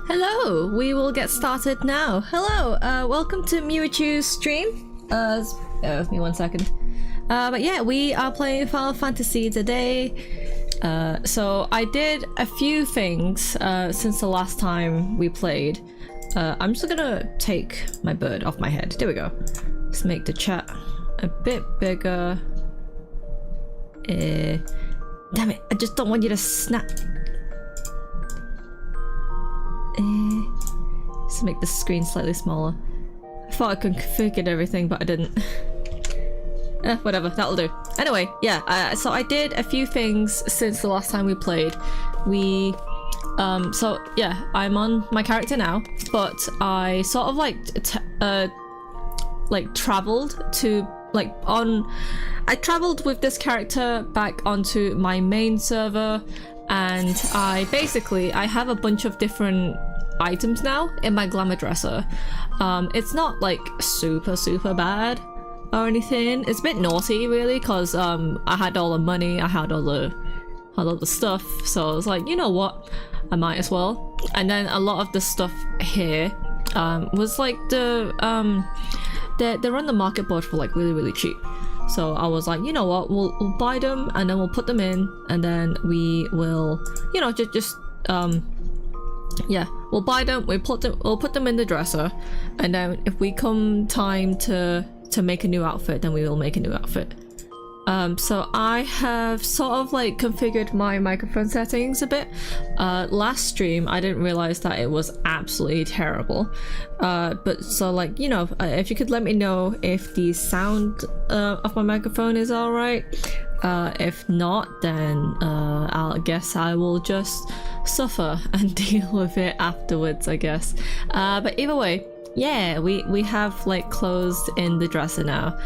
Hello, we will get started now. Hello, welcome to Mewa-Chu's stream. Bear with me 1 second. But yeah, we are playing Final Fantasy today. So I did a few things since the last time we played. I'm just gonna take my bird off my head. There we go. Let's make the chat a bit bigger. Damn it, I just don't want you to snap. Let's make the screen slightly smaller. I thought I configured everything, but I didn't. Whatever, that'll do. Anyway, yeah, so I did a few things since the last time we played. So yeah, I'm on my character now, but I sort of traveled to I traveled with this character back onto my main server, and I have a bunch of different items now in my glamour dresser. It's not like super bad or anything. It's a bit naughty really, because I had all the money, I had all the stuff, so I was like, you know what, I might as well. And then a lot of the stuff here was like they're on the market board for like really cheap. So I was like, you know what, we'll buy them and then we'll put them in, and then we will, you know, yeah, we'll buy them, we'll put them in the dresser, and then if we come time to make a new outfit, then we will make a new outfit. So I have sort of like configured my microphone settings a bit. Last stream I didn't realize that it was absolutely terrible. But so like, you know, if you could let me know if the sound of my microphone is alright. If not, then I'll guess I will just suffer and deal with it afterwards, I guess. But either way, yeah, we have like clothes in the dresser now.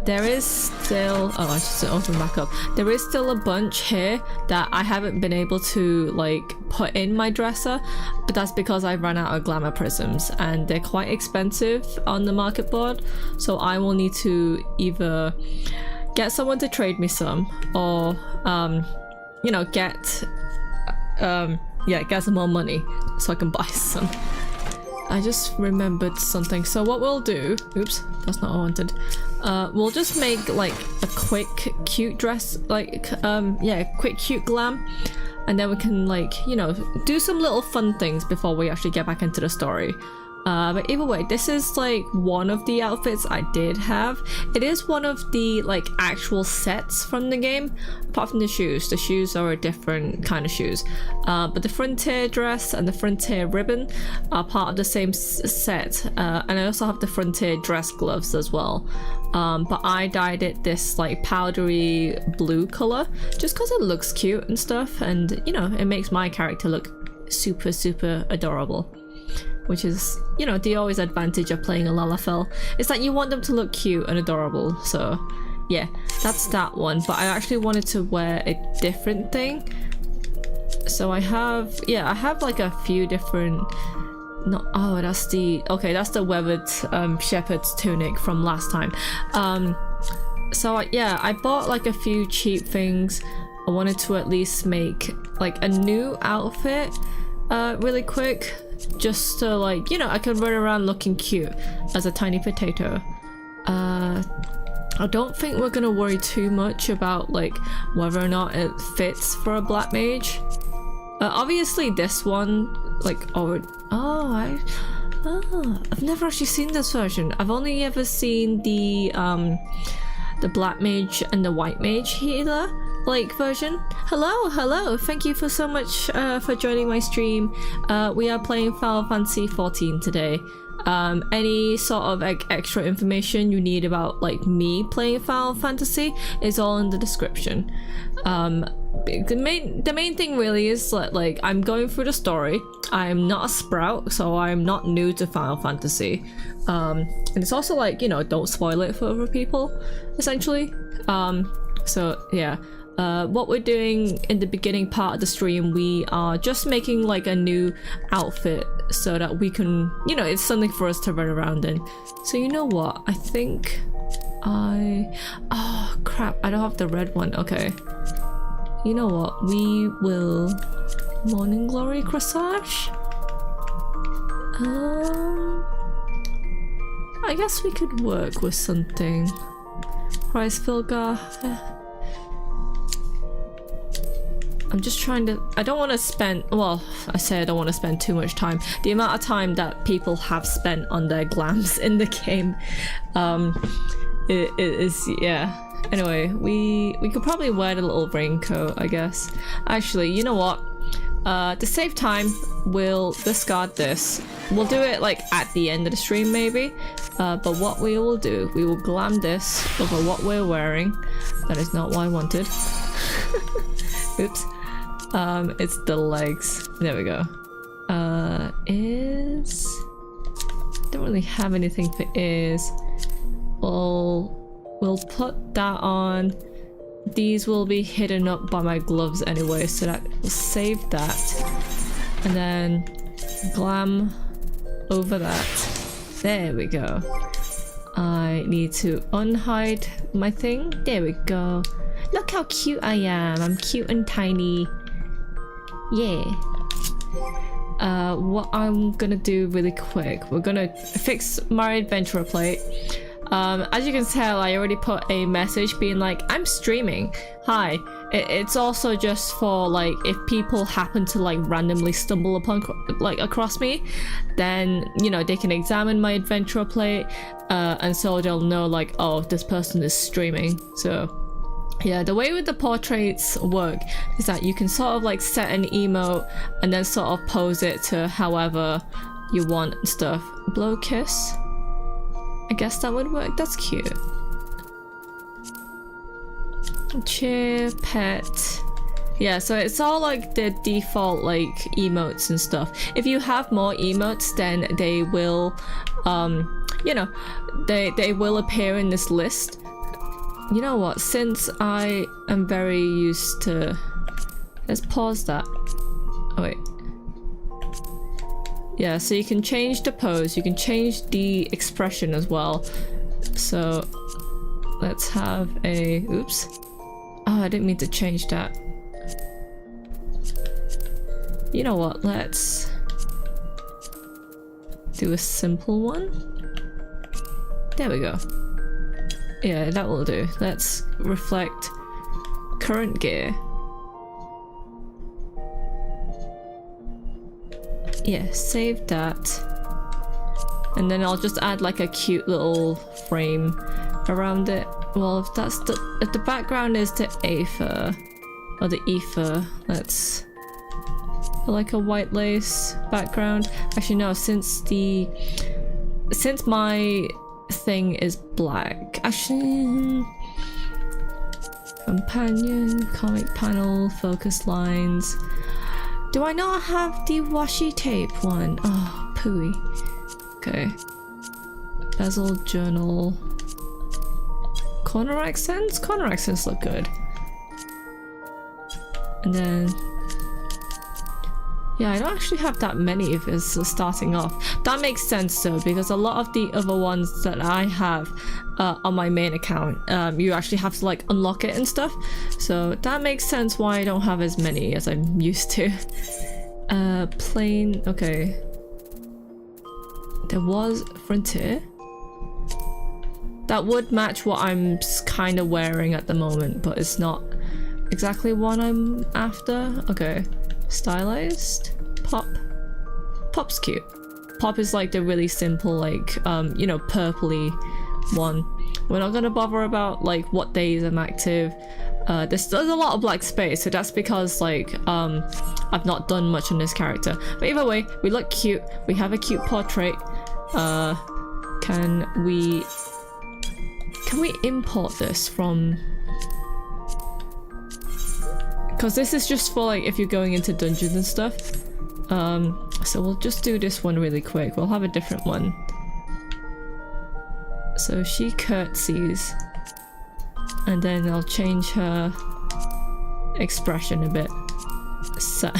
There is still, oh, I should open back up. There is still a bunch here that I haven't been able to like put in my dresser, but that's because I've run out of glamour prisms and they're quite expensive on the market board. So I will need to either get someone to trade me some, or you know, get some more money so I can buy some. I just remembered something. So what we'll do, oops, that's not what I wanted. We'll just make like a quick cute dress, like quick cute glam, and then we can like, you know, do some little fun things before we actually get back into the story. But either way, this is like one of the outfits I did have. It is one of the like actual sets from the game, apart from the shoes. The shoes are a different kind of shoes. But the frontier dress and the frontier ribbon are part of the same set. And I also have the frontier dress gloves as well. But I dyed it this like powdery blue color just because it looks cute and stuff, and you know, it makes my character look super adorable. Which is, you know, the always advantage of playing a Lalafell. It's that you want them to look cute and adorable. So yeah, that's that one. But I actually wanted to wear a different thing. So I have like a few different, that's the weathered shepherd's tunic from last time. So I bought like a few cheap things. I wanted to at least make like a new outfit really quick, just so like, you know, I can run around looking cute as a tiny potato. I don't think we're gonna worry too much about like whether or not it fits for a black mage. Obviously this one, like, I've never actually seen this version. I've only ever seen the black mage and the white mage healer like version. Hello, thank you for so much for joining my stream. We are playing Final Fantasy 14 today. Any sort of like extra information you need about like me playing Final Fantasy is all in the description. The main thing really is that like I'm going through the story. I'm not a sprout, so I'm not new to Final Fantasy. And it's also like, you know, don't spoil it for other people, essentially. So yeah. What we're doing in the beginning part of the stream, we are just making like a new outfit so that we can, you know, it's something for us to run around in. So you know what, I think oh crap, I don't have the red one. Okay, you know what, we will Morning Glory Corsage. I guess we could work with something. Price Filgar. I'm just trying to. I don't want to spend. Well, I say I don't want to spend too much time. The amount of time that people have spent on their glams in the game, it is, yeah. Anyway, we could probably wear the little raincoat, I guess. Actually, you know what? To save time, we'll discard this. We'll do it like at the end of the stream maybe. But what we will do, we will glam this over what we're wearing. That is not what I wanted. Oops. It's the legs. There we go. Ears. Don't really have anything for ears. We'll put that on. These will be hidden up by my gloves anyway, so that we'll save that. And then glam over that. There we go. I need to unhide my thing. There we go. Look how cute I am. I'm cute and tiny. Yeah. What I'm gonna do really quick, we're gonna fix my adventurer plate. As you can tell, I already put a message being like, I'm streaming. Hi. It's also just for like, if people happen to like randomly stumble upon like across me, then you know they can examine my adventurer plate, and so they'll know like, oh, this person is streaming. So yeah, the way with the portraits work is that you can sort of like set an emote and then sort of pose it to however you want and stuff. Blow kiss. I guess that would work. That's cute. Cheer, pet. Yeah, so it's all like the default like emotes and stuff. If you have more emotes, then they will, you know, they will appear in this list. You know what? Since I am very used to, let's pause that. Oh wait. Yeah, so you can change the pose, you can change the expression as well. So let's have a, oops. Oh, I didn't mean to change that. You know what, let's do a simple one. There we go. Yeah, that will do. Let's reflect current gear. Yeah, save that. And then I'll just add like a cute little frame around it. Well, if that's if the background is the aether or the ether, let's put like a white lace background. Actually no, since my thing is black. Actually, companion, comic panel, focus lines. Do I not have the washi tape one? Oh, pooey. Okay. Bezel, journal. Corner accents? Corner accents look good. And then... yeah, I don't actually have that many if it's starting off. That makes sense though, because a lot of the other ones that I have on my main account, you actually have to like unlock it and stuff. So that makes sense why I don't have as many as I'm used to. Plain, okay. There was Frontier. That would match what I'm kind of wearing at the moment, but it's not exactly what I'm after. Okay. Stylized. Pop. Pop's cute. Pop is like the really simple, like, you know, purpley one. We're not gonna bother about like what days I'm active. There's a lot of black space, so that's because like I've not done much on this character. But either way, we look cute. We have a cute portrait. Can we import this from? Because this is just for like if you're going into dungeons and stuff. So we'll just do this one really quick. We'll have a different one. So she curtsies. And then I'll change her expression a bit. So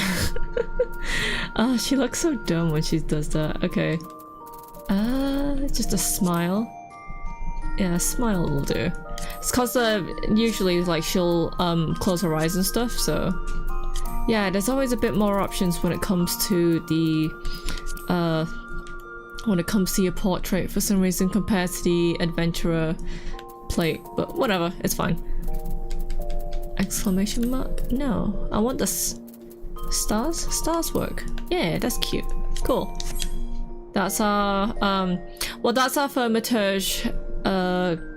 oh, she looks so dumb when she does that. Okay. Just a smile. Yeah, a smile will do. It's cause usually like she'll close her eyes and stuff, so yeah, there's always a bit more options when it comes to the when it comes to your portrait for some reason compared to the adventurer plate, but whatever, it's fine. Exclamation mark? No, I want the stars? Stars work. Yeah, that's cute. Cool. That's our, well, that's our Hermitage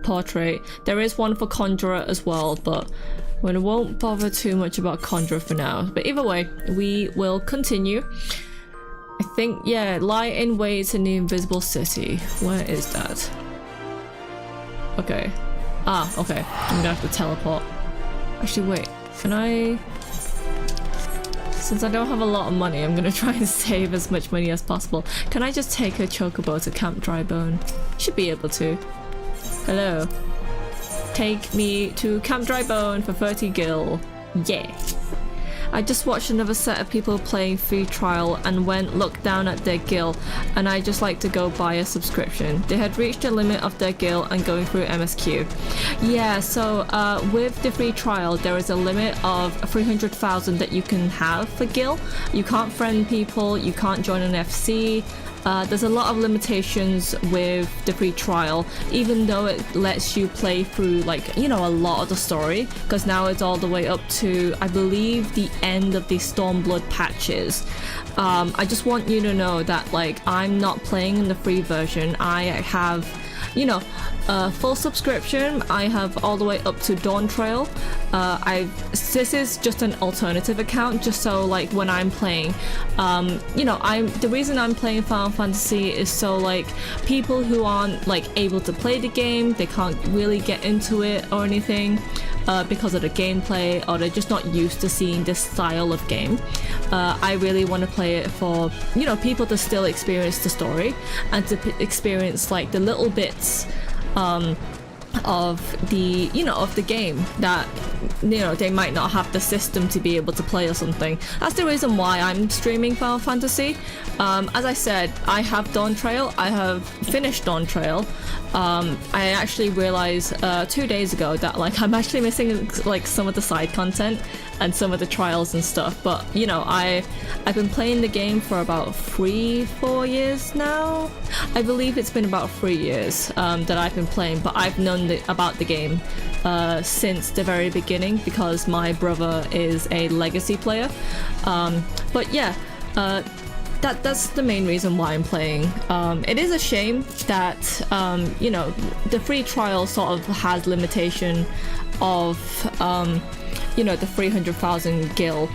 portrait. There is one for Conjurer as well, but we won't bother too much about Conjurer for now. But either way, we will continue. I think, yeah, lie in wait in the invisible city. Where is that? Okay. Ah, okay. I'm gonna have to teleport. Actually, wait. Can I... Since I don't have a lot of money, I'm gonna try and save as much money as possible. Can I just take a chocobo to Camp Drybone? Should be able to. Hello. Take me to Camp Drybone for 30 gil. Yeah. I just watched another set of people playing free trial and looked down at their gil, and I just like to go buy a subscription. They had reached the limit of their gil and going through MSQ. Yeah, so with the free trial there is a limit of 300,000 that you can have for gil. You can't friend people, you can't join an FC. There's a lot of limitations with the free trial, even though it lets you play through, like, you know, a lot of the story, because now it's all the way up to, I believe, the end of the Stormblood patches. I just want you to know that, like, I'm not playing in the free version. I have, you know, full subscription. I have all the way up to Dawn Trail. This is just an alternative account, just so, like, when I'm playing, you know, the reason I'm playing Final Fantasy is so, like, people who aren't, like, able to play the game, they can't really get into it or anything because of the gameplay, or they're just not used to seeing this style of game. I really want to play it for, you know, people to still experience the story and to experience, like, the little bits of the, you know, of the game that, you know, they might not have the system to be able to play or something. That's the reason why I'm streaming Final Fantasy. As I said, I have Dawn Trail. I have finished Dawn Trail. I actually realized 2 days ago that, like, I'm actually missing, like, some of the side content and some of the trials and stuff, but, you know, I've been playing the game for about 3-4 years now. I believe it's been about 3 years that I've been playing, but I've known about the game since the very beginning because my brother is a legacy player. But yeah, that's the main reason why I'm playing. It is a shame that, you know, the free trial sort of has limitation of, you know, the 300,000 gil.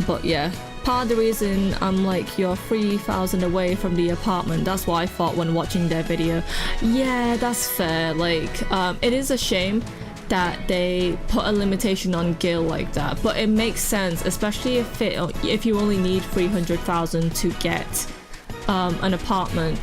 But yeah, part of the reason I'm like, you're 3,000 away from the apartment, that's what I thought when watching their video. Yeah, that's fair. Like, it is a shame that they put a limitation on gil like that, but it makes sense, especially if you only need 300,000 to get an apartment.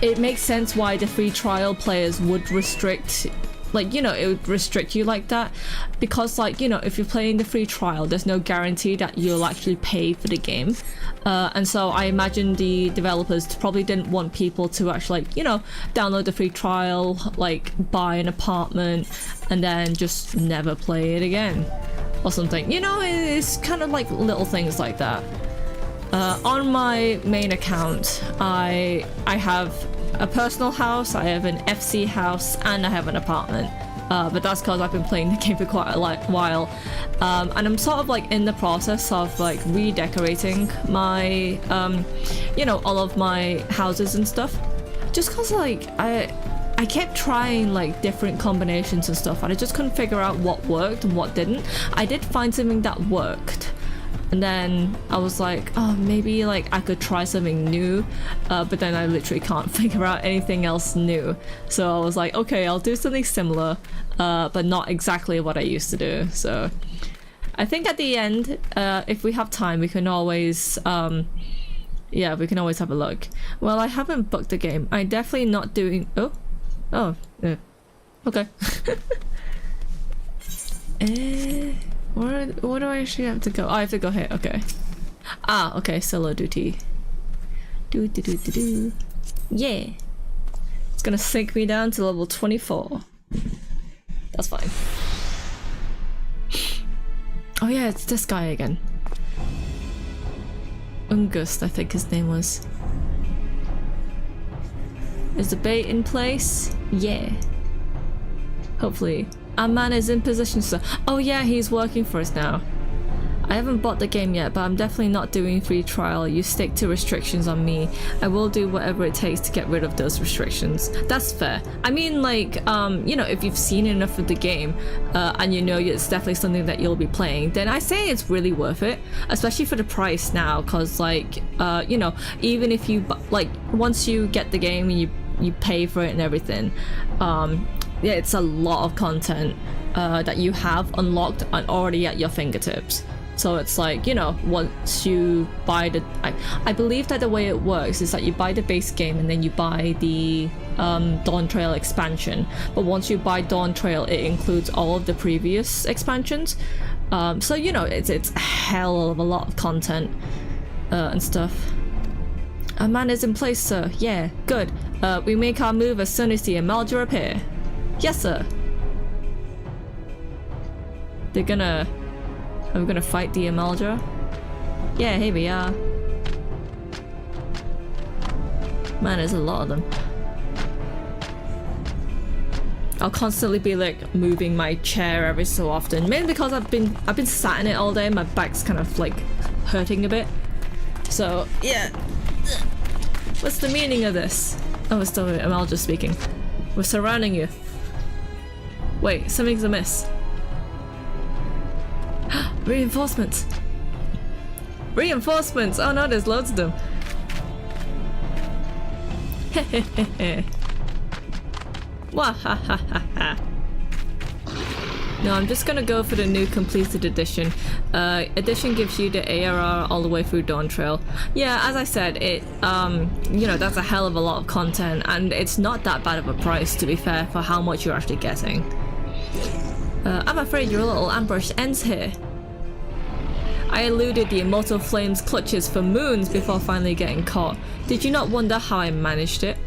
It makes sense why the free trial players would restrict, like, you know, it would restrict you like that, because, like, you know, if you're playing the free trial, there's no guarantee that you'll actually pay for the game. And so I imagine the developers probably didn't want people to actually, like, you know, download the free trial, like, buy an apartment, and then just never play it again or something. You know, it's kind of like little things like that. On my main account, I have a personal house, I have an FC house, and I have an apartment. But that's because I've been playing the game for quite a while. And I'm sort of like in the process of like redecorating my, you know, all of my houses and stuff. Just because, like, I kept trying like different combinations and stuff, and I just couldn't figure out what worked and what didn't. I did find something that worked. And then I was like, oh, maybe like I could try something new, but then I literally can't figure out anything else new. So I was like, okay, I'll do something similar, but not exactly what I used to do. So I think at the end, if we have time, we can always, yeah, we can always have a look. Well, I haven't booked the game. I'm definitely not doing, yeah. Okay. Where do I actually have to go? Oh, I have to go here. Okay. Ah, okay. Solo duty. Do. Yeah. It's gonna sink me down to level 24. That's fine. Oh yeah, it's this guy again. Ungust, I think his name was. Is the bait in place? Yeah. Hopefully. Our man is in position, so... Oh yeah, he's working for us now. I haven't bought the game yet, but I'm definitely not doing free trial. You stick to restrictions on me. I will do whatever it takes to get rid of those restrictions. That's fair. I mean, like, you know, if you've seen enough of the game and you know it's definitely something that you'll be playing, then I say it's really worth it, especially for the price now, because, like, you know, even if you, like, once you get the game and you pay for it and everything, yeah, it's a lot of content that you have unlocked and already at your fingertips. So it's like, you know, once you buy the... I believe that the way it works is that you buy the base game and then you buy the Dawn Trail expansion. But once you buy Dawn Trail, it includes all of the previous expansions. So, you know, it's a hell of a lot of content and stuff. A man is in place, sir. Yeah, good. We make our move as soon as the Amalja appear. Yes, sir. They're gonna... Are we gonna fight the Amalja? Yeah, here we are. Man, there's a lot of them. I'll constantly be like moving my chair every so often, mainly because I've been sat in it all day. My back's kind of like hurting a bit. So yeah. What's the meaning of this? Oh, it's still Amalja speaking. We're surrounding you. Wait, something's amiss. Reinforcements! Reinforcements! Oh no, there's loads of them. Hehehehe. Wahahaha. No, I'm just gonna go for the new completed edition. Edition gives you the ARR all the way through Dawn Trail. Yeah, as I said, it, you know, that's a hell of a lot of content, and it's not that bad of a price, to be fair, for how much you're actually getting. I'm afraid your little ambush ends here. I eluded the Immortal Flame's clutches for moons before finally getting caught. Did you not wonder how I managed it?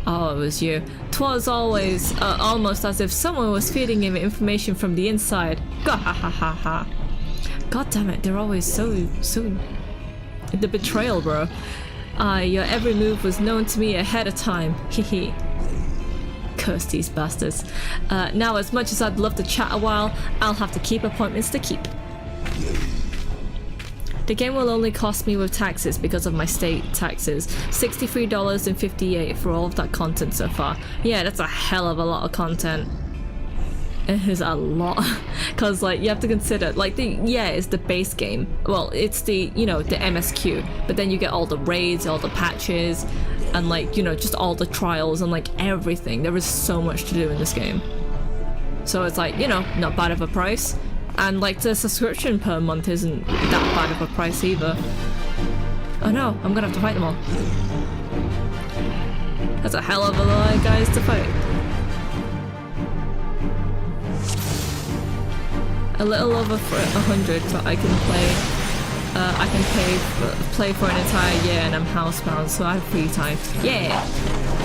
Oh, it was you. 'Twas always, almost as if someone was feeding him information from the inside. Gahahaha. God damn it, they're always so... The betrayal, bro. Your every move was known to me ahead of time. Hehe. Curse these bastards. Now, as much as I'd love to chat a while, I'll have to keep appointments to keep. The game will only cost me with taxes because of my state taxes. $63.58 for all of that content so far. Yeah, that's a hell of a lot of content. It is a lot. Because, like, you have to consider, like, it's the base game. Well, it's the, you know, the MSQ. But then you get all the raids, all the patches, and, like, you know, just all the trials and, like, everything. There is so much to do in this game. So it's like, you know, not bad of a price. And, like, the subscription per month isn't that bad of a price either. Oh no, I'm gonna have to fight them all. That's a hell of a lot of guys to fight. A little over 100, but I can play. I can play for an entire year, and I'm housebound, so I have free time. Yeah,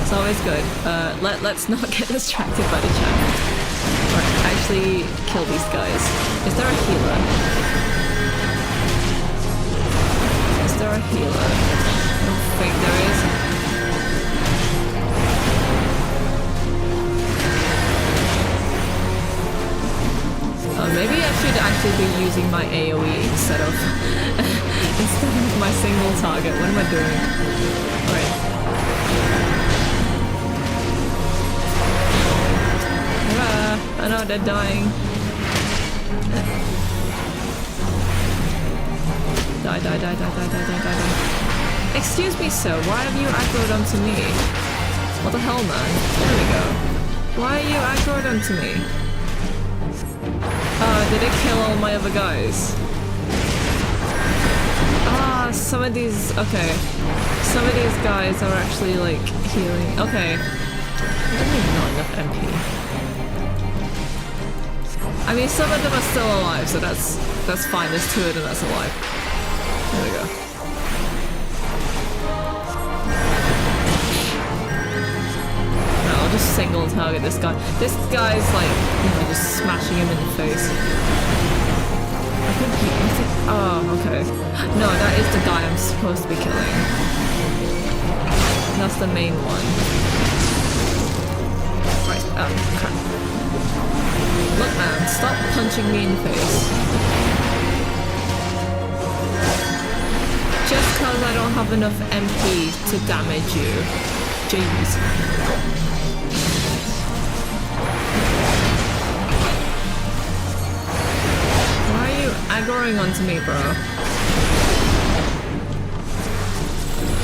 it's always good. Let's not get distracted by the chat. Alright, actually kill these guys. Is there a healer? Is there a healer? I don't think there is. Maybe I should actually be using my AoE instead of my single target. What am I doing? Alright. I know they're dying. Die. Excuse me, sir. Why have you aggroed onto me? What the hell, man? There we go. Why are you aggroed onto me? Did it kill all my other guys? Some of these... Okay. Some of these guys are actually, like, healing. Okay. I don't even know enough MP. I mean, some of them are still alive, so that's fine. There's 2 of them that's alive. There we go. No, I'll just single target this guy. This guy's like, you know, just smashing him in the face. I think oh, okay. No, that is the guy I'm supposed to be killing. That's the main one. Right, crap. Look, man, stop punching me in the face. Just because I don't have enough MP to damage you. Jeez. Why are you aggroing onto me, bro?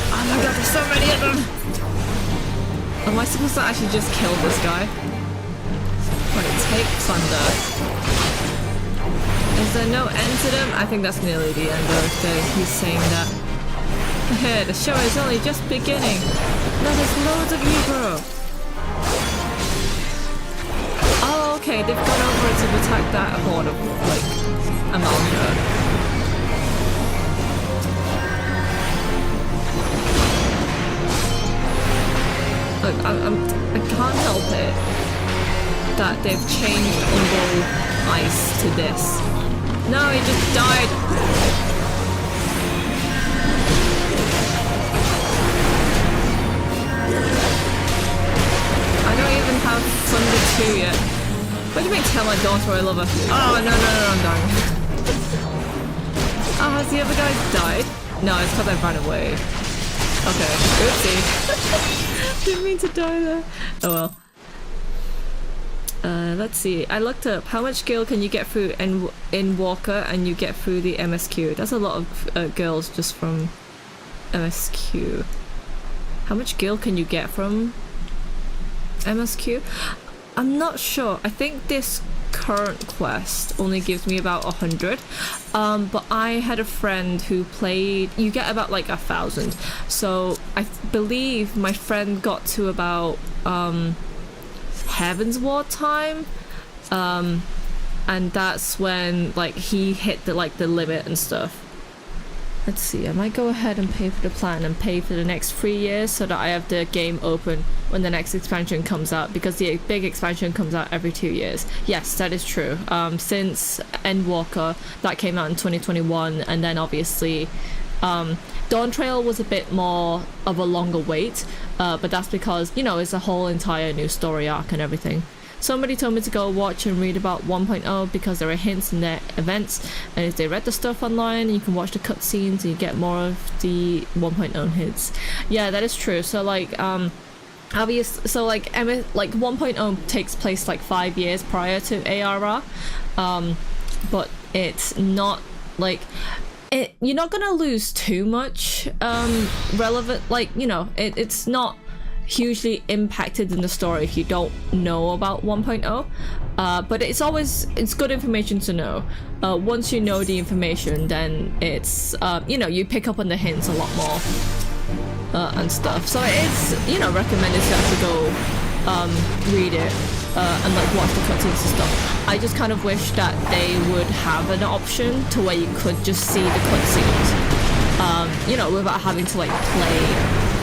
Oh my god, there's so many of them! Am I supposed to actually just kill this guy? Right, take thunder. Is there no end to them? I think that's nearly the end of he's saying that. Hey, the show is only just beginning. No, there's loads of you, bro. Oh, okay, they've gone over to attack that horde of, like, Amalga. Look, I can't help it that they've changed Umbral Ice to this. No, he just died. I don't even have Thunder 2 yet. What do you mean tell my daughter I love her? Oh, no, I'm dying. Oh, has the other guy died? No, it's because I ran away. Okay, oopsie. Didn't mean to die there. Oh well. Let's see. I looked up how much gil can you get through in Walker and you get through the MSQ. That's a lot of girls just from MSQ. How much gil can you get from MSQ? I'm not sure. I think this current quest only gives me about 100. But I had a friend who played, you get about like 1,000. So I believe my friend got to about Heaven's War time. And that's when like he hit the limit and stuff. Let's see, I might go ahead and pay for the plan and pay for the next 3 years so that I have the game open when the next expansion comes out, because the big expansion comes out every 2 years. Yes, that is true. Since Endwalker, that came out in 2021, and then obviously Dawn Trail was a bit more of a longer wait, but that's because, you know, it's a whole entire new story arc and everything. Somebody told me to go watch and read about 1.0 because there are hints in their events, and if they read the stuff online, you can watch the cutscenes and you get more of the 1.0 hints. Yeah, that is true. So like, so like 1.0 takes place like 5 years prior to ARR, but it's not like, you're not gonna lose too much relevant, like, you know, it's not hugely impacted in the story if you don't know about 1.0, but it's good information to know. Once you know the information, then it's you know, you pick up on the hints a lot more and stuff. So it's, you know, recommended to actually go read it and like watch the cutscenes and stuff. I just kind of wish that they would have an option to where you could just see the cutscenes, you know, without having to like play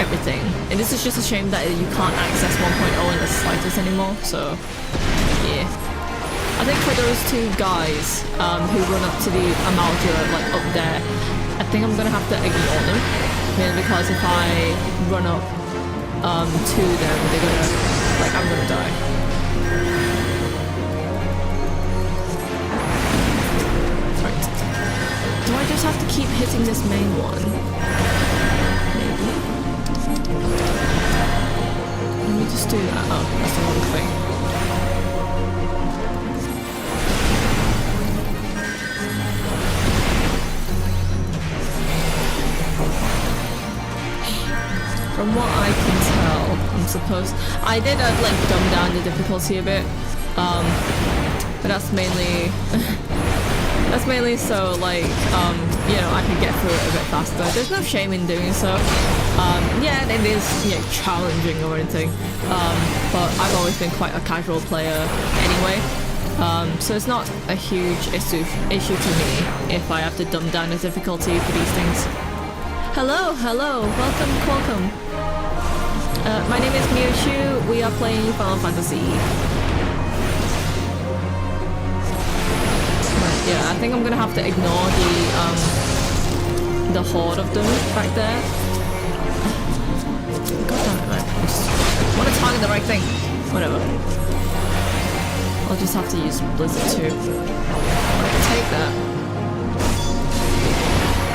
everything. And this is just a shame that you can't access 1.0 in the slightest anymore, so yeah. I think for those two guys who run up to the Amalga, like up there, I think I'm gonna have to ignore them, mainly because if I run up to them, they're gonna, like, I'm gonna die. Right. Do I just have to keep hitting this main one? Let me just do that. Oh, that's the wrong thing. From what I can tell, I'm supposed... I did like dumb down the difficulty a bit, but that's mainly... that's mainly so, like, you know, I can get through it a bit faster. There's no shame in doing so. Yeah, it is, you know, challenging or anything, but I've always been quite a casual player anyway, so it's not a huge issue to me if I have to dumb down the difficulty for these things. Hello, welcome, Qualcomm. My name is Mewa-Chu. We are playing Final Fantasy. Right, yeah, I think I'm gonna have to ignore the horde of them back there. God damn it, man. I just want to target the right thing. Whatever. I'll just have to use Blizzard too. I'll take that.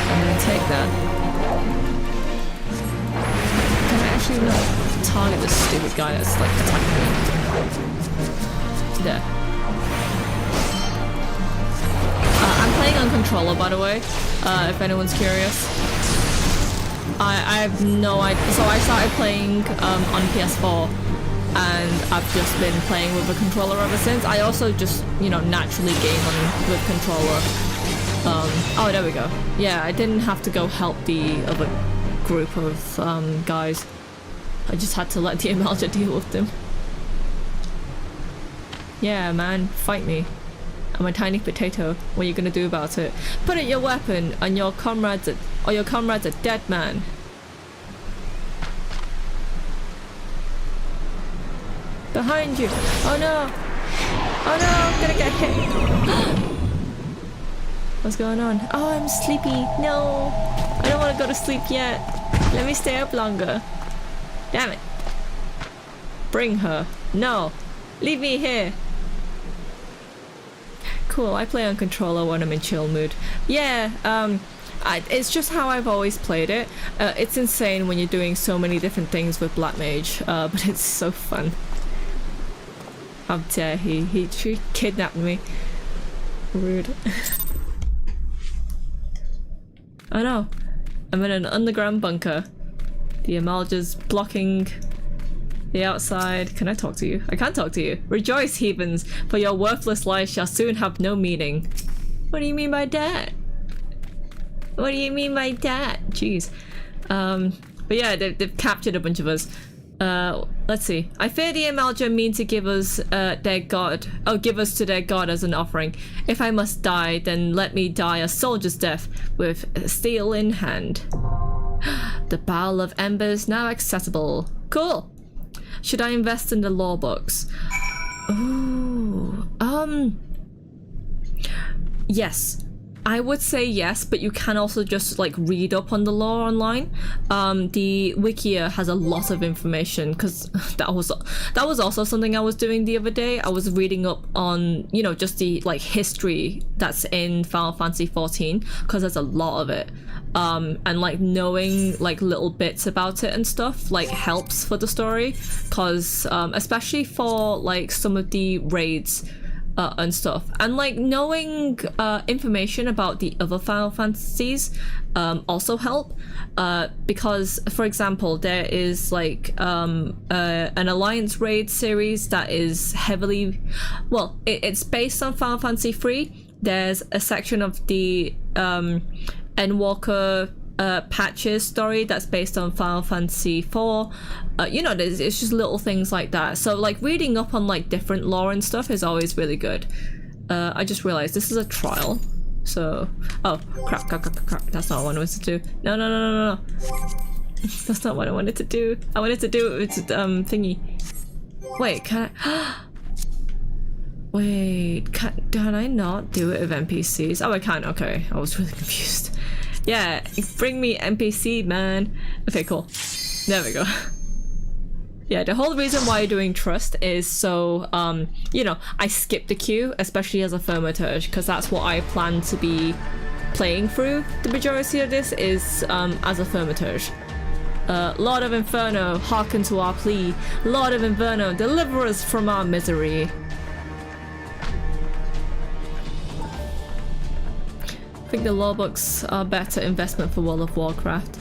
And then take that. Can I actually not target this stupid guy that's like attacking me? There. I'm playing on controller, by the way, if anyone's curious. I have no idea. So I started playing on PS4, and I've just been playing with a controller ever since. I also just, you know, naturally game on with controller. Oh, there we go. Yeah, I didn't have to go help the other group of guys. I just had to let the Amalja deal with them. Yeah, man, fight me. I'm a tiny potato. What are you gonna do about it? Put out your weapon, and your comrade's a dead man. Behind you! Oh no! Oh no! I'm gonna get hit! What's going on? Oh, I'm sleepy. No! I don't want to go to sleep yet. Let me stay up longer. Damn it! Bring her. No! Leave me here! Cool, I play on controller when I'm in chill mood. Yeah, it's just how I've always played it. It's insane when you're doing so many different things with Black Mage, but it's so fun. How dare he? He kidnapped me. Rude. Oh no, I'm in an underground bunker. The Amalja's blocking the outside. Can I talk to you? I can't talk to you. Rejoice, heathens, for your worthless lives shall soon have no meaning. What do you mean by that? What do you mean by that? Jeez. But yeah, they've captured a bunch of us. Let's see. I fear the Amalja mean to give us their god. Oh, give us to their god as an offering. If I must die, then let me die a soldier's death with steel in hand. The Bowl of Embers now accessible. Cool. Should I invest in the lore books? Ooh, yes. I would say yes, but you can also just like read up on the lore online. The Wikia has a lot of information because that was also something I was doing the other day. I was reading up on, you know, just the like history that's in Final Fantasy XIV because there's a lot of it. And like knowing like little bits about it and stuff like helps for the story because especially for like some of the raids and stuff, and like knowing information about the other Final Fantasies also help because, for example, there is like an Alliance raid series that is heavily, well, it's based on Final Fantasy 3. There's a section of the Endwalker Patches story that's based on Final Fantasy 4. You know, it's just little things like that. So like reading up on like different lore and stuff is always really good. I just realized this is a trial. So, oh crap, that's not what I wanted to do. No. That's not what I wanted to do. I wanted to do it with thingy. Wait, can I? Wait, can I not do it with NPCs? Oh, I can. Okay, I was really confused. Yeah, bring me NPC, man. Okay, cool. There we go. Yeah, the whole reason why you're doing Trust is so, you know, I skip the queue, especially as a Thaumaturge, because that's what I plan to be playing through the majority of this is as a Thaumaturge. Lord of Inferno, hearken to our plea. Lord of Inferno, deliver us from our misery. I think the lore books are better investment for World of Warcraft.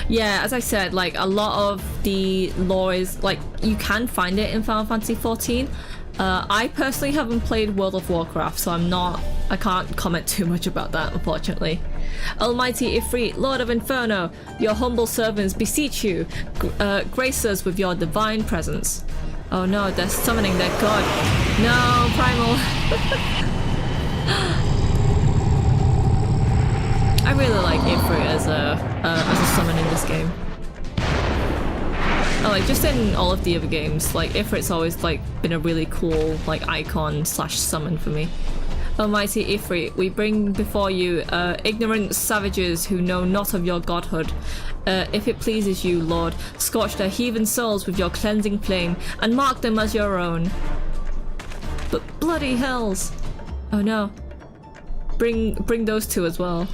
Yeah, as I said, like a lot of the lore is like you can find it in Final Fantasy XIV. I personally haven't played World of Warcraft, so I can't comment too much about that, unfortunately. Almighty Ifrit, Lord of Inferno, your humble servants beseech you, grace us with your divine presence. Oh no, they're summoning their god. No, Primal. I really like Ifrit as a summon in this game. Oh, like just in all of the other games, like Ifrit's always like been a really cool like icon slash summon for me. Almighty Ifrit, we bring before you ignorant savages who know not of your godhood. If it pleases you, Lord, scorch their heathen souls with your cleansing flame and mark them as your own. But bloody hells! Oh no. Bring those two as well.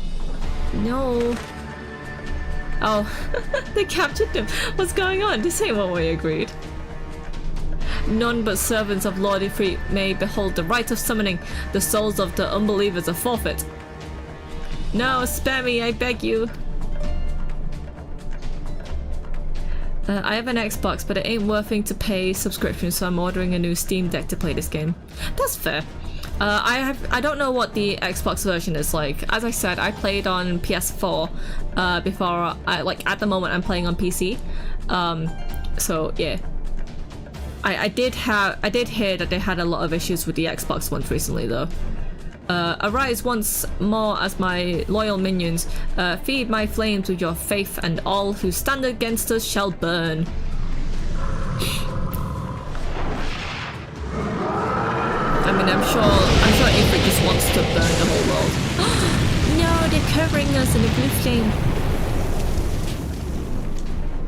No. Oh, they captured them. What's going on? This ain't what we agreed. None but servants of Lord Ifrit may behold the rite of summoning. The souls of the unbelievers are forfeit. No, spare me, I beg you. I have an Xbox, but it ain't worthing to pay subscription, so I'm ordering a new Steam Deck to play this game. That's fair. I don't know what the Xbox version is like. As I said, I played on PS4 before. At the moment, I'm playing on PC. So yeah. I did hear that they had a lot of issues with the Xbox ones recently, though. Arise once more as my loyal minions. Feed my flames with your faith, and all who stand against us shall burn. I mean, I'm sure Ifrit just wants to burn the whole world. No, they're covering us in a blue flame.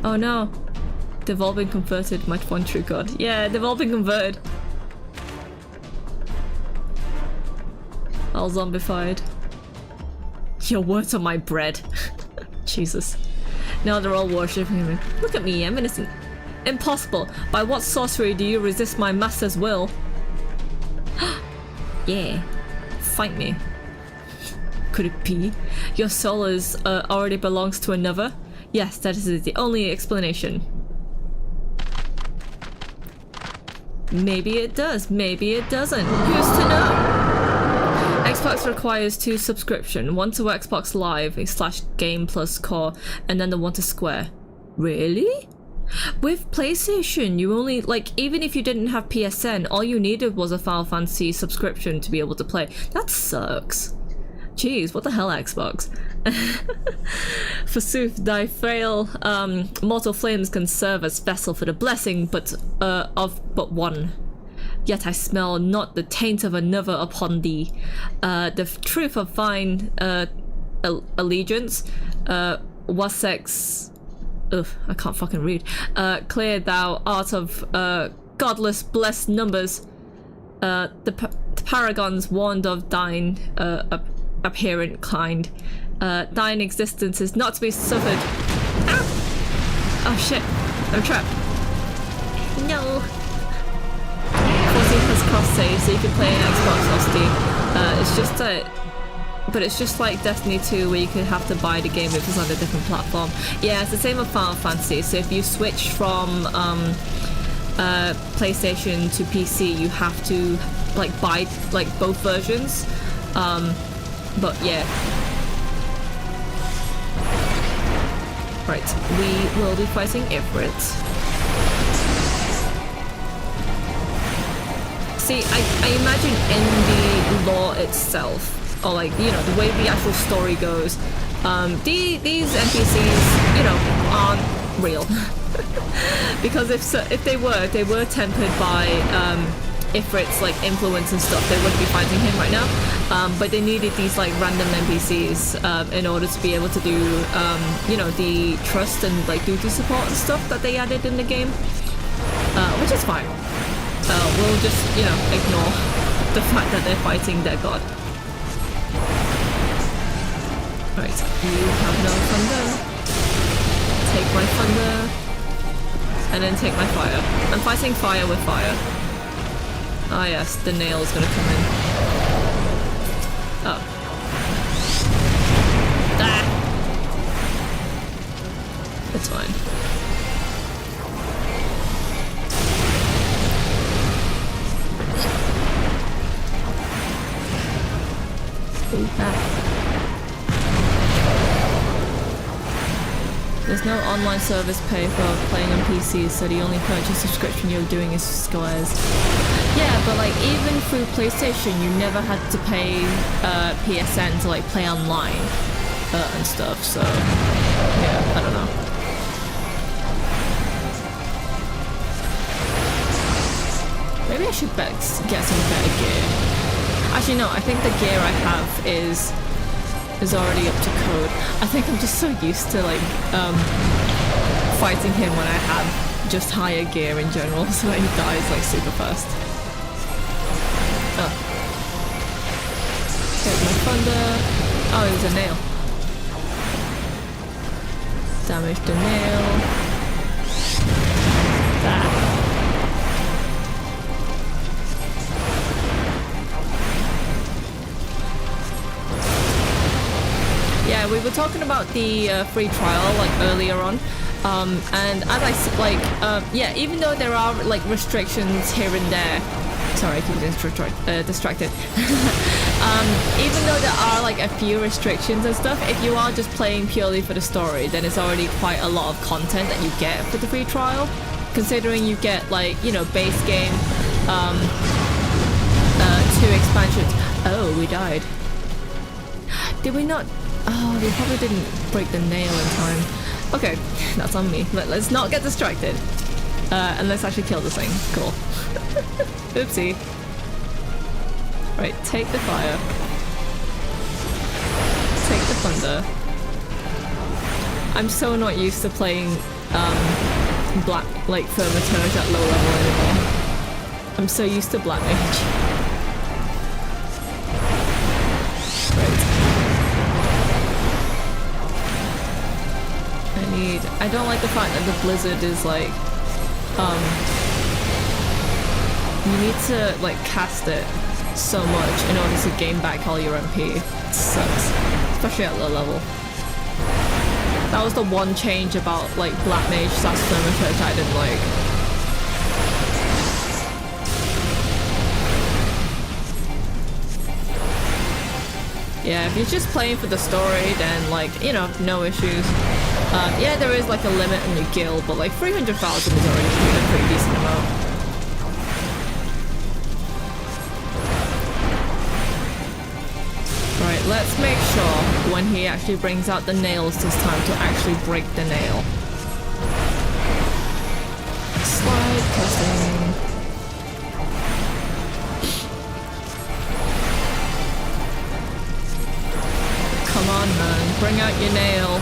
Oh no. They've all been converted, my one true god. Yeah, they've all been converted. All zombified. Your words are my bread. Jesus. Now they're all worshipping me. Look at me, I'm innocent. Impossible. By what sorcery do you resist my master's will? Yeah. Fight me. Could it be? Your soul is already belongs to another? Yes, that is the only explanation. Maybe it does, maybe it doesn't. Who's to know? Xbox requires 2 subscription, one to Xbox Live /Game Plus Core, and then the one to Square. Really? With PlayStation, you only, even if you didn't have PSN, all you needed was a Final Fantasy subscription to be able to play. That sucks. Jeez, what the hell, Xbox? Forsooth, thy frail mortal flames can serve as vessel for the blessing, of but one. Yet I smell not the taint of another upon thee. The truth of thine allegiance, Wassex. Ugh, I can't fucking read. Clear thou art of godless blessed numbers. The paragons warned of thine apparent kind. Thine existence is not to be suffered. Ah! Oh shit, I'm trapped. No. 14 has cross save, so you can play an Xbox or Steam. It's just but it's just like Destiny 2, where you could have to buy the game if it's on a different platform. Yeah, it's the same with Final Fantasy. So if you switch from PlayStation to PC, you have to buy both versions. But yeah. Right, we will be fighting Ifrit. See, I imagine in the lore itself, or the way the actual story goes, these NPCs, aren't real. Because if they were tempered by Ifrit's influence and stuff, they wouldn't be fighting him right now. But they needed these random NPCs in order to be able to do the trust and duty support and stuff that they added in the game, which is fine. We'll just ignore the fact that they're fighting their god. Right, you have no thunder. Take my thunder, and then take my fire. I'm fighting fire with fire. Ah yes, the nail's gonna come in. Oh. Ah! It's fine. Ooh, ah. There's no online service pay for playing on PC, so the only purchase subscription you're doing is Squares. Yeah, but even through PlayStation, you never had to pay PSN to play online and stuff. So yeah, I don't know. Maybe I should get some better gear. Actually, no, I think the gear I have is already up to code. I think I'm just so used to like fighting him when I have just higher gear in general, so that he dies like super fast. Oh. There's my thunder. Oh, it was a nail. Damage the nail. Ah. Yeah, we were talking about the free trial like earlier on, and as I like, yeah, even though there are like restrictions here and there. Sorry, I keep getting distracted. Even though there are like a few restrictions and stuff, if you are just playing purely for the story, then it's already quite a lot of content that you get for the free trial. Considering you get like, you know, base game, 2 expansions. Oh, we died. Did we not? Oh, we probably didn't break the nail in time. Okay, that's on me. Let's not get distracted. And let's actually kill this thing. Cool. Oopsie. Right, take the fire. Take the thunder. I'm so not used to playing black, like Thaumaturge at low level anymore. I'm so used to Black Mage. Right. I don't like the fact that the blizzard is like, you need to like cast it so much in order to gain back all your MP. It sucks, especially at low level. That was the one change about like Black Mage / Thaumaturge I didn't like. Yeah, if you're just playing for the story, then like, you know, no issues. Yeah, there is like a limit on your guild, but like 300,000 is already a pretty decent amount. Right, let's make sure when he actually brings out the nails this time to actually break the nail. Slide casting. Come on, man, bring out your nail.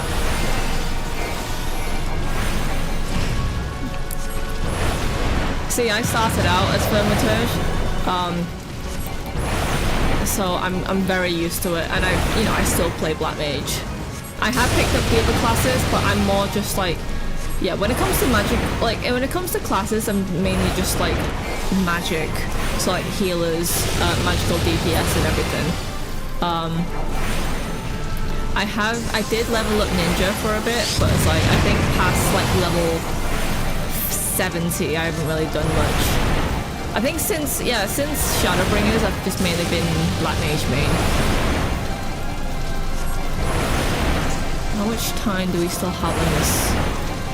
See, I started out as Thaumaturge, so I'm very used to it, and I still play Black Mage. I have picked up the other classes, but I'm more just like, yeah, when it comes to magic, like when it comes to classes, I'm mainly just like magic, so like healers, magical DPS and everything. I did level up Ninja for a bit, but it's like, I think past like level 70, I haven't really done much. I think since Shadowbringers, I've just mainly been Black Mage main. How much time do we still have on this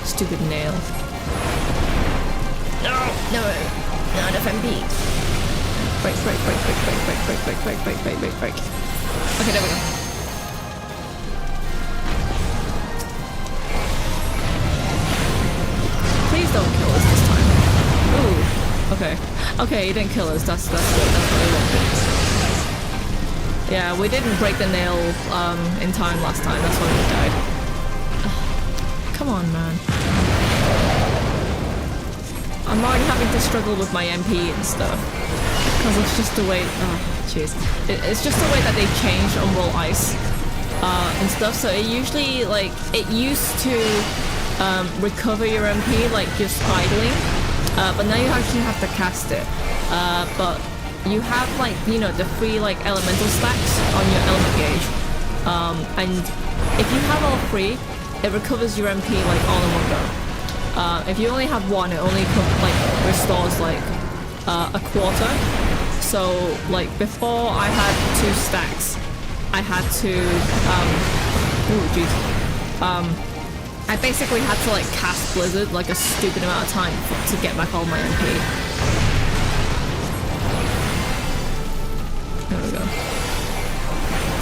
stupid nail? No, not FMP. Break. Okay, there we go. Please don't kill us this time. Ooh, okay. Okay, he didn't kill us. That's good. That's what we wanted. Yeah, we didn't break the nail in time last time. That's why we died. Ugh. Come on, man. I'm already having to struggle with my MP and stuff. Because it's just the way... Oh, jeez. It's just the way that they changed Umbral Ice and stuff. So it usually, like... It used to... recover your MP like just idling, but now you actually have to cast it. But you have like, you know, the 3 like elemental stacks on your element gauge, and if you have all 3, it recovers your MP like all in one go. If you only have 1, it only like restores like a quarter. So like before I had 2 stacks, I had to oh jeez. I basically had to like cast Blizzard like a stupid amount of time to get back all my MP. There we go.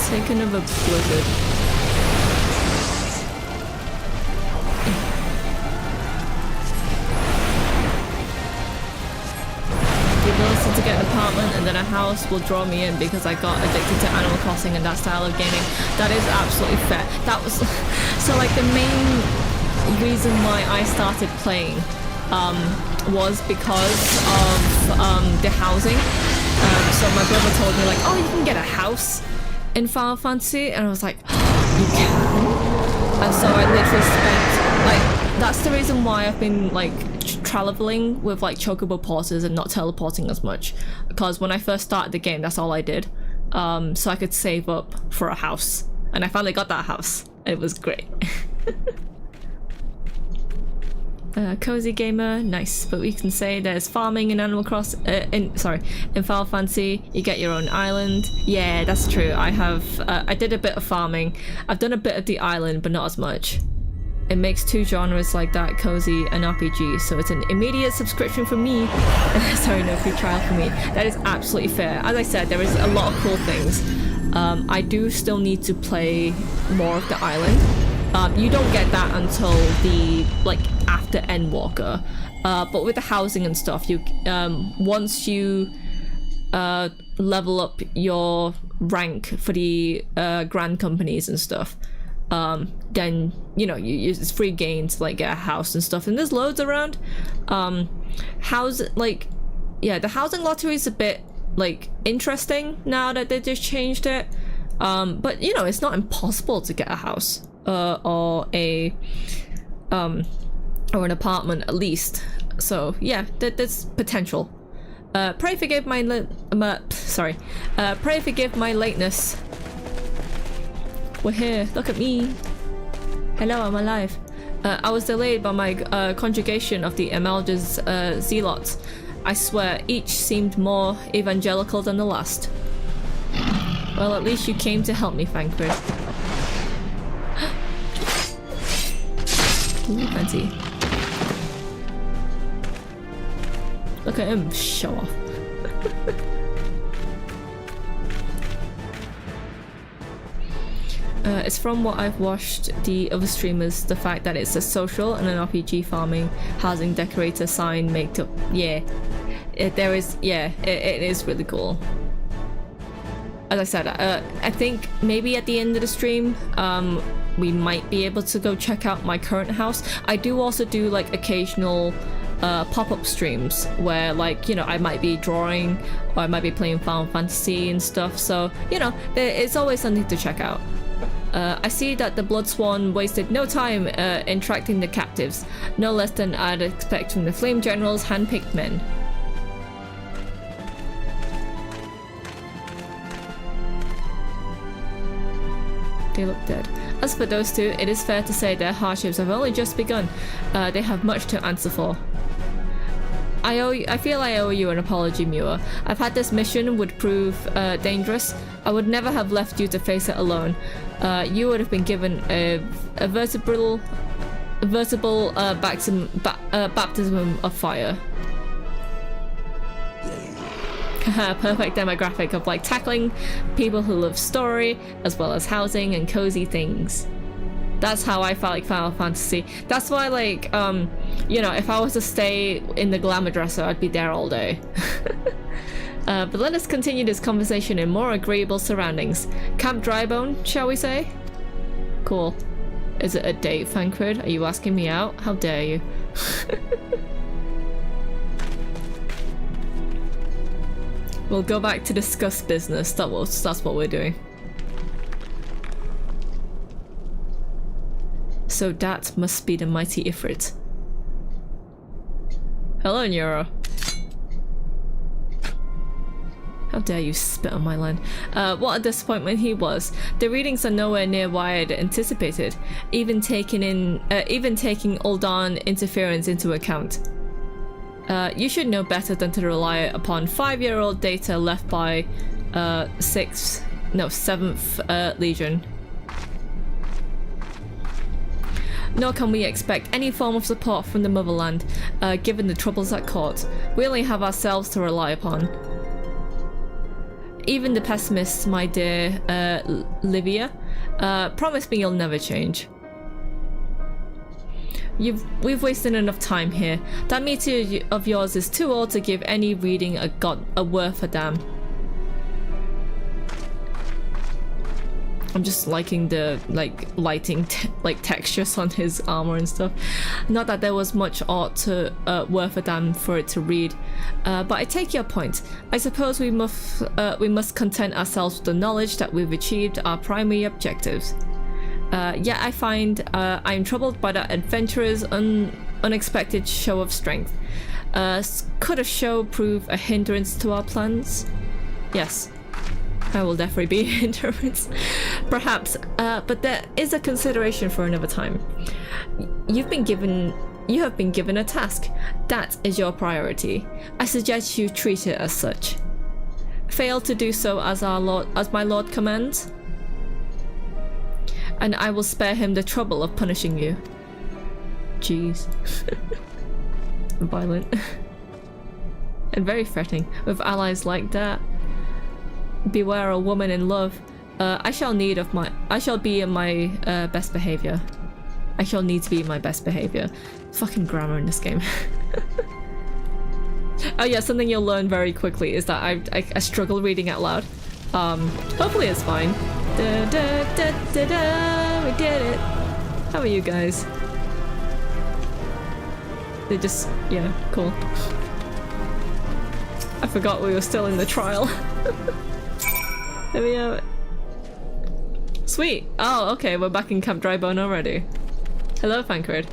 Take another Blizzard. The ability to get an apartment, and then I house will draw me in because I got addicted to Animal Crossing and that style of gaming. That is absolutely fair. That was so like the main reason why I started playing was because of the housing. So my brother told me like, oh, you can get a house in Final Fantasy, and I was like, oh, you can? And so I literally spent like, that's the reason why I've been like traveling with like chocobo pauses and not teleporting as much, because when I first started the game, that's all I did, so I could save up for a house, and I finally got that house. It was great. Cozy gamer, nice. But we can say there's farming in Animal Cross. In Final Fantasy, you get your own island. Yeah, that's true. I have. I did a bit of farming. I've done a bit of the island, but not as much. It makes two genres like that, cozy and RPG. So it's an immediate subscription for me. Sorry, no free trial for me. That is absolutely fair. As I said, there is a lot of cool things. I do still need to play more of the island. You don't get that until the after Endwalker, but with the housing and stuff, you once you level up your rank for the grand companies and stuff, then you know it's free gain to like get a house and stuff, and there's loads around. The housing lottery is a bit like interesting now that they just changed it, but you know it's not impossible to get a house. Or an apartment at least. So yeah, there's potential. Pray forgive my pray forgive my lateness. We're here. Look at me. Hello, I'm alive. I was delayed by my conjugation of the Amalga's zealots. I swear, each seemed more evangelical than the last. Well, at least you came to help me, Thancred. Ooh, fancy. Look at him show off. It's from what I've watched the other streamers, the fact that it's a social and an RPG farming, housing, decorator, sign, makeup. Yeah, it is really cool. As I said, I think maybe at the end of the stream, we might be able to go check out my current house. I do also do like occasional pop-up streams where like, you know, I might be drawing or I might be playing Final Fantasy and stuff, so you know, it's always something to check out. I see that the Bloodsworn wasted no time interacting the captives, no less than I'd expect from the Flame General's hand-picked men. They look dead. As for those two, it is fair to say their hardships have only just begun. They have much to answer for. I feel I owe you an apology, Mewa. I've had this mission would prove dangerous. I would never have left you to face it alone. You would have been given a vertebral baptism of fire. Perfect demographic of like tackling people who love story as well as housing and cozy things. That's how I felt like Final Fantasy. That's why like you know, if I was to stay in the glamour dresser, I'd be there all day. But let us continue this conversation in more agreeable surroundings. Camp Drybone, shall we say? Cool. Is it a date, Thancred? Are you asking me out? How dare you? We'll go back to discuss business. That's what we're doing. So that must be the mighty Ifrit. Hello, Neuro. How dare you spit on my land. What a disappointment he was. The readings are nowhere near what I had anticipated, even taking Uldan interference into account. You should know better than to rely upon 5-year-old data left by 7th Legion. Nor can we expect any form of support from the motherland, given the troubles at court. We only have ourselves to rely upon. Even the pessimists, my dear Livia, promise me you'll never change. We've wasted enough time here. That meteor of yours is too old to give any reading a worth a damn. I'm just liking the lighting textures on his armor and stuff. Not that there was much art to worth a damn for it to read, but I take your point. I suppose we must content ourselves with the knowledge that we've achieved our primary objectives. Yet I find I'm troubled by that adventurer's unexpected show of strength. Could a show prove a hindrance to our plans? Yes. I will definitely be a hindrance. Perhaps, but there is a consideration for another time. You have been given a task. That is your priority. I suggest you treat it as such. Fail to do so as my lord commands, and I will spare him the trouble of punishing you. Jeez. Violent. And very threatening with allies like that. Beware a woman in love. I shall be in my best behavior. I shall need to be in my best behavior. Fucking grammar in this game. Oh yeah, something you'll learn very quickly is that I struggle reading out loud. Hopefully it's fine. Da, da, da, da, da, we did it. How are you guys? They just, yeah, cool. I forgot we were still in the trial. There we have it. Sweet. Oh, okay, we're back in Camp Drybone already. Hello, Fancred.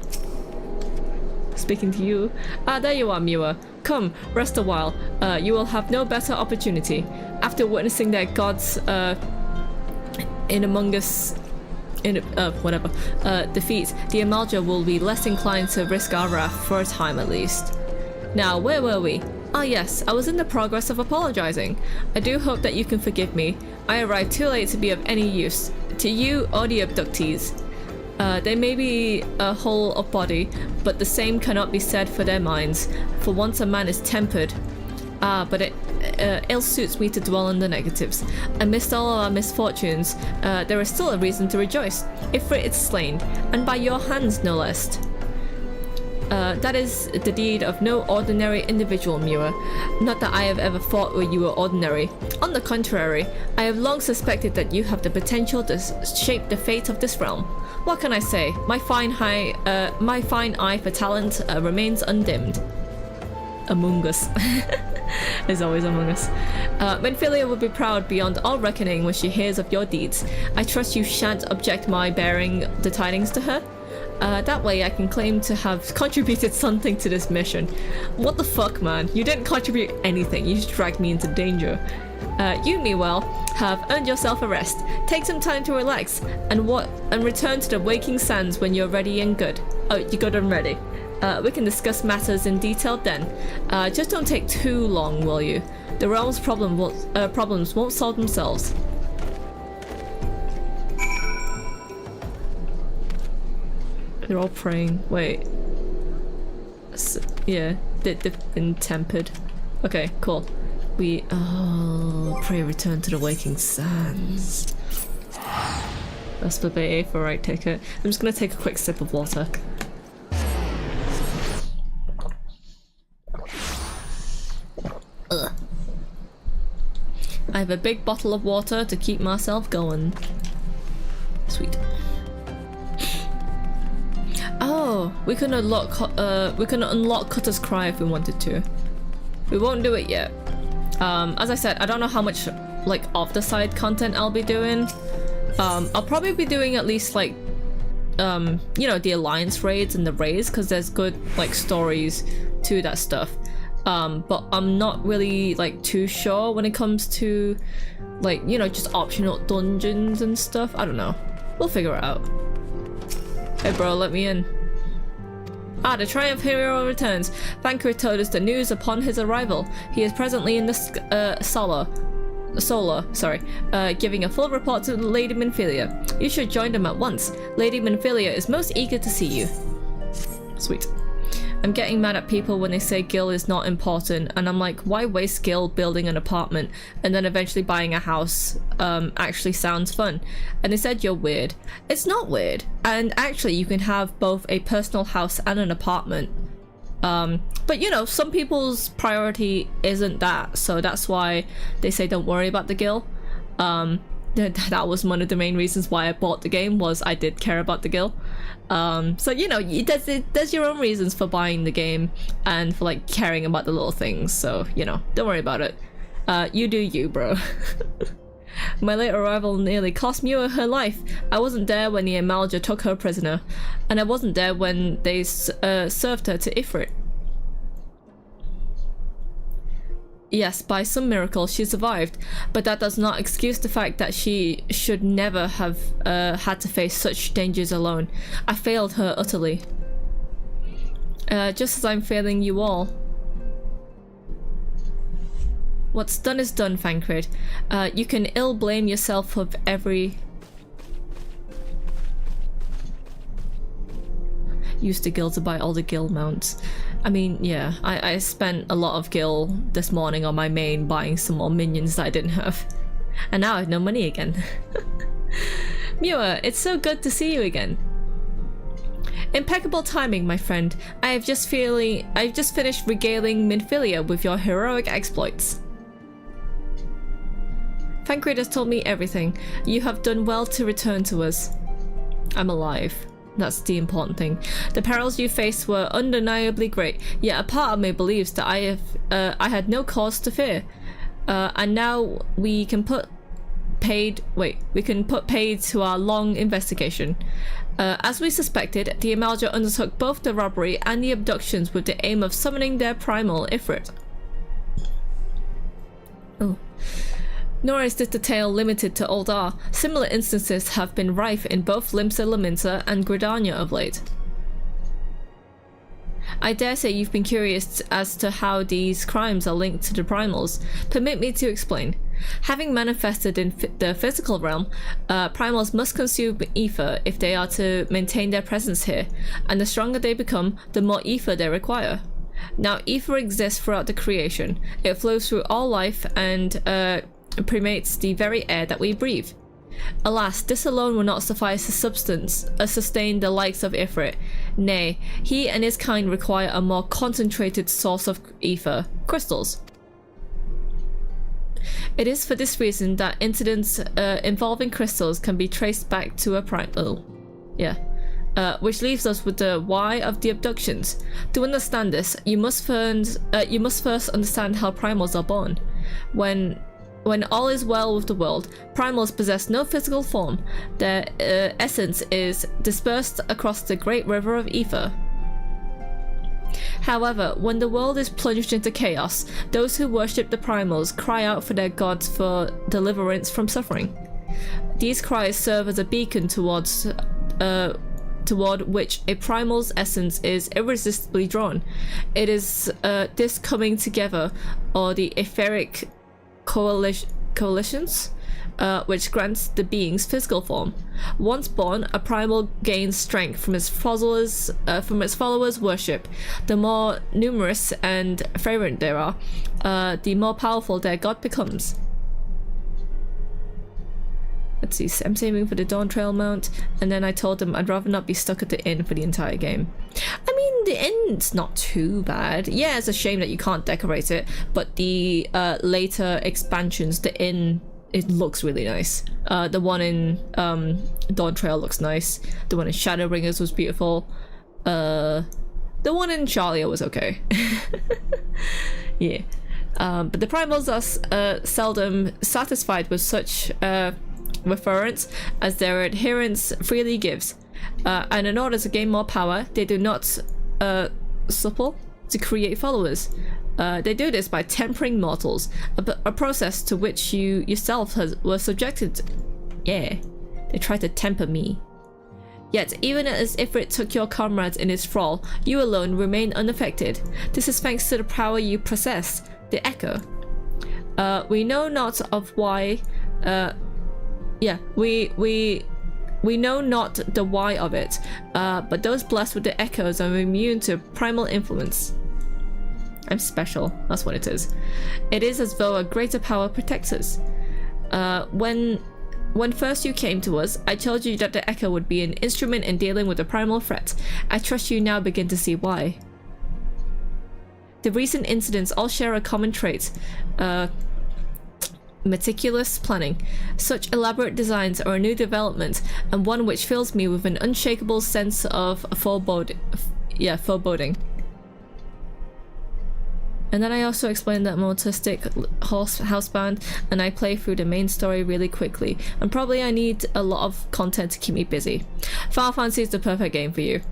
Speaking to you. Ah, there you are, Mewa. Come, rest a while. You will have no better opportunity. After witnessing their gods, defeat, the Amalja will be less inclined to risk our wrath for a time at least. Now, where were we? Ah yes, I was in the progress of apologizing. I do hope that you can forgive me. I arrived too late to be of any use to you or the abductees. They may be a whole of body, but the same cannot be said for their minds. For once a man is tempered. But it ill suits me to dwell on the negatives. Amidst all our misfortunes, there is still a reason to rejoice. Ifrit is slain, and by your hands no less. That is the deed of no ordinary individual, Mewa. Not that I have ever thought you were ordinary. On the contrary, I have long suspected that you have the potential to shape the fate of this realm. What can I say? My fine eye for talent remains undimmed. Among Us. There's always Among Us. Menphilia will be proud beyond all reckoning when she hears of your deeds. I trust you shan't object my bearing the tidings to her? That way I can claim to have contributed something to this mission. What the fuck, man? You didn't contribute anything. You just dragged me into danger. You, meanwhile, have earned yourself a rest. Take some time to relax and return to the waking sands when you're ready and good. Oh, you're good and ready. We can discuss matters in detail then. Just don't take too long, will you? The realm's problems won't solve themselves. They're all praying. Wait. Yeah, they've been tempered. Okay, cool. Pray return to the waking sands. That's the A for right ticket. I'm just gonna take a quick sip of water. Ugh. I have a big bottle of water to keep myself going. Sweet. Oh, we can unlock Cutter's Cry if we wanted to. We won't do it yet. As I said, I don't know how much like off the side content I'll be doing. I'll probably be doing at least like you know, the alliance raids and the raids, because there's good like stories to that stuff. But I'm not really like too sure when it comes to like, you know, just optional dungeons and stuff. I don't know. We'll figure it out. Hey bro, let me in. Ah, the Triumph Hero returns. Vanquir told us the news upon his arrival. He is presently in the Solar, giving a full report to Lady Menphilia. You should join them at once. Lady Menphilia is most eager to see you. Sweet. I'm getting mad at people when they say Gil is not important, and I'm like, why waste Gil building an apartment and then eventually buying a house actually sounds fun? And they said you're weird. It's not weird, and actually you can have both a personal house and an apartment. But you know, some people's priority isn't that, so that's why they say don't worry about the Gil. That was one of the main reasons why I bought the game, was I did care about the guild. So you know, there's your own reasons for buying the game and for like caring about the little things, so you know, don't worry about it. You do you, bro. My late arrival nearly cost Mewa her life. I wasn't there when the Amalja took her prisoner, and I wasn't there when they served her to Ifrit. Yes, by some miracle she survived, but that does not excuse the fact that she should never have had to face such dangers alone. I failed her utterly. Just as I'm failing you all. What's done is done, Thancred. You can ill blame yourself for every... Used the guild to buy all the guild mounts. I mean, yeah, I spent a lot of gil this morning on my main buying some more minions that I didn't have. And now I have no money again. Mewa, it's so good to see you again. Impeccable timing, my friend. I've just finished regaling Minfilia with your heroic exploits. Thancred has told me everything. You have done well to return to us. I'm alive. That's the important thing. The perils you faced were undeniably great, yet a part of me believes that I had no cause to fear. And now we can put paid to our long investigation. As we suspected, the Amalja undertook both the robbery and the abductions with the aim of summoning their primal Ifrit. Oh. Nor is this detail limited to Uldar. Similar instances have been rife in both Limsa Laminsa and Gridania of late. I dare say you've been curious as to how these crimes are linked to the primals. Permit me to explain. Having manifested in the physical realm, primals must consume ether if they are to maintain their presence here, and the stronger they become, the more ether they require. Now, ether exists throughout the creation. It flows through all life and permeates the very air that we breathe. Alas, this alone will not suffice to sustain the likes of Ifrit. Nay, he and his kind require a more concentrated source of ether, crystals. It is for this reason that incidents involving crystals can be traced back to a primal. Which leaves us with the why of the abductions. To understand this, you must first understand how primals are born. When all is well with the world, primals possess no physical form. Their essence is dispersed across the great river of ether. However, when the world is plunged into chaos, those who worship the primals cry out for their gods for deliverance from suffering. These cries serve as a beacon toward which a primal's essence is irresistibly drawn. It is this coming together, or the etheric coalitions, which grants the being's physical form. Once born, a primal gains strength from its followers' worship. The more numerous and fervent they are, the more powerful their god becomes. Let's see, I'm saving for the Dawn Trail mount, and then I told them I'd rather not be stuck at the inn for the entire game. I mean, the inn's not too bad. Yeah, it's a shame that you can't decorate it, but the later expansions, the inn, it looks really nice. The one in Dawn Trail looks nice. The one in Shadowbringers was beautiful. The one in Charlia was okay. Yeah. But the primals are seldom satisfied with such reference as their adherence freely gives, and in order to gain more power, they do not supple to create followers. They do this by tempering mortals, a process to which you yourself were subjected. Yeah, they try to temper me. Yet, even as Ifrit took your comrades in his thrall, you alone remain unaffected. This is thanks to the power you possess, the Echo. We know not of why. We know not the why of it, but those blessed with the echoes are immune to primal influence. I'm special, that's what it is. It is as though a greater power protects us. When first you came to us, I told you that the echo would be an instrument in dealing with the primal threat. I trust you now begin to see why. The recent incidents all share a common trait. meticulous planning. Such elaborate designs are a new development, and one which fills me with an unshakable sense of foreboding. And then I also explained that I'm autistic, housebound, and I play through the main story really quickly, and probably I need a lot of content to keep me busy. Final Fantasy is the perfect game for you.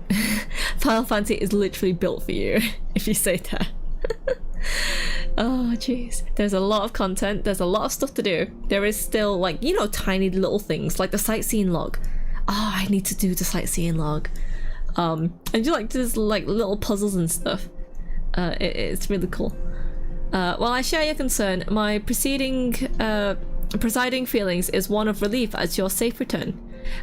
Final Fantasy is literally built for you, if you say that. Oh jeez, there's a lot of content, there's a lot of stuff to do. There is still, like, you know, tiny little things like the sightseeing log. Oh, I need to do the sightseeing log. And you like there's like little puzzles and stuff. It's really cool. While I share your concern, my presiding feelings is one of relief at your safe return.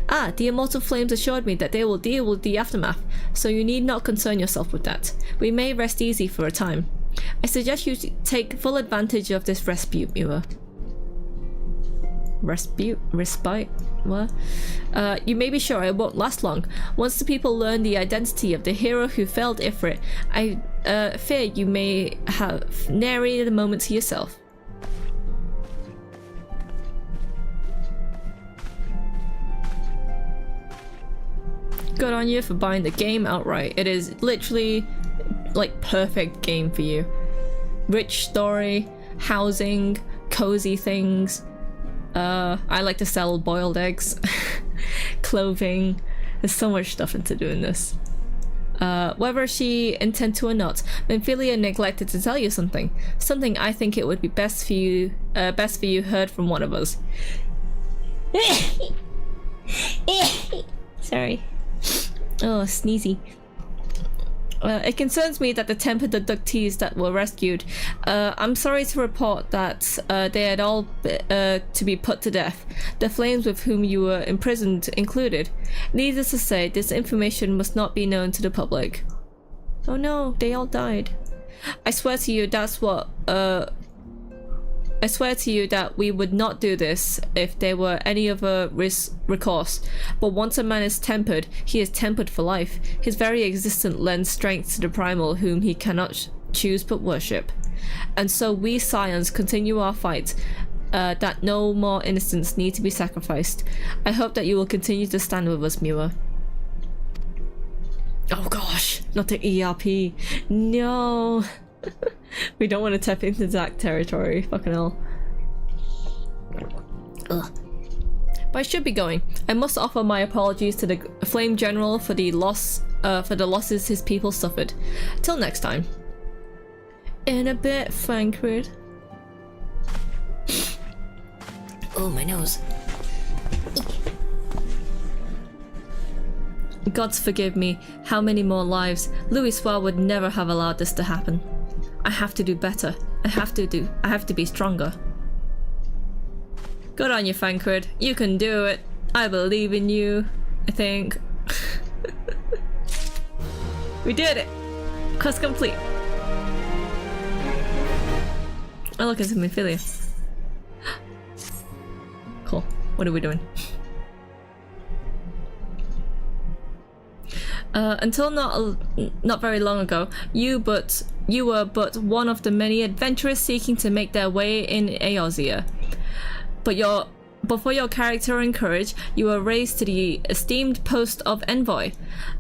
Ah, the immortal flames assured me that they will deal with the aftermath, so you need not concern yourself with that. We may rest easy for a time. I suggest you take full advantage of this respite, Mewa. Respite? What? You may be sure it won't last long. Once the people learn the identity of the hero who failed Ifrit, I fear you may have nary the moment to yourself. Good on you for buying the game outright. It is literally like perfect game for you. Rich story, housing, cozy things. I like to sell boiled eggs, clothing. There's so much stuff into doing this. Whether she intended to or not, Minfilia neglected to tell you something. Something I think it would be best for you heard from one of us. Sorry. Oh, sneezy. It concerns me that the tempered abductees that were rescued, I'm sorry to report that they had all to be put to death, the flames with whom you were imprisoned included. Needless to say, this information must not be known to the public. Oh no, they all died. I swear to you that we would not do this if there were any other recourse. But once a man is tempered, he is tempered for life. His very existence lends strength to the primal whom he cannot choose but worship. And so we Scions continue our fight, that no more innocents need to be sacrificed. I hope that you will continue to stand with us, Mewa. Oh gosh, not the ERP. No. We don't want to tap into that territory. Fucking hell. Ugh. But I should be going. I must offer my apologies to the Flame General for the losses his people suffered. Till next time. In a bit, Frankfurt. Oh, my nose. Gods forgive me. How many more lives? Louisoix would never have allowed this to happen. I have to do better. I have to be stronger. Good on you, Frankfurt. You can do it. I believe in you. I think. We did it! Quest complete. Oh look, it's Minfilia. Cool. What are we doing? Until not very long ago, you were but one of the many adventurers seeking to make their way in Eorzea. But for your character and courage, you were raised to the esteemed post of envoy.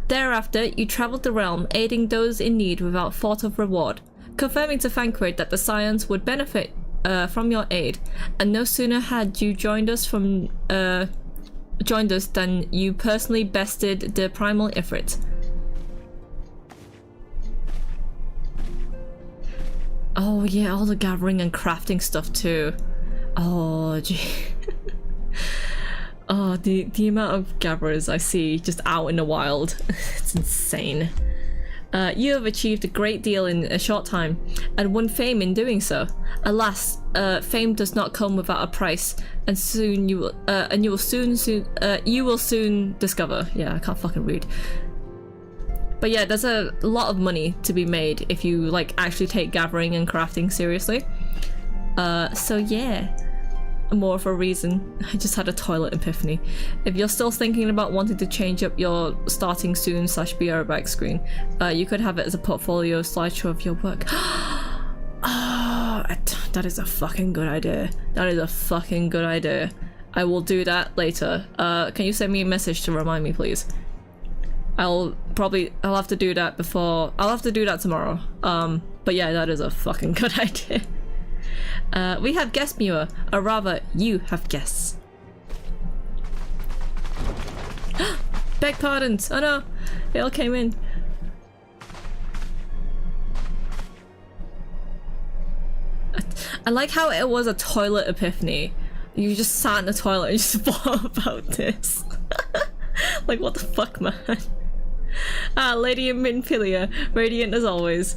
Thereafter, you traveled the realm, aiding those in need without thought of reward, confirming to Thancred that the Scions would benefit from your aid. And no sooner had you joined us than you personally bested the primal Ifrit. Oh yeah, all the gathering and crafting stuff too. Oh gee. Oh, the amount of gatherers I see just out in the wild. It's insane. You have achieved a great deal in a short time, and won fame in doing so. Alas, fame does not come without a price, and you will soon discover. Yeah, I can't fucking read. But yeah, there's a lot of money to be made if you like actually take gathering and crafting seriously. So yeah, more of a reason. I just had a toilet epiphany. If you're still thinking about wanting to change up your starting soon /BR back screen, you could have it as a portfolio slideshow of your work. Oh, That is a fucking good idea. That is a fucking good idea. I will do that later. Can you send me a message to remind me, please? I'll have to do that before. I'll have to do that tomorrow. But yeah, that is a fucking good idea. We have guests, Mewa, or rather, you have guests. Beg pardons. Oh no, they all came in. I like how it was a toilet epiphany. You just sat in the toilet and just thought about this. Like, what the fuck, man? Lady in Minfilia, radiant as always.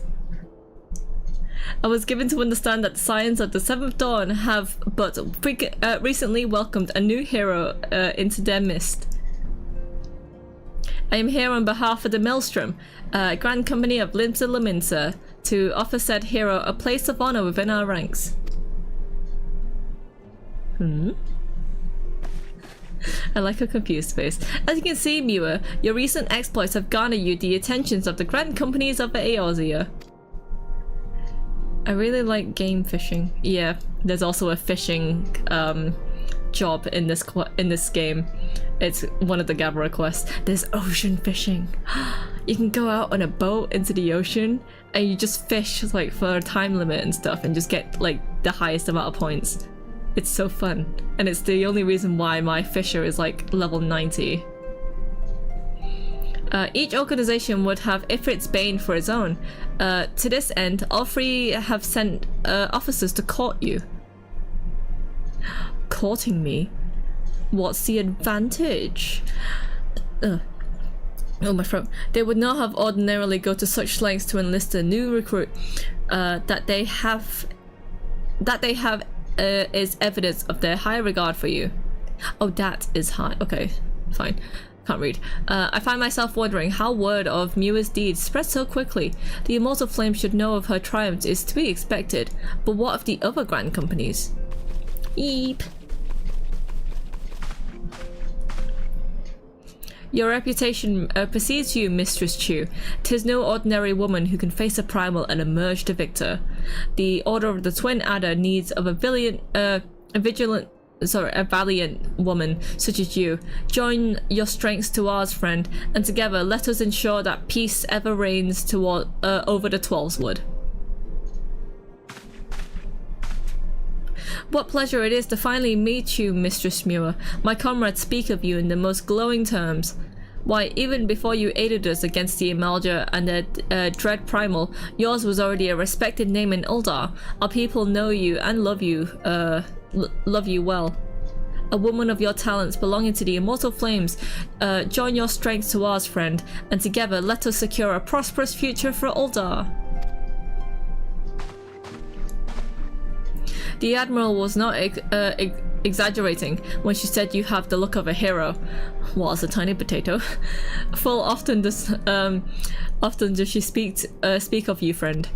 I was given to understand that the Scions of the Seventh Dawn have but recently welcomed a new hero into their midst. I am here on behalf of the Maelstrom, Grand Company of Linktr.ee, to offer said hero a place of honor within our ranks. I like a confused face. As you can see, Mewa, your recent exploits have garnered you the attentions of the Grand Companies of Eorzea. I really like game fishing. Yeah, there's also a fishing job in this game. It's one of the Gabbra quests. There's ocean fishing. You can go out on a boat into the ocean and you just fish like for a time limit and stuff and just get like the highest amount of points. It's so fun, and it's the only reason why my fisher is like level 90. Each organization would have Ifrit's Bane for its own. To this end, all three have sent officers to court you. Courting me? What's the advantage? Oh, my throat. They would not have ordinarily go to such lengths to enlist a new recruit. That they have is evidence of their high regard for you. Oh, that is high. Okay, fine. Can't read. I find myself wondering how word of Mewa's deeds spread so quickly. The Immortal Flame should know of her triumphs is to be expected, but what of the other Grand Companies? Eep. Your reputation precedes you, Mistress Chu. 'Tis no ordinary woman who can face a primal and emerge the victor. The Order of the Twin Adder needs of a valiant woman such as you. Join your strengths to ours, friend, and together let us ensure that peace ever reigns toward over the Twelveswood. What pleasure it is to finally meet you, Mistress Mewa. My comrades speak of you in the most glowing terms. Why, even before you aided us against the Amalja and the dread Primal, yours was already a respected name in Uldar. Our people know you and love you well. A woman of your talents belonging to the Immortal Flames, join your strength to ours, friend, and together let us secure a prosperous future for Uldar. The Admiral was not exaggerating when she said you have the look of a hero. Was a tiny potato. Full often does she speak of you, friend.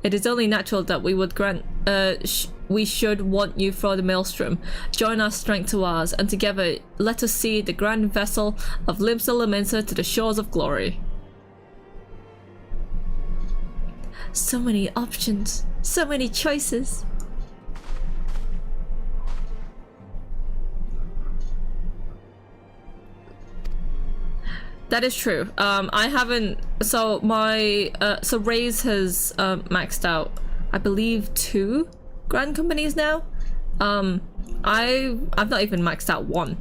It is only natural that we would we should want you for the Maelstrom. Join our strength to ours, and together let us see the grand vessel of Linktr.ee to the shores of glory. So many options, so many choices. That is true. I haven't. So my so Raze has maxed out, I believe, 2 Grand Companies now. I've not even maxed out 1.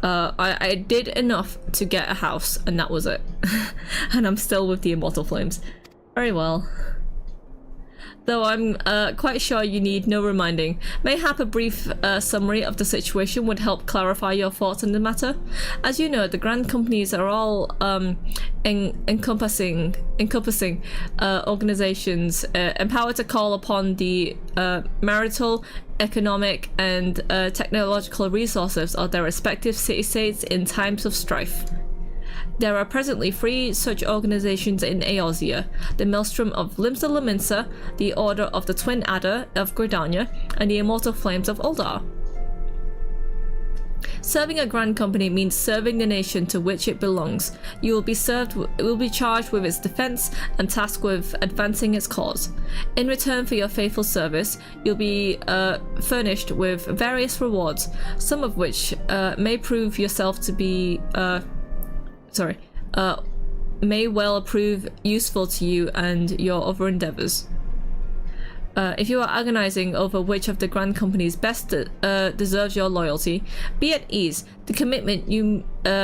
I did enough to get a house, and that was it. And I'm still with the Immortal Flames. Very well. Though I'm quite sure you need no reminding. Mayhap a brief summary of the situation would help clarify your thoughts on the matter. As you know, the Grand Companies are all encompassing organizations empowered to call upon the marital, economic, and technological resources of their respective city-states in times of strife. There are presently 3 such organizations in Eorzea: the Maelstrom of Linktr.ee, the Order of the Twin Adder of Gridania, and the Immortal Flames of Uldar. Serving a Grand Company means serving the nation to which it belongs. You will be charged with its defense and tasked with advancing its cause. In return for your faithful service, you'll be furnished with various rewards, some of which may prove yourself to be may well prove useful to you and your other endeavors. If you are agonizing over which of the Grand Companies best deserves your loyalty, be at ease. The commitment you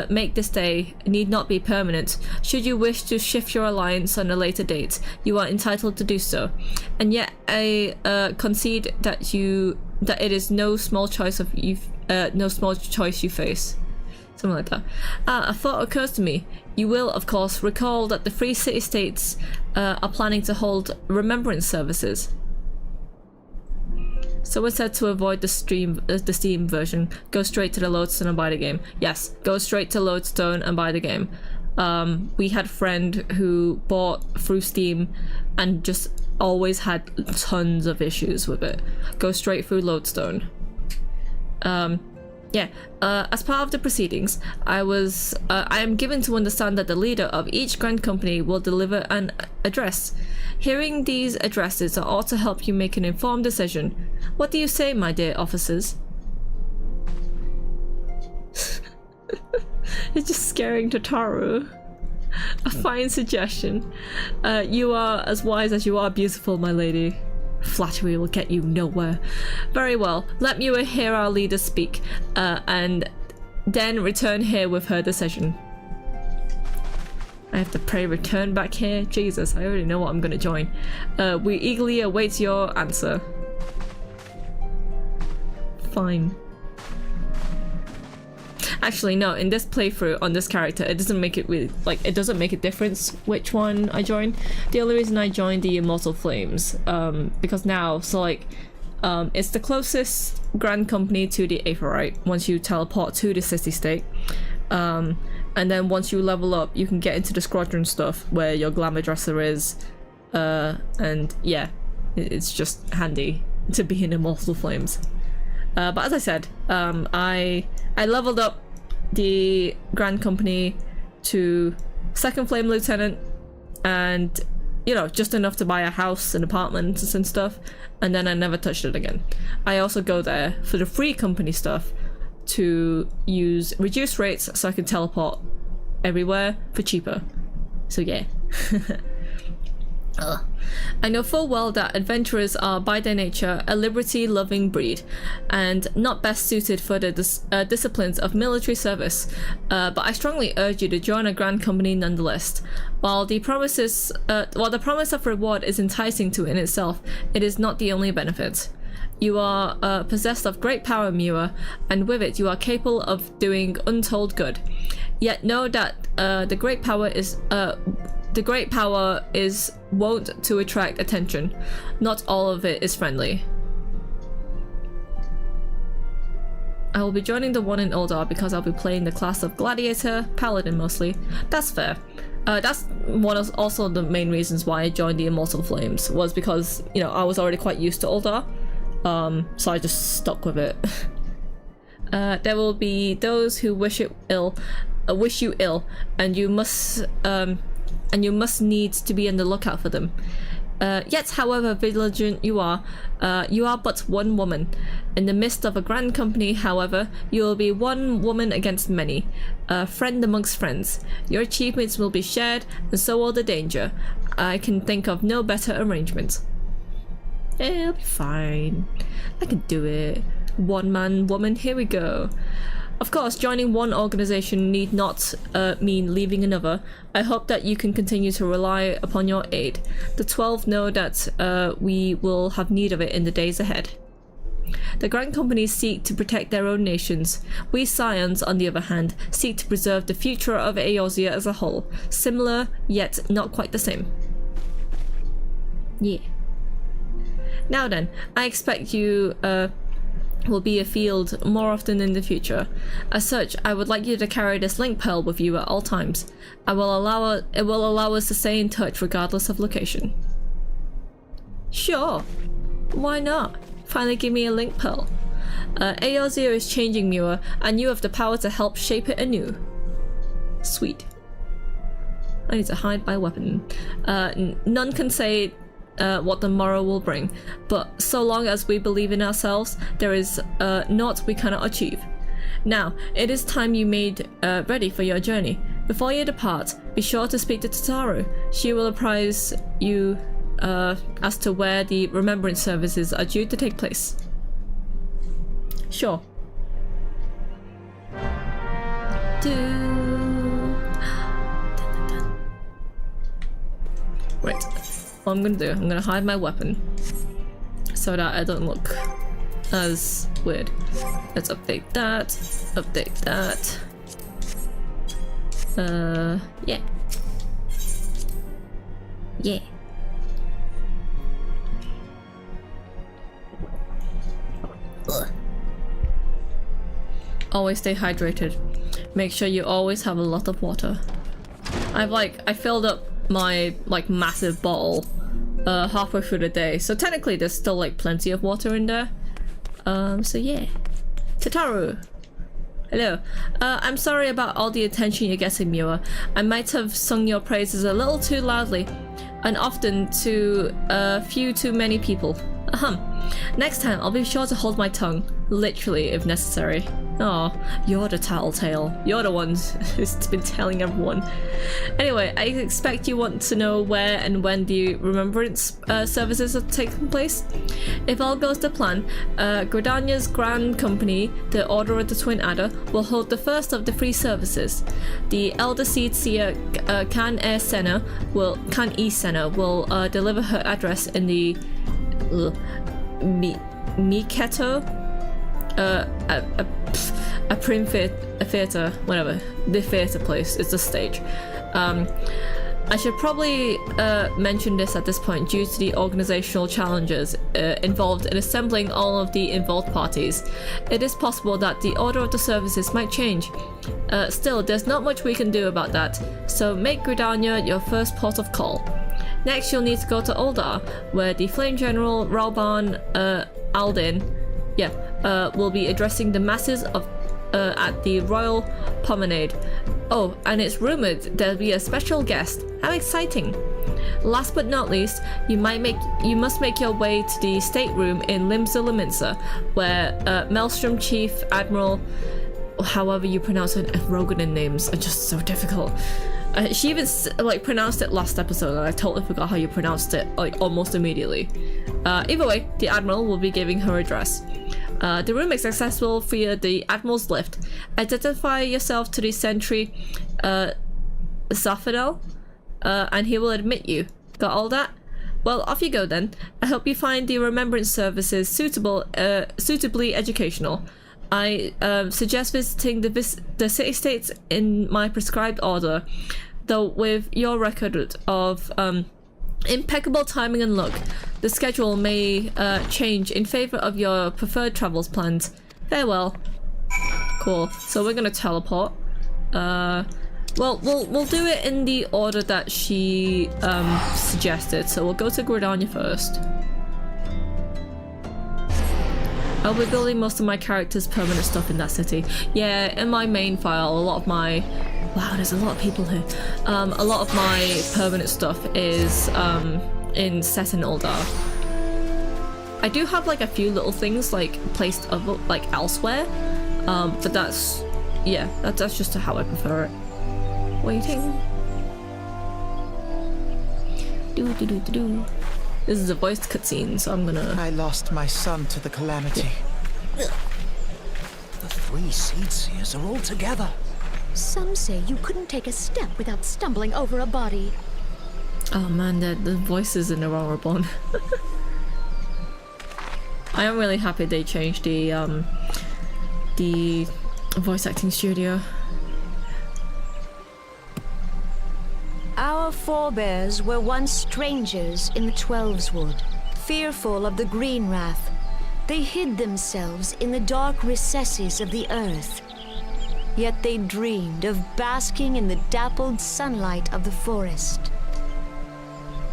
make this day need not be permanent. Should you wish to shift your alliance on a later date, you are entitled to do so. And yet, I concede that it is no small choice you face. Something like that. A thought occurs to me. You will, of course, recall that the three city-states are planning to hold remembrance services. Someone said to avoid the Steam version, go straight to the Lodestone and buy the game. Yes, go straight to Lodestone and buy the game. We had a friend who bought through Steam and just always had tons of issues with it. Go straight through Lodestone. As part of the proceedings, I am given to understand that the leader of each Grand Company will deliver an address. Hearing these addresses ought to help you make an informed decision. What do you say, my dear officers? It's just scaring Tataru. A fine suggestion. You are as wise as you are beautiful, my lady. Flattery will get you nowhere. Very well, let Mewa hear our leader speak, and then return here with her decision. I have to pray return back here? Jesus, I already know what I'm gonna join. We eagerly await your answer. Fine. Actually, no, in this playthrough on this character, it doesn't make it really, like, it doesn't make a difference which one I join. The only reason I joined the Immortal Flames, because now, so like, it's the closest Grand Company to the Aetheryte once you teleport to the city-state. And then once you level up, you can get into the Squadron stuff where your Glamour Dresser is, and yeah, it's just handy to be in Immortal Flames. But as I said, I leveled up the Grand Company to 2nd Flame Lieutenant, and you know, just enough to buy a house and apartments and stuff, and then I never touched it again. I also go there for the free company stuff to use reduced rates so I can teleport everywhere for cheaper. So yeah. I know full well that adventurers are by their nature a liberty-loving breed, and not best suited for the disciplines of military service, but I strongly urge you to join a Grand Company nonetheless. While the promise of reward is enticing to in itself, it is not the only benefit. You are possessed of great power, Mewa, and with it you are capable of doing untold good. Yet know that the great power is wont to attract attention. Not all of it is friendly. I will be joining the one in Uldar because I'll be playing the class of Gladiator, Paladin mostly. That's fair. That's also the main reasons why I joined the Immortal Flames, was because, you know, I was already quite used to Uldar, so I just stuck with it. There will be those who wish you ill, and you must needs to be on the lookout for them. Yet, however vigilant you are but one woman. In the midst of a Grand Company, however, you will be one woman against many, a friend amongst friends. Your achievements will be shared, and so will the danger. I can think of no better arrangement. It'll be fine. I can do it. One man, woman, here we go. Of course, joining one organization need not mean leaving another. I hope that you can continue to rely upon your aid. The 12 know that we will have need of it in the days ahead. The Grand Companies seek to protect their own nations. We Scions, on the other hand, seek to preserve the future of Eorzea as a whole. Similar, yet not quite the same. Yeah. Now then, I expect you will be afield more often in the future. As such, I would like you to carry this link pearl with you at all times. It will allow us to stay in touch regardless of location. Sure. Why not? Finally give me a link pearl. AO0 is changing Mewa, and you have the power to help shape it anew. Sweet. I need to hide my weapon. None can say what the morrow will bring, but so long as we believe in ourselves, there is naught we cannot achieve. Now, it is time you made ready for your journey. Before you depart, be sure to speak to Tataru. She will apprise you as to where the remembrance services are due to take place. Sure. Right, what I'm gonna do, I'm gonna hide my weapon so that I don't look as weird. Let's update that, update that. Yeah. Yeah. Ugh. Always stay hydrated. Make sure you always have a lot of water. I filled up my massive bottle halfway through the day, so technically there's still like plenty of water in there. So yeah. Tataru! Hello. I'm sorry about all the attention you're getting, Mewa. I might have sung your praises a little too loudly, and often to a few too many people. Next time I'll be sure to hold my tongue, literally if necessary. Oh, you're the tattletale. You're the one who's been telling everyone. Anyway, I expect you want to know where and when the remembrance services are taking place. If all goes to plan, Gridania's Grand Company, the Order of the Twin Adder, will hold the first of the 3 services. The Elder Seed Seer Kan-e Senna will deliver her address in the Miketo a prim theatre, whatever, the theatre place, it's a stage. I should probably mention this at this point due to the organizational challenges involved in assembling all of the involved parties. It is possible that the order of the services might change. Still, there's not much we can do about that, so make Gridania your first port of call. Next, you'll need to go to Uldar, where the Flame General Ralban Aldin will be addressing the masses of at the Royal Promenade. Oh, and it's rumored there'll be a special guest. How exciting! Last but not least, you must make your way to the stateroom in Limsa, where Maelstrom Chief Admiral, however you pronounce it, Roganin names are just so difficult. She even pronounced it last episode, and I totally forgot how you pronounced it almost immediately. Either way, the Admiral will be giving her address. The room is accessible via the Admiral's lift. Identify yourself to the sentry, Zafadel, and he will admit you. Got all that? Well, off you go then. I hope you find the remembrance services suitably educational. I suggest visiting the city-states in my prescribed order, though with your record of impeccable timing and luck, the schedule may change in favor of your preferred travels plans. Farewell. Cool. So we're gonna teleport. Well, we'll do it in the order that she suggested. So we'll go to Gridania first. I'll be building most of my character's permanent stuff in that city. Yeah, in my main file, a lot of my... Wow, there's a lot of people here. A lot of my permanent stuff is set in Uldar. I do have a few little things placed elsewhere, but that's just how I prefer it. Waiting. This is a voiced cutscene, so I'm gonna... I lost my son to the calamity. The 3 Seed Seers are all together. Some say you couldn't take a step without stumbling over a body. Oh man, the voices in the wrong reborn. I am really happy they changed the voice acting studio. Our forebears were once strangers in the Twelveswood, fearful of the Green Wrath. They hid themselves in the dark recesses of the earth. Yet they dreamed of basking in the dappled sunlight of the forest.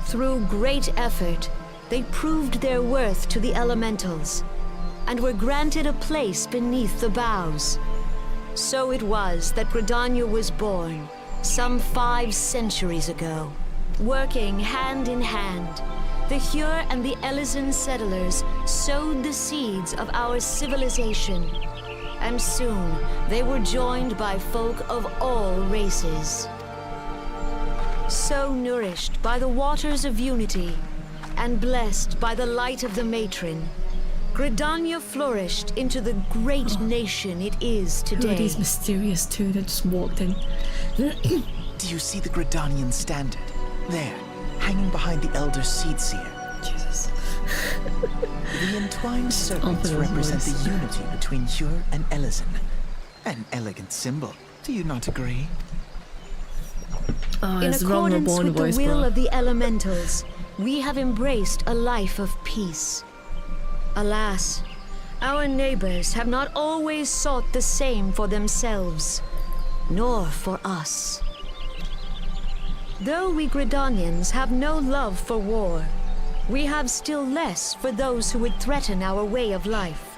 Through great effort, they proved their worth to the elementals. and were granted a place beneath the boughs. So it was that Gridania was born, some 5 centuries ago. Working hand in hand, the Hyur and the Elysian settlers sowed the seeds of our civilization, and soon they were joined by folk of all races. So nourished by the waters of unity, and blessed by the light of the matron, Gridania flourished into the great nation it is Who are today. these mysterious two that just walked in? Do you see the Gridanian standard? There, hanging behind the Elder Seedseer. Jesus. The entwined circuits Opera's represent voice. the unity between Hyur and Elysian. An elegant symbol. Do you not agree? Oh, In it's the Ron accordance Reborn with voice, the will bro. of the elementals, we have embraced a life of peace. Alas, our neighbors have not always sought the same for themselves, nor for us. Though we Gridanians have no love for war, we have still less for those who would threaten our way of life.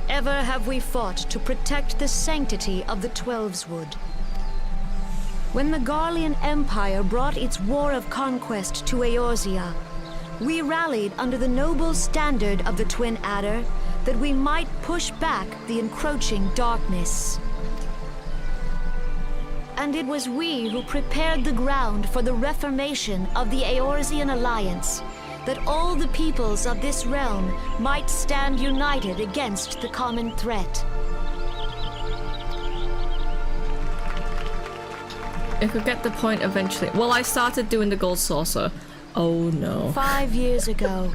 Ever have we fought to protect the sanctity of the Twelveswood. When the Garlean Empire brought its war of conquest to Eorzea, we rallied under the noble standard of the Twin Adder that we might push back the encroaching darkness. And it was we who prepared the ground for the reformation of the Eorzean Alliance, that all the peoples of this realm might stand united against the common threat. I could get the point eventually. Well, I started doing the gold saucer. Oh no. 5 years ago,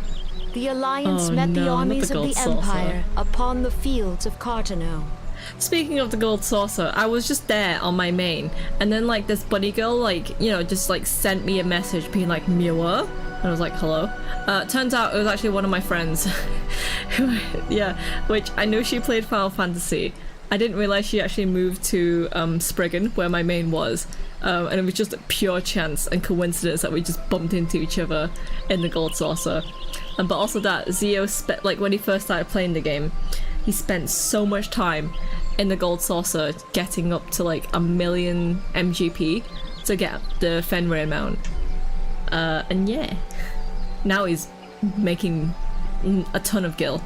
the Alliance Oh, met the no, not armies the of the gold saucer. Empire upon the fields of Cartano. Speaking of the gold saucer, I was just there on my main, and then like this bunny girl, like, you know, just like sent me a message being like, Mewa? And I was like, hello? Turns out it was actually one of my friends. Yeah, which I know she played Final Fantasy. I didn't realize she actually moved to Spriggan, where my main was. And it was just a pure chance and coincidence that we just bumped into each other in the gold saucer. But also that Zio spent, like when he first started playing the game, he spent so much time in the gold saucer getting up to like 1 million MGP to get the Fenrir mount. And yeah, now he's making a ton of gil.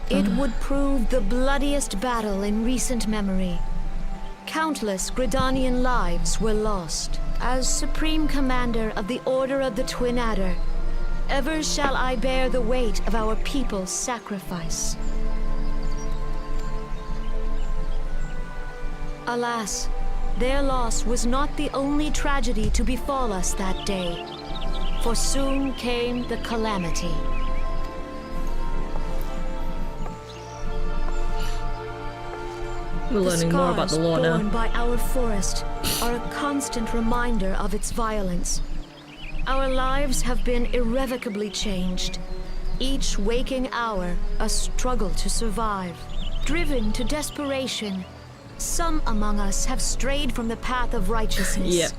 It would prove the bloodiest battle in recent memory. Countless Gridanian lives were lost. As Supreme Commander of the Order of the Twin Adder, ever shall I bear the weight of our people's sacrifice. Alas, their loss was not the only tragedy to befall us that day, for soon came the calamity. We're learning more about the lore scars borne now. by our forest are a constant reminder of its violence. Our lives have been irrevocably changed. Each waking hour, a struggle to survive. Driven to desperation, some among us have strayed from the path of righteousness. Yep.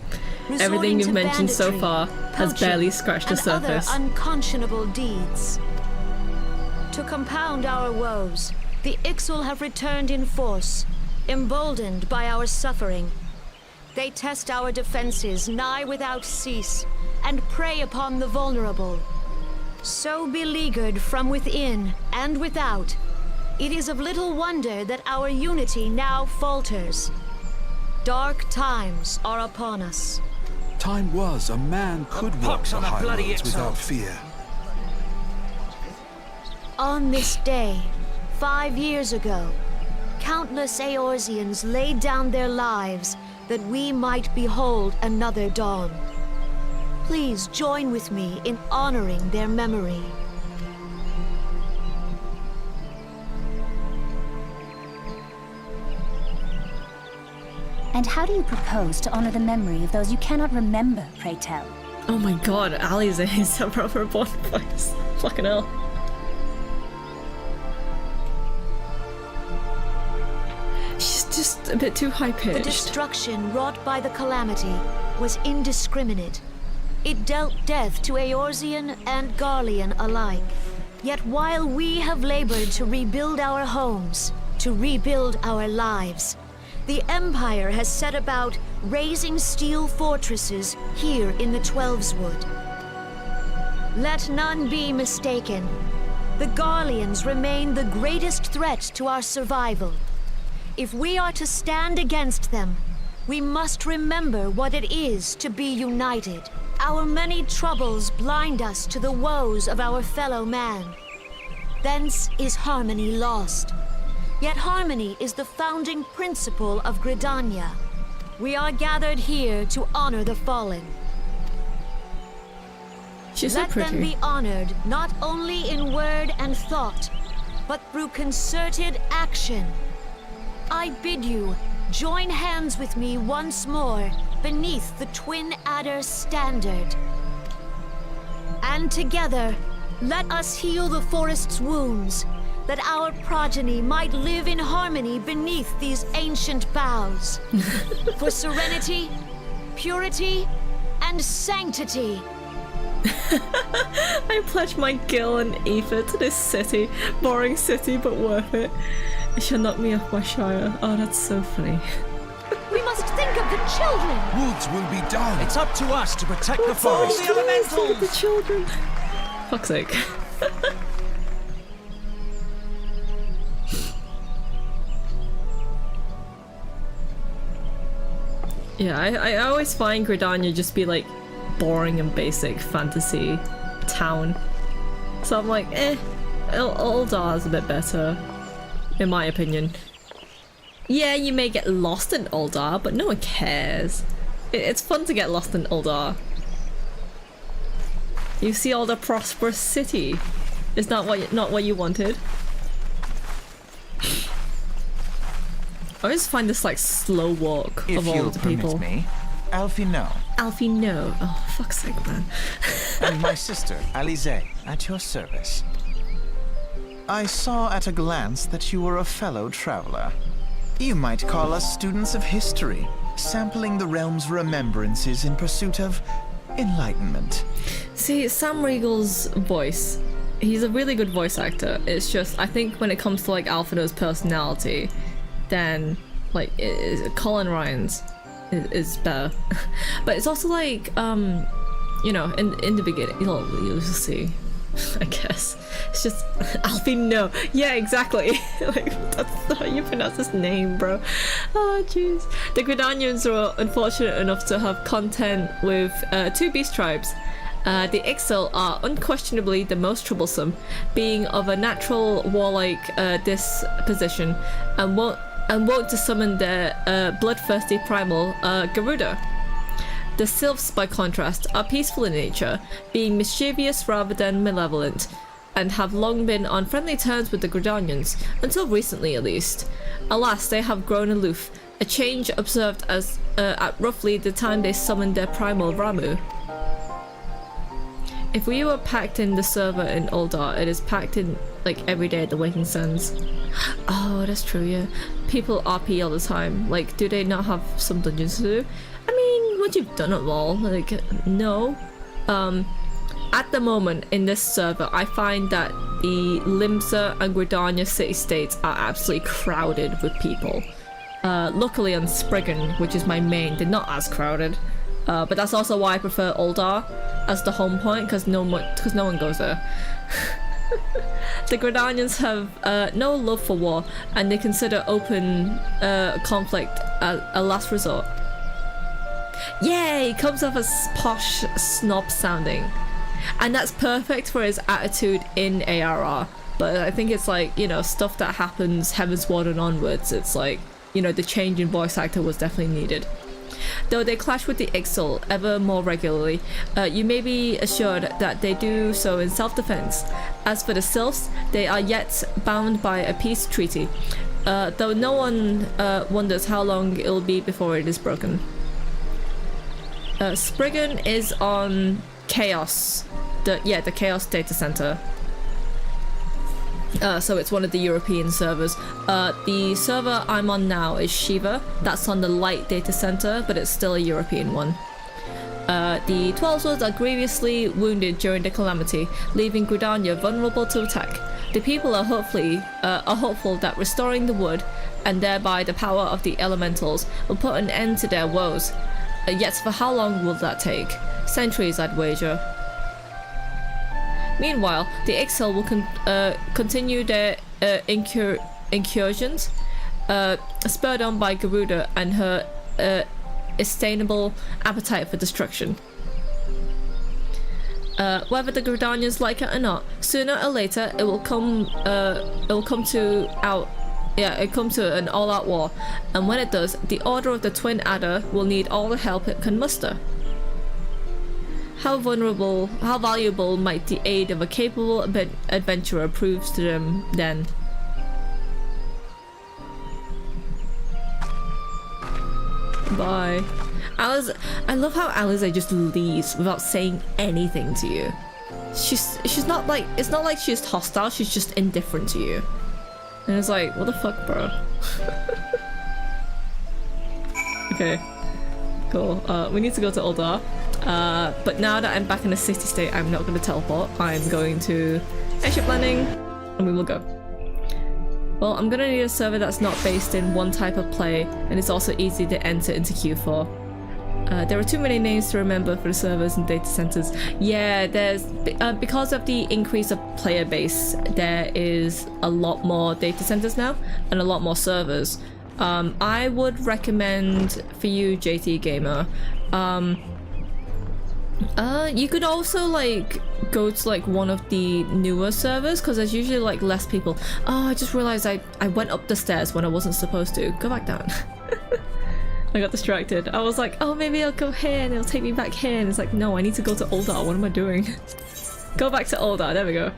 resorting Everything you've to mentioned so banditry, far has poaching, barely scratched the and other surface. unconscionable deeds. To compound our woes, the Ixal have returned in force, emboldened by our suffering. They test our defenses nigh without cease, and prey upon the vulnerable. So beleaguered from within and without, it is of little wonder that our unity now falters. Dark times are upon us. Time was a man could walk pox the on a high bloody roads Ixal. without fear. On this day, 5 years ago, countless Eorzeans laid down their lives that we might behold another dawn. Please join with me in honoring their memory. And how do you propose to honor the memory of those you cannot remember, pray tell? Oh my god, Ali's is a proper born voice. Fucking hell. She's just a bit too The high-pitched. destruction wrought by the calamity was indiscriminate. It dealt death to Eorzean and Garlean alike. Yet while we have labored to rebuild our homes, to rebuild our lives, the Empire has set about raising steel fortresses here in the Twelveswood. Let none be mistaken. The Garleans remain the greatest threat to our survival. If we are to stand against them, we must remember what it is to be united. Our many troubles blind us to the woes of our fellow man. Thence is harmony lost. Yet harmony is the founding principle of Gridania. We are gathered here to honor the fallen. She's so Let pretty. them be honored not only in word and thought, but through concerted action. I bid you join hands with me once more beneath the Twin Adder's standard. And together, let us heal the forest's wounds, that our progeny might live in harmony beneath these ancient boughs. For serenity, purity, and sanctity. I pledge my gil and ether to this city. Boring city, but worth it. It shall knock me off my shire. Oh, that's so funny. We must think of the children. Woods will be done. It's up to us to protect the all forest. the elementals. The children. Fuck's sake. Yeah, I always find Gridania just be like boring and basic fantasy town. So I'm like, Uldar's a bit better, in my opinion. Yeah, you may get lost in Uldar, but no one cares. It's fun to get lost in Uldar. You see all the prosperous city. Is not what you wanted. I always find this like slow walk If of all you'll the permit people. me, Alfie, no. Alfie, no. Oh, fuck's sake, man. And my sister, Alize, at your service. I saw at a glance that you were a fellow traveler. You might call us students of history, sampling the realm's remembrances in pursuit of enlightenment. See, Sam Riegel's voice, he's a really good voice actor. It's just, I think when it comes to like Alfredo's personality, then like Colin Ryan's is better. But it's also like, you know, in the beginning, you'll see. I guess it's just Alfie. No, yeah, exactly. Like that's how you pronounce his name, bro. Oh, jeez. The Gridanians were unfortunate enough to have content with two beast tribes. The Ixil are unquestionably the most troublesome, being of a natural warlike disposition, and wont to summon their bloodthirsty primal Garuda. The Sylphs, by contrast, are peaceful in nature, being mischievous rather than malevolent, and have long been on friendly terms with the Gridanians, until recently at least. Alas, they have grown aloof, a change observed as at roughly the time they summoned their primal Ramu. If we were packed in the server in Uldar, it is packed in like every day at the Waking Sands. Oh, that's true, yeah. People RP all the time. Like, do they not have some dungeons to do? I mean, once you've done it all, like, no. At the moment in this server, I find that the Limsa and Gridania city-states are absolutely crowded with people. Luckily on Spriggan, which is my main, they're not as crowded. But that's also why I prefer Uldar as the home point, because no one goes there. The Gridanians have no love for war, and they consider open conflict a last resort. Yay! He comes off as posh snob sounding. And that's perfect for his attitude in ARR. But I think it's like, you know, stuff that happens Heavensward and onwards, it's like, you know, the change in voice actor was definitely needed. Though they clash with the Ixil ever more regularly, you may be assured that they do so in self-defense. As for the Sylphs, they are yet bound by a peace treaty, though no one wonders how long it'll be before it is broken. Spriggan is on Chaos, the Chaos data center. So it's one of the European servers. The server I'm on now is Shiva. That's on the Light data center, but it's still a European one. The 12 swords are grievously wounded during the calamity, leaving Gridania vulnerable to attack. The people are hopeful that restoring the wood, and thereby the power of the elementals, will put an end to their woes. Yet for how long will that take? Centuries, I'd wager. Meanwhile, the Exile will continue their incursions, spurred on by Garuda and her insatiable appetite for destruction. Whether the Gridanians like it or not, sooner or later it will come to an all-out war, and when it does, the Order of the Twin Adder will need all the help it can muster. How valuable might the aid of a capable adventurer prove to them then? Bye. I love how Alize just leaves without saying anything to you. She's not like, it's not like she's hostile, she's just indifferent to you. And it's like, what the fuck, bro? Okay, cool. We need to go to Uldar. But now that I'm back in a city state, I'm not going to teleport. I'm going to airship landing, and we will go. Well, I'm gonna need a server that's not based in one type of play, and it's also easy to enter into Q4. There are too many names to remember for the servers and data centers. Yeah, there's because of the increase of player base, there is a lot more data centers now and a lot more servers. I would recommend for you, JT Gamer, you could also like go to like one of the newer servers, because there's usually like less people. Oh, I just realized I went up the stairs when I wasn't supposed to. Go back down. I got distracted. I was like, oh, maybe I'll go here and it'll take me back here, and it's like, no, I need to go to Uldar. What am I doing? Go back to Uldar. There we go.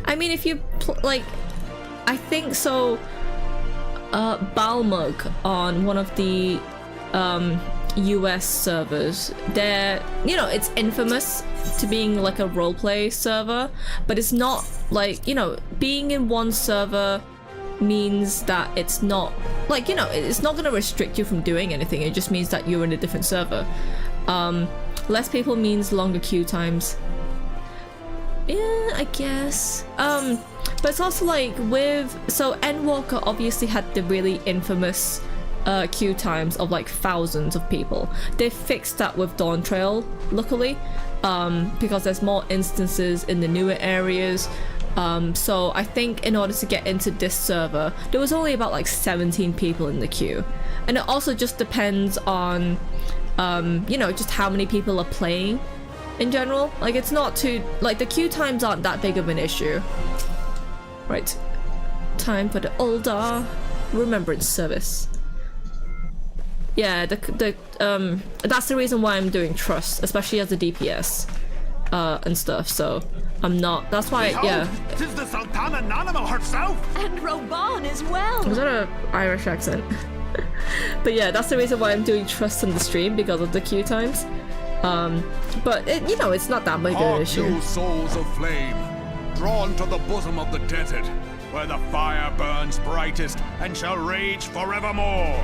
I mean, if you like, I think so. Balmug on one of the US servers, they're, you know, it's infamous to being like a roleplay server, but it's not like, you know, being in one server means that it's not like, you know, it's not going to restrict you from doing anything. It just means that you're in a different server. Less people means longer queue times. Yeah, I guess. But it's also like so Endwalker obviously had the really infamous queue times of like thousands of people. They fixed that with Dawn Trail, luckily, because there's more instances in the newer areas. So I think in order to get into this server, there was only about like 17 people in the queue. And it also just depends on, you know, just how many people are playing in general. Like, it's not too, like, the queue times aren't that big of an issue. Right, time for the Uldar Remembrance Service. Yeah, that's the reason why I'm doing Trust, especially as a DPS and stuff. So I'm not. That's why. Yeah. Tis the Sultana Nanima herself, And Roban as well. Was that an Irish accent? But yeah, that's the reason why I'm doing Trust on the stream, because of the queue times. But you know, it's not that big of an issue. You souls of flame, drawn to the bosom of the desert, where the fire burns brightest and shall rage forevermore.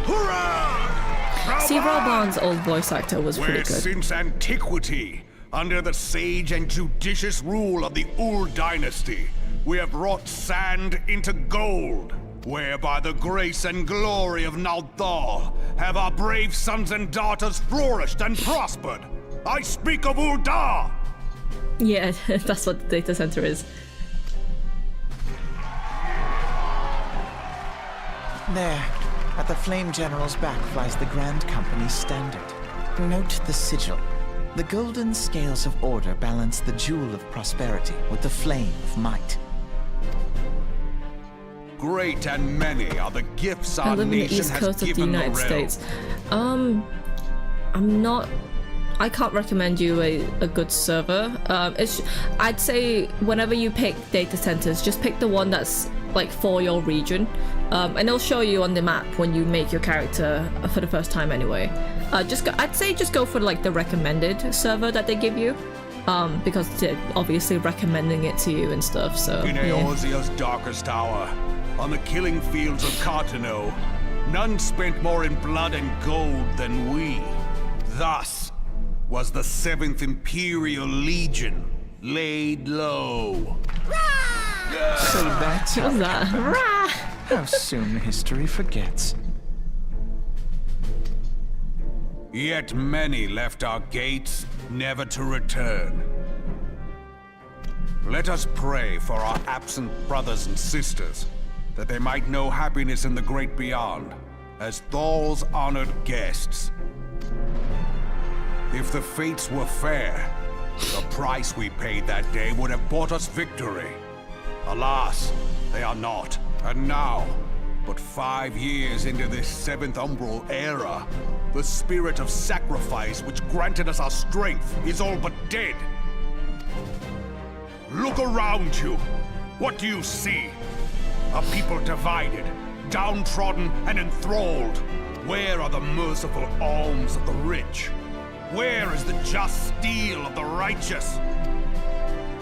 Hurrah! See, Roban's old voice actor was pretty Where good. since antiquity, under the sage and judicious rule of the Ul dynasty, we have wrought sand into gold, where by the grace and glory of Naldar have our brave sons and daughters flourished and prospered. I speak of Uldar! Yeah, that's what the data center is. There, at the Flame General's back flies the Grand Company's standard. Note the sigil. The golden scales of order balance the jewel of prosperity with the flame of might. Great and many are the gifts I our live in the nation east has coast of the given the United realm. States. I can't recommend you a good server. I'd say whenever you pick data centers, just pick the one that's like for your region, and it'll show you on the map when you make your character for the first time anyway. I'd say just go for like the recommended server that they give you, because they're obviously recommending it to you and stuff. So In yeah. Eorzea's darkest hour, on the killing fields of Cartano, none spent more in blood and gold than we. Thus was the 7th Imperial Legion laid low. So that's What was that? Rah! how soon history forgets. Yet many left our gates, never to return. Let us pray for our absent brothers and sisters, that they might know happiness in the great beyond, as Thal's honored guests. If the fates were fair, the price we paid that day would have bought us victory. Alas, they are not. And now, but 5 years into this 7th Umbral era, the spirit of sacrifice which granted us our strength is all but dead. Look around you. What do you see? A people divided, downtrodden and enthralled. Where are the merciful alms of the rich? Where is the just steel of the righteous?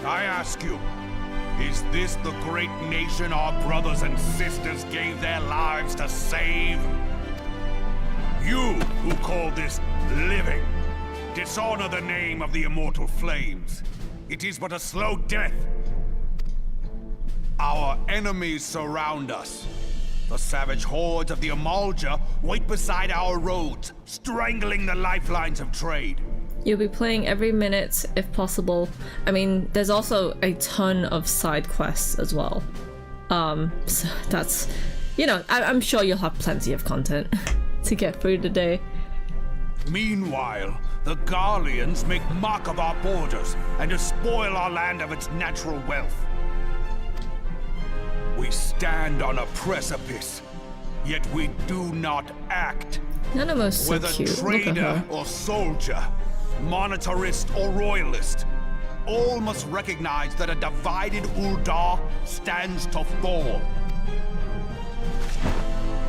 I ask you, is this the great nation our brothers and sisters gave their lives to save? You who call this living, dishonor the name of the immortal flames. It is but a slow death. Our enemies surround us. The savage hordes of the Amalja wait beside our roads, strangling the lifelines of trade. You'll be playing every minute if possible. I mean, there's also a ton of side quests as well. So that's, you know, I'm sure you'll have plenty of content to get through the day. Meanwhile, the Garleans make mock of our borders and despoil our land of its natural wealth. We stand on a precipice, yet we do not act. Nanamo's so Whether cute. Look at trader her. or soldier, monetarist or royalist, all must recognize that a divided Uldar stands to fall.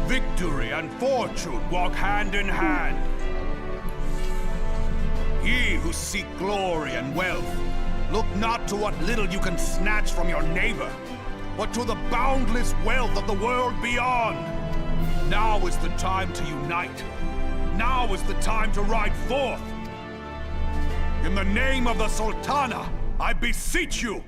Victory and fortune walk hand in hand. Ye who seek glory and wealth, look not to what little you can snatch from your neighbor, but to the boundless wealth of the world beyond. Now is the time to unite. Now is the time to ride forth. In the name of the Sultana, I beseech you.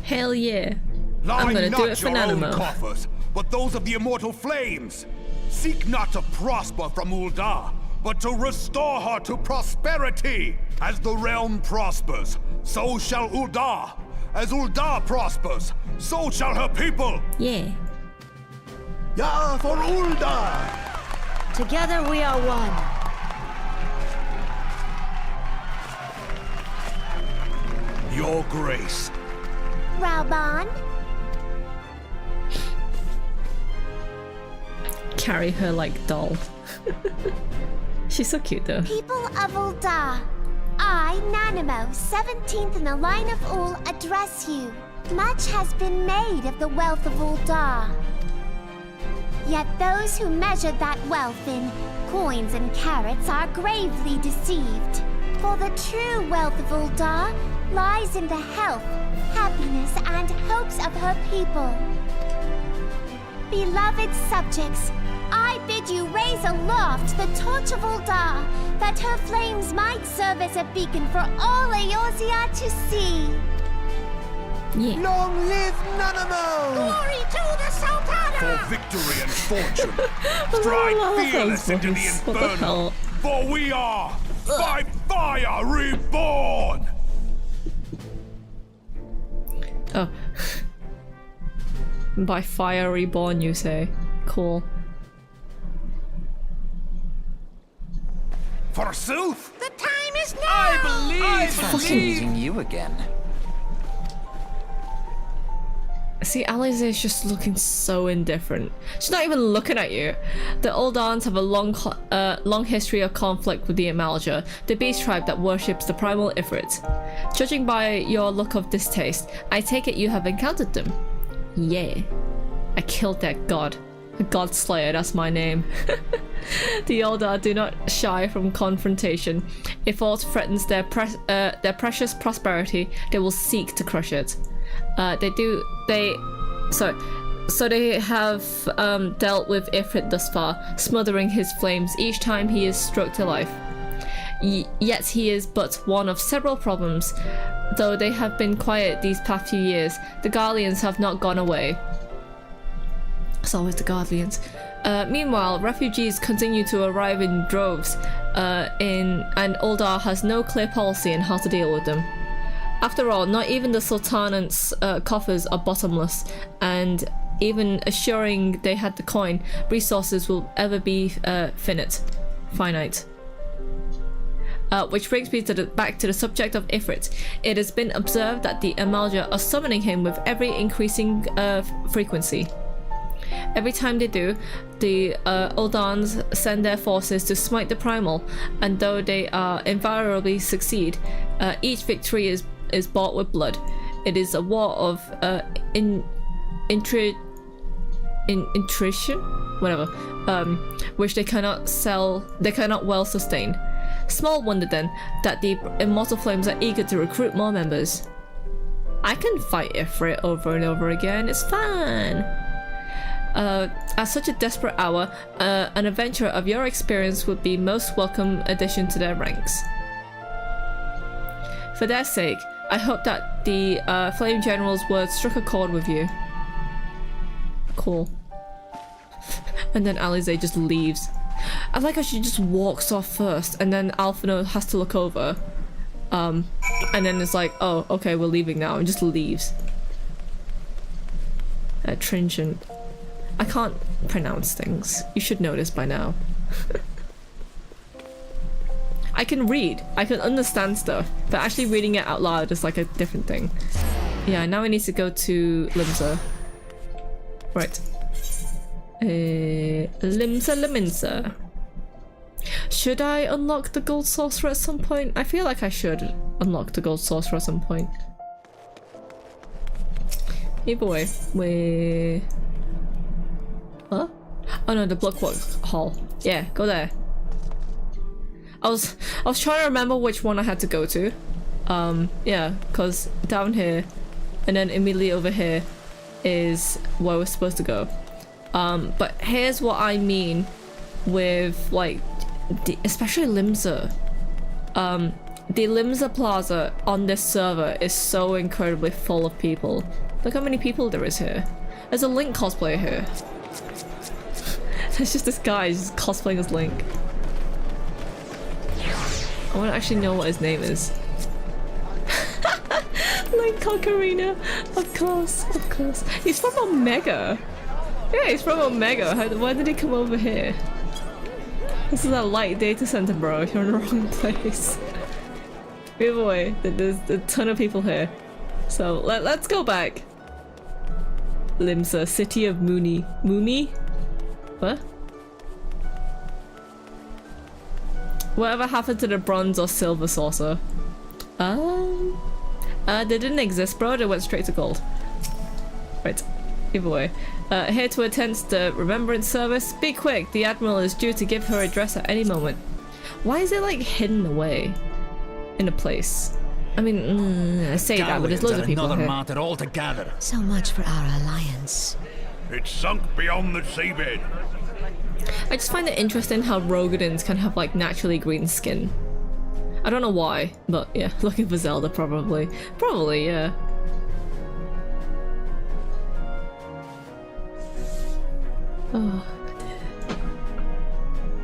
Hell yeah. Line I'm gonna not do it for your own Nanamo. coffers, but those of the immortal flames. Seek not to prosper from Uldar, but to restore her to prosperity. As the realm prospers, so shall Uldar. As Uldar prospers, so shall her people. Yeah. Ya for Uldar! Together we are one. Your grace. Rauban, Carry her like doll. She's so cute though. people of Uldar, I, Nanamo, 17th in the line of Ul, address you. Much has been made of the wealth of Uldar. Yet those who measure that wealth in coins and carats are gravely deceived. For the true wealth of Uldar lies in the health, happiness, and hopes of her people. Beloved subjects, I bid you raise aloft the torch of Uldar, that her flames might serve as a beacon for all Eorzea to see. Yeah. Long live Nanamo! Glory to the Sultana! For victory and fortune, I stride love fearless those into the voices. What the inferno. hell? For we are by fire reborn! Oh. By fire reborn, you say. Cool. Forsooth! The time is now! Fascinating you again. See, Alize is just looking so indifferent. She's not even looking at you. The Uldans have a long history of conflict with the Amalja, the beast tribe that worships the primal Ifrit. Judging by your look of distaste, I take it you have encountered them. Yeah. I killed that god. A god slayer, that's my name. The Eldar do not shy from confrontation. If aught threatens their precious prosperity, they will seek to crush it. So they have dealt with Ifrit thus far, smothering his flames each time he is struck to life. Yet he is but one of several problems. Though they have been quiet these past few years, the Guardians have not gone away. It's always the Guardians. Meanwhile, refugees continue to arrive in droves, and Uldar has no clear policy on how to deal with them. After all, not even the Sultanate's coffers are bottomless, and even assuring they had the coin, resources will ever be finite. Which brings me back to the subject of Ifrit. It has been observed that the Amalja are summoning him with every increasing frequency. Every time they do, the Uldans send their forces to smite the Primal, and though they invariably succeed, each victory is bought with blood. It is a war of intrition, whatever, which they cannot well sustain. Small wonder then that the Immortal Flames are eager to recruit more members. I can fight Ifrit over and over again, it's fun! At such a desperate hour, an adventurer of your experience would be most welcome addition to their ranks. For their sake, I hope that the Flame General's words struck a chord with you. Cool. And then Alize just leaves. I like how she just walks off first, and then Alphino has to look over. And then it's like, oh, okay, we're leaving now, and just leaves. Tringent. I can't pronounce things. You should know this by now. I can read. I can understand stuff, but actually reading it out loud is like a different thing. Yeah, now we need to go to Limsa. Right. Limsa. Should I unlock the Gold Sorcerer at some point? I feel like I should unlock the Gold Sorcerer at some point. Either way, we... Huh? Oh no, the Bloodwork Hall. Yeah, go there. I was trying to remember which one I had to go to. Yeah, because down here and then immediately over here is where we're supposed to go. But here's what I mean with like especially Limsa. The Limsa Plaza on this server is so incredibly full of people. Look how many people there is here. There's a Link cosplayer here. There's just this guy just cosplaying as Link. I want to actually know what his name is. Link Ocarina, of course. He's from Omega. Yeah, he's from Omega. Why did he come over here? This is a light data center, bro. You're in the wrong place. Either way, there's a ton of people here. So let's go back. Limsa, city of Mooney. Moomy? What? Whatever happened to the bronze or silver saucer? They didn't exist, bro. They went straight to gold. Right. Either way. Here to attend the remembrance service. Be quick, the Admiral is due to give her address at any moment. Why is it like hidden away in a place? I mean, I say that, but there's loads of people here. Matter altogether. So much for our alliance. It's sunk beyond the seabed. I just find it interesting how Rogadins can have like naturally green skin. I don't know why, but yeah, looking for Zelda probably. Probably, yeah. Oh,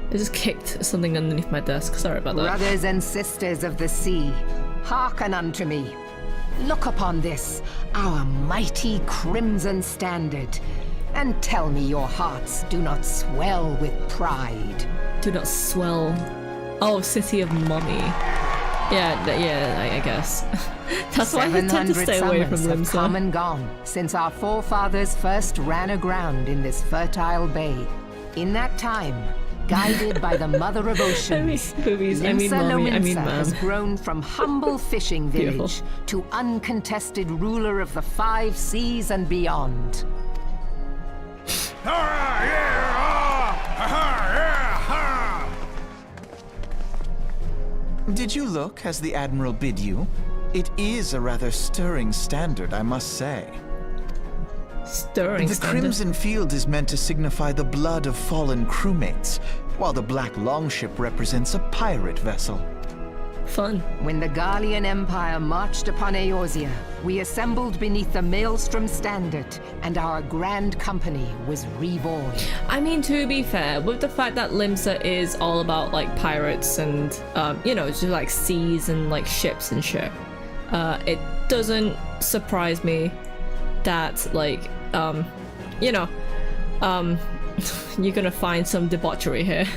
I just kicked something underneath my desk. Sorry about that. Brothers and sisters of the sea, hearken unto me. Look upon this, our mighty crimson standard, and tell me your hearts do not swell with pride. Do not swell. Oh, City of Mummy. Yeah, I guess. That's why I tend to stay away from summons have Limsa. come and gone since our forefathers first ran aground in this fertile bay. In that time, guided by the Mother of Oceans, Limsa has grown from humble fishing village to uncontested ruler of the 5 seas and beyond. Did you look as the Admiral bid you? It is a rather stirring standard, I must say. Stirring The standard. crimson field is meant to signify the blood of fallen crewmates, while the black longship represents a pirate vessel. Fun. When the Gallian Empire marched upon Eorzea, we assembled beneath the Maelstrom standard, and our grand company was reborn. I mean, to be fair, with the fact that Limsa is all about like pirates and you know, just like seas and like ships and shit, it doesn't surprise me that like you know, you're gonna find some debauchery here.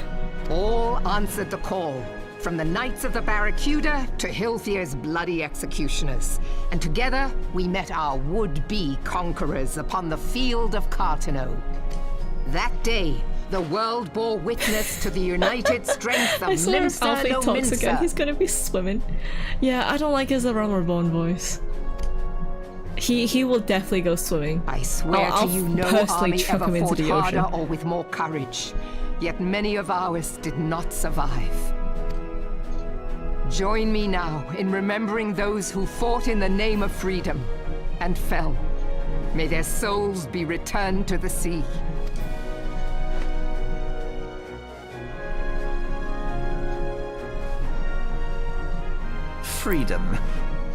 All answered the call, from the Knights of the Barracuda to Hilthier's bloody executioners. And together, we met our would-be conquerors upon the field of Cartano. That day, the world bore witness to the united strength of I swear if Limsa Alfie no talks again, Minsa. he's gonna be swimming. Yeah, I don't like his Realm Reborn voice. He will definitely go swimming. I swear I'll to you, no personally army chuck ever him into fought the ocean. harder or with more courage. Yet many of ours did not survive. Join me now in remembering those who fought in the name of freedom and fell. May their souls be returned to the sea. Freedom.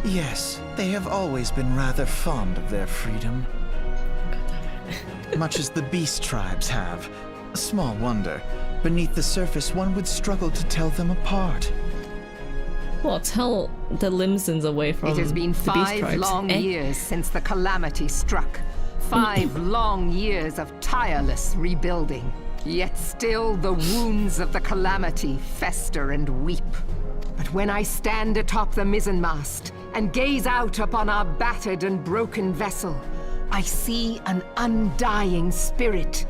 Yes, they have always been rather fond of their freedom. Much as the beast tribes have. Small wonder. Beneath the surface, one would struggle to tell them apart. Well, tell the Limsons away from It has been the beast 5 tribes. long years since the calamity struck. 5 long years of tireless rebuilding. Yet still the wounds of the calamity fester and weep. But when I stand atop the mizzenmast and gaze out upon our battered and broken vessel, I see an undying spirit.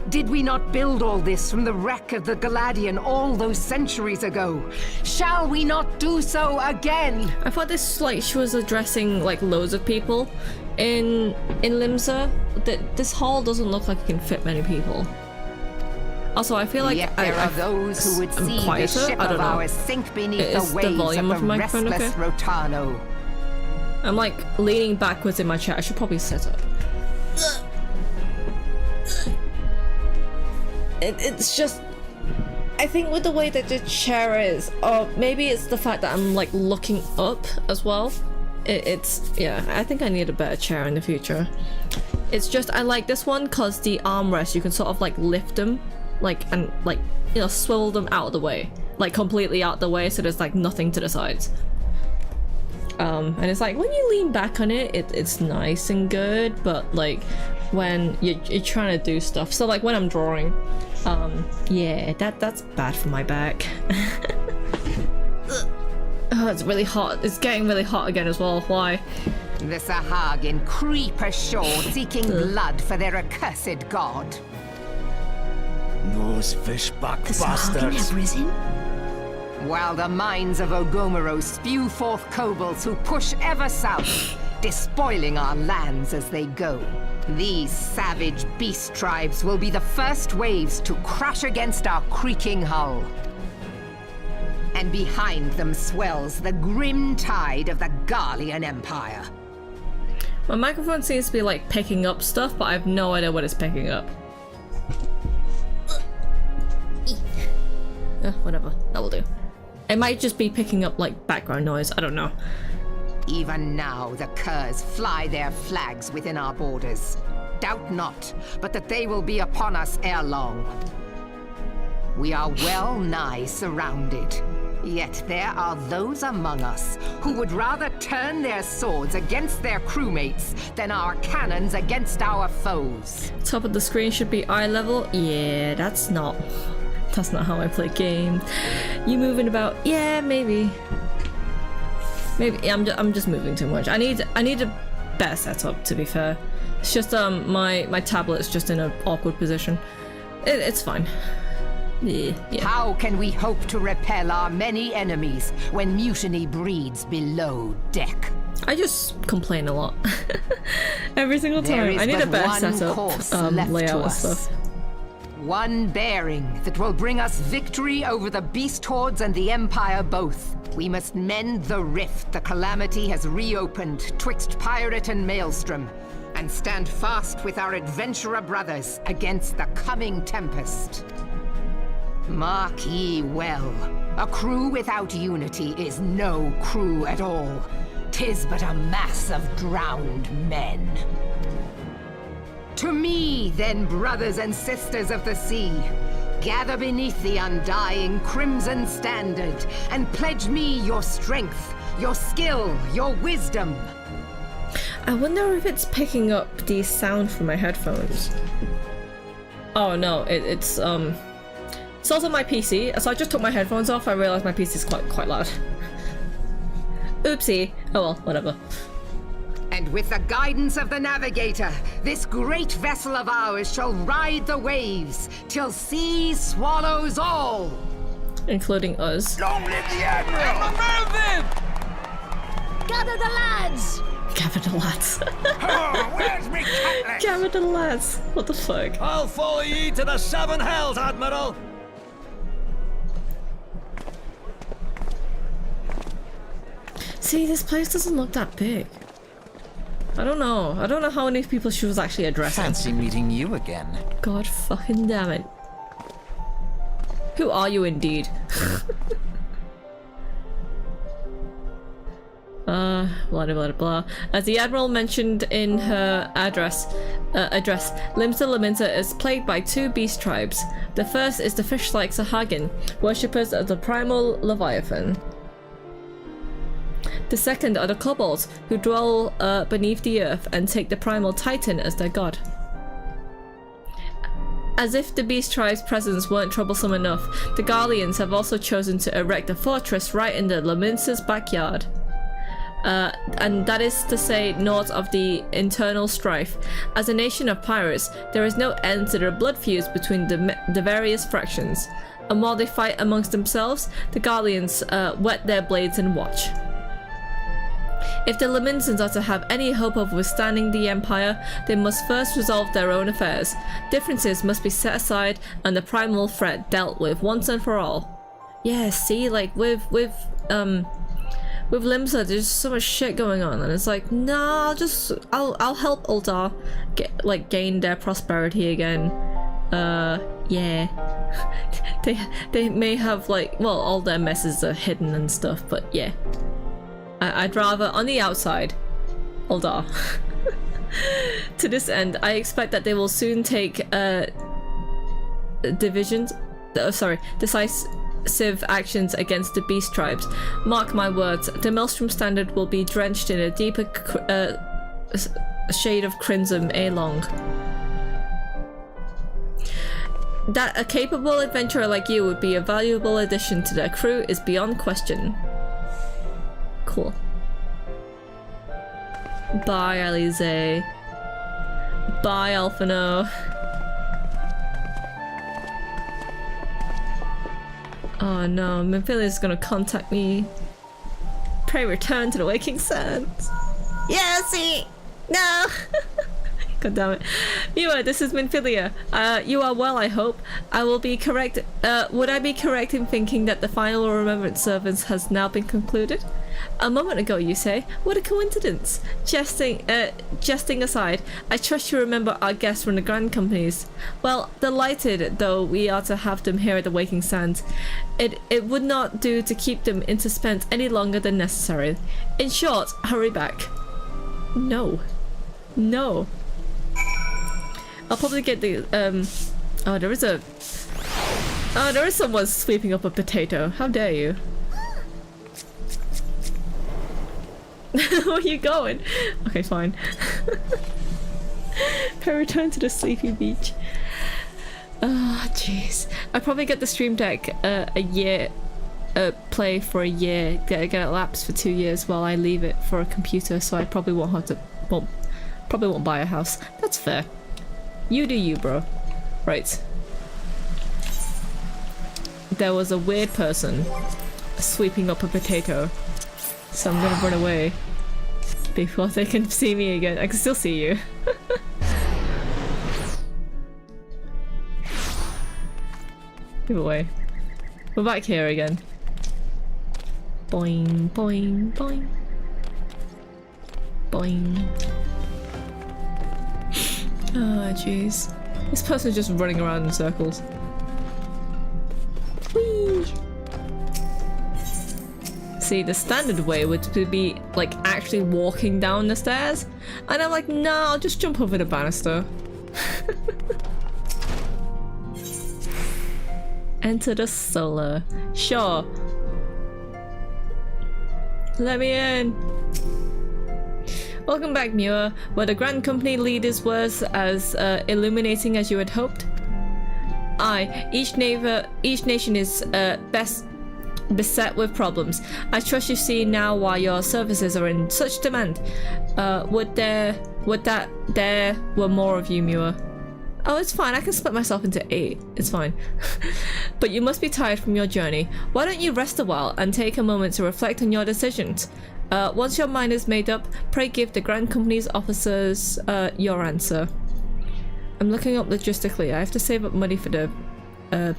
Did we not build all this from the wreck of the Galadian all those centuries ago? Shall we not do so again? I thought this like she was addressing like loads of people in Limsa. This hall doesn't look like it can fit many people. Also, I feel like Yet there are those who would I'm see quieter. this ship I don't of know. ours sink beneath Is the the waves volume of of the my microphone restless okay? Rotano. I'm like leaning backwards in my chair. I should probably sit up. It's just, I think with the way that the chair is, or maybe it's the fact that I'm like looking up as well. It's yeah, I think I need a better chair in the future. It's just I like this one because the armrest you can sort of like lift them, like and like you know swivel them out of the way, like completely out the way, so there's like nothing to the sides. And it's like when you lean back on it, it's nice and good, but like when you're trying to do stuff, so like when I'm drawing, yeah, that's bad for my back. Oh, it's really hot. It's getting really hot again as well. Why? The Sahagin creep ashore seeking blood for their accursed god. Those fishback The Sahagin bastards. have risen? While the mines of Ogomero spew forth kobolds who push ever south, despoiling our lands as they go. These savage beast tribes will be the first waves to crash against our creaking hull. And behind them swells the grim tide of the Gallian Empire. My microphone seems to be like picking up stuff, but I have no idea what it's picking up. Whatever, that will do. It might just be picking up like background noise, I don't know. Even now the curs fly their flags within our borders. Doubt not, but that they will be upon us ere long. We are well nigh surrounded. Yet there are those among us who would rather turn their swords against their crewmates than our cannons against our foes. Top of the screen should be eye level. Yeah, that's not how I play games. You moving about? Yeah, maybe. Maybe I'm just moving too much. I need a better setup, to be fair. It's just my tablet's just in an awkward position. It's fine. Yeah. How can we hope to repel our many enemies when mutiny breeds below deck? I just complain a lot. Every single There time. is I need a but better one setup, course left layout to and us. stuff. One bearing that will bring us victory over the beast hordes and the Empire both. We must mend the rift the calamity has reopened twixt pirate and maelstrom. and stand fast with our adventurer brothers against the coming tempest. Mark ye well, a crew without unity is no crew at all. 'Tis but a mass of drowned men. To me, then, brothers and sisters of the sea, gather beneath the undying crimson standard and pledge me your strength, your skill, your wisdom. I wonder if it's picking up the sound from my headphones. Oh no, it's also my PC. So I just took my headphones off. I realized my PC is quite loud. Oopsie. Oh well, whatever. And with the guidance of the navigator, this great vessel of ours shall ride the waves till sea swallows all. Including us. Long live the Admiral! Gather the lads! Gather the lads. Oh, where's me cutlass? Gather the lads. What the fuck? I'll follow ye to the seven hells, Admiral! See, this place doesn't look that big. I don't know. I don't know how many people she was actually addressing. Fancy meeting you again. God fucking damn it. Who are you indeed? Blah blah blah. As the Admiral mentioned in her address, Linktr Laminta is plagued by two beast tribes. The first is the fish-like Sahagin, worshippers of the primal Leviathan. The second are the kobolds, who dwell beneath the earth and take the primal Titan as their god. As if the beast tribe's presence weren't troublesome enough, the Guardians have also chosen to erect a fortress right in the Laminta's backyard. And that is to say, north of the internal strife. As a nation of pirates, there is no end to the blood feuds between the various fractions. And while they fight amongst themselves, the Guardians whet their blades and watch. If the Lamintans are to have any hope of withstanding the Empire, they must first resolve their own affairs. Differences must be set aside and the primal threat dealt with once and for all. Yeah, see, like with Limsa, there's so much shit going on, and it's like, nah, I'll help Uldar gain their prosperity again. Yeah. they may have all their messes are hidden and stuff, but yeah. I'd rather, on the outside, Uldar. To this end, I expect that they will soon take decisive actions against the beast tribes. Mark my words, the Maelstrom Standard will be drenched in a deeper shade of crimson ere long. That a capable adventurer like you would be a valuable addition to their crew is beyond question. Cool. Bye, Alize. Bye, Alphino. Oh no, Memphilea's gonna contact me. Pray return to the Waking Sands. Yessie! No! God damn it. Mewa, this is Memphilia. You are well, I hope. I will be correct. Would I be correct in thinking that the final Remembrance service has now been concluded? A moment ago, you say? What a coincidence! Jesting aside, I trust you remember our guests from the Grand Companies. Well, delighted though we are to have them here at the Waking Sands. It would not do to keep them in suspense any longer than necessary. In short, hurry back. No. No. I'll probably get the, oh, there is someone sweeping up a potato. How dare you? Where are you going? Okay, fine. I return to the sleepy beach. Oh, jeez. I probably get the Stream Deck a year, play for a year, get it lapsed for 2 years while I leave it for a computer, so I probably won't have to, well, probably won't buy a house. That's fair. You do you, bro. Right. There was a weird person sweeping up a potato, so I'm gonna run away before they can see me again. I can still see you. Move away. We're back here again. Boing, boing, boing. Boing. Oh, jeez. This person's just running around in circles. Whee! See, the standard way would be like actually walking down the stairs, and I'm like, no, I'll just jump over the banister. Enter the solar. Sure. Let me in. Welcome back, Mewa. Were the Grand Company leaders' words as illuminating as you had hoped? Aye, each nation is best beset with problems. I trust you see now why your services are in such demand. Would there were more of you, Mewa. Oh, it's fine. I can split myself into 8. It's fine. But you must be tired from your journey. Why don't you rest a while and take a moment to reflect on your decisions? Once your mind is made up, pray give the Grand Company's officers your answer. I'm looking up logistically. I have to save up money for the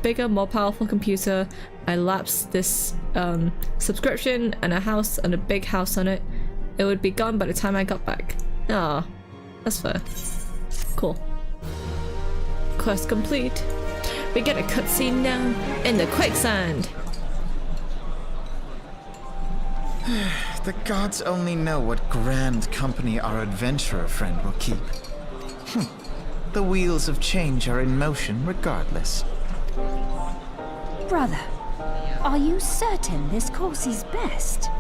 bigger, more powerful computer. I lapsed this subscription and a house and a big house on it. It would be gone by the time I got back. Ah, that's fair. Cool. Quest complete. We get a cutscene now in the quicksand. The gods only know what grand company our adventurer friend will keep. The wheels of change are in motion regardless. Brother, are you certain this course is best?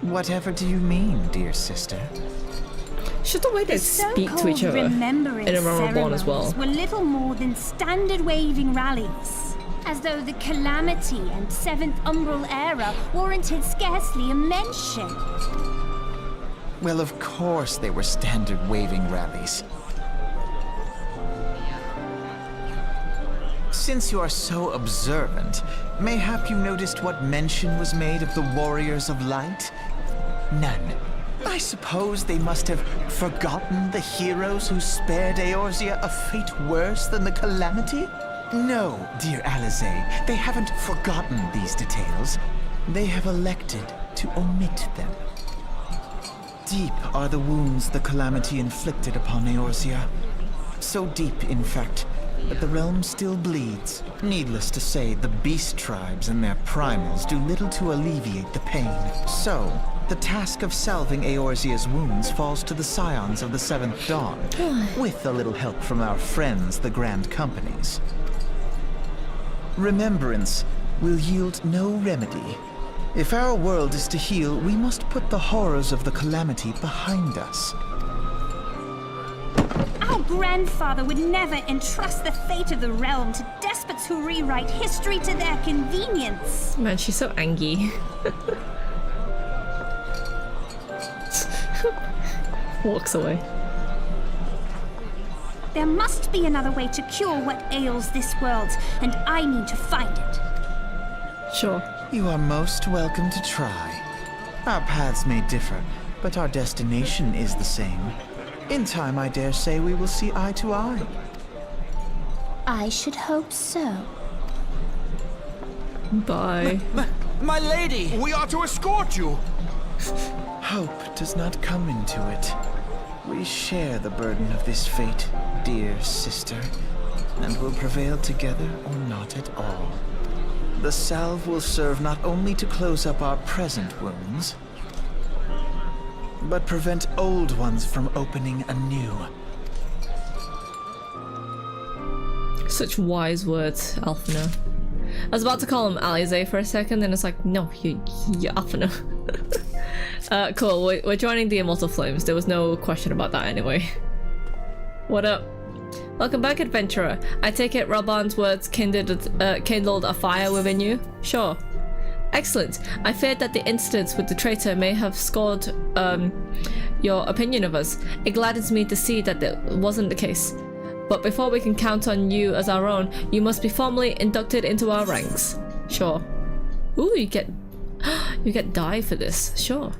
Whatever do you mean, dear sister? Should the way they speak to each other in a Reborn as well. Were little more than standard waving rallies, as though the Calamity and 7th Umbral era warranted scarcely a mention. Well, of course they were standard waving rallies. Since you are so observant, mayhap you noticed what mention was made of the Warriors of Light? None. I suppose they must have forgotten the heroes who spared Eorzea a fate worse than the Calamity? No, dear Alize, they haven't forgotten these details. They have elected to omit them. Deep are the wounds the Calamity inflicted upon Eorzea. So deep, in fact, that the realm still bleeds. Needless to say, the beast tribes and their primals do little to alleviate the pain. So, the task of salving Eorzea's wounds falls to the scions of the 7th Dawn, with a little help from our friends, the Grand Companies. Remembrance will yield no remedy. If our world is to heal, we must put the horrors of the Calamity behind us. Our grandfather would never entrust the fate of the realm to despots who rewrite history to their convenience. Man, she's so angry. Walks away. There must be another way to cure what ails this world, and I mean to find it. Sure. You are most welcome to try. Our paths may differ, but our destination is the same. In time, I dare say we will see eye to eye. I should hope so. Bye. My lady! We are to escort you! Hope does not come into it. We share the burden of this fate, dear sister, and will prevail together or not at all. The salve will serve not only to close up our present wounds, but prevent old ones from opening anew. Such wise words, Alphina. I was about to call him Alize for a second, and it's like, no, you're Alphina. Cool, we're joining the Immortal Flames. There was no question about that anyway. What up? Welcome back, adventurer. I take it Rabban's words kindled a fire within you? Sure. Excellent. I feared that the incidents with the traitor may have scored your opinion of us. It gladdens me to see that it wasn't the case. But before we can count on you as our own, you must be formally inducted into our ranks. Sure. Ooh, you get die for this. Sure.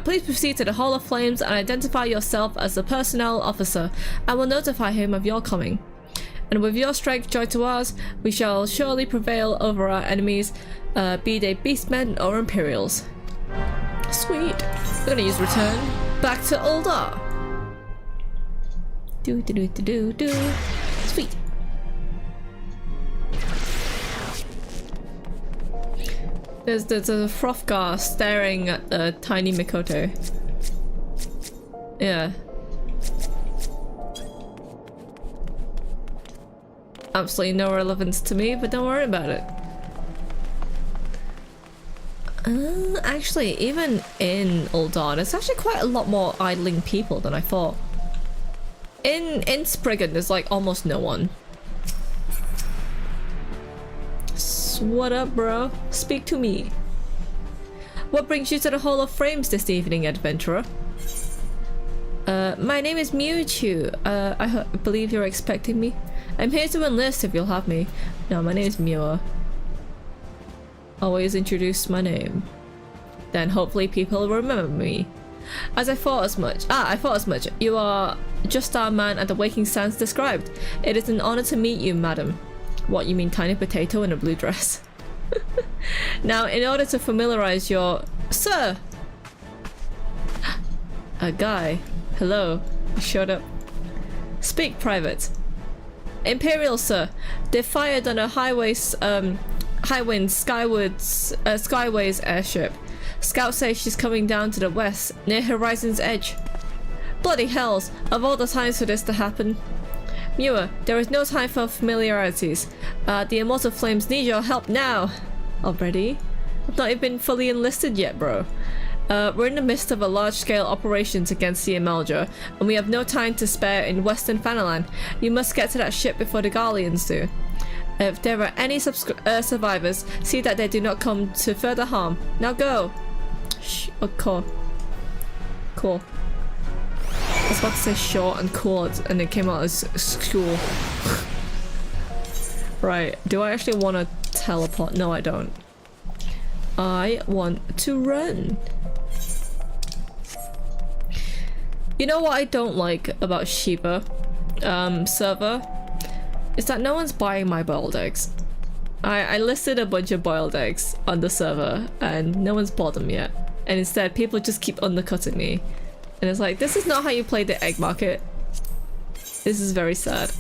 Please proceed to the Hall of Flames and identify yourself as the personnel officer. I will notify him of your coming. And with your strength joined to ours, we shall surely prevail over our enemies, be they beastmen or Imperials. Sweet. We're gonna use return back to Uldar. Do do do do do do. Sweet. There's a Frothgar staring at the tiny Mikoto. Yeah. Absolutely no relevance to me, but don't worry about it. Actually, even in Ul'dah, there's actually quite a lot more idling people than I thought. In Spriggan, there's like almost no one. What up, bro? Speak to me. What brings you to the Hall of Frames this evening, adventurer? My name is Mewa-Chu. I believe you're expecting me. I'm here to enlist if you'll have me. No, my name is Mewa. Always introduce my name. Then hopefully people will remember me. As I thought as much. I thought as much. You are just our man at the waking sands described. It is an honor to meet you, madam. What, you mean tiny potato in a blue dress? Now, in order to familiarize your... Sir! A guy. Hello. You showed up. Speak, private. Imperial, sir. They fired on a Highwind Skyways airship. Scouts say she's coming down to the west, near Horizon's edge. Bloody hells, of all the times for this to happen. Mewa, there is no time for familiarities. The Immortal Flames need your help now! Already? I've not even been fully enlisted yet, bro. We're in the midst of a large-scale operations against the Amalja, and we have no time to spare in Western Fanaland. You must get to that ship before the Garleans do. If there are any survivors, see that they do not come to further harm. Now go! Shh, oh, cool. Cool. I was about to say short and cool, and it came out as school. Right, do I actually want to teleport? No, I don't. I want to run. You know what I don't like about Shiba server? Is that no one's buying my boiled eggs. I listed a bunch of boiled eggs on the server and no one's bought them yet. And instead people just keep undercutting me. And it's like, this is not how you play the egg market. This is very sad.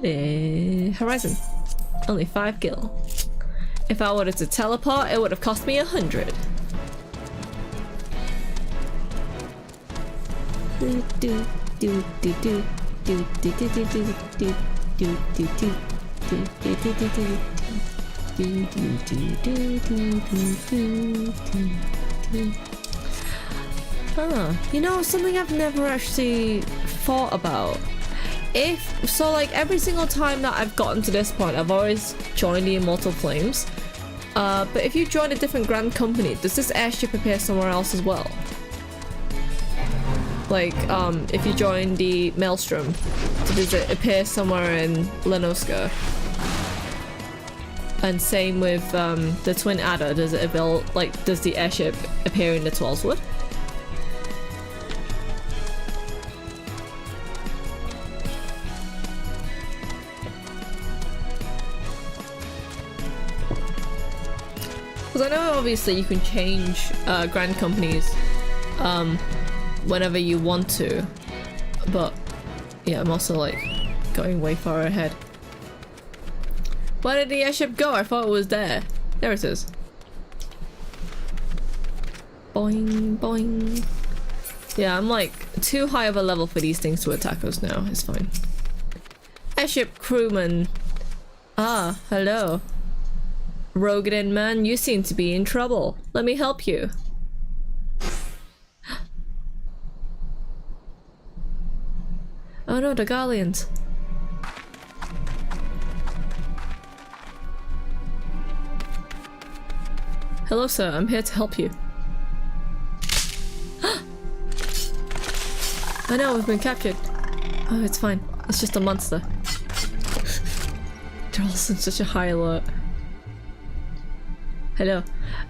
Horizon. Only 5 gil. If I wanted to teleport, it would have cost me 100. You know, something I've never actually thought about. So like every single time that I've gotten to this point, I've always joined the Immortal Flames. But if you join a different Grand Company, does this airship appear somewhere else as well? Like, if you join the Maelstrom, does it appear somewhere in Lenoska? And same with the Twin Adder, does the airship appear in the 12's Wood? Because I know obviously you can change Grand Companies whenever you want to, but yeah, I'm also like going way far ahead. Where did the airship go? I thought it was there. There it is. Boing, boing. Yeah, I'm like too high of a level for these things to attack us now. It's fine. Airship crewman. Ah, hello. Rogadin man, you seem to be in trouble. Let me help you. Oh no, the Garleans. Hello sir, I'm here to help you. I know, we've been captured. Oh, it's fine. It's just a monster. They're all in such a high alert. Hello.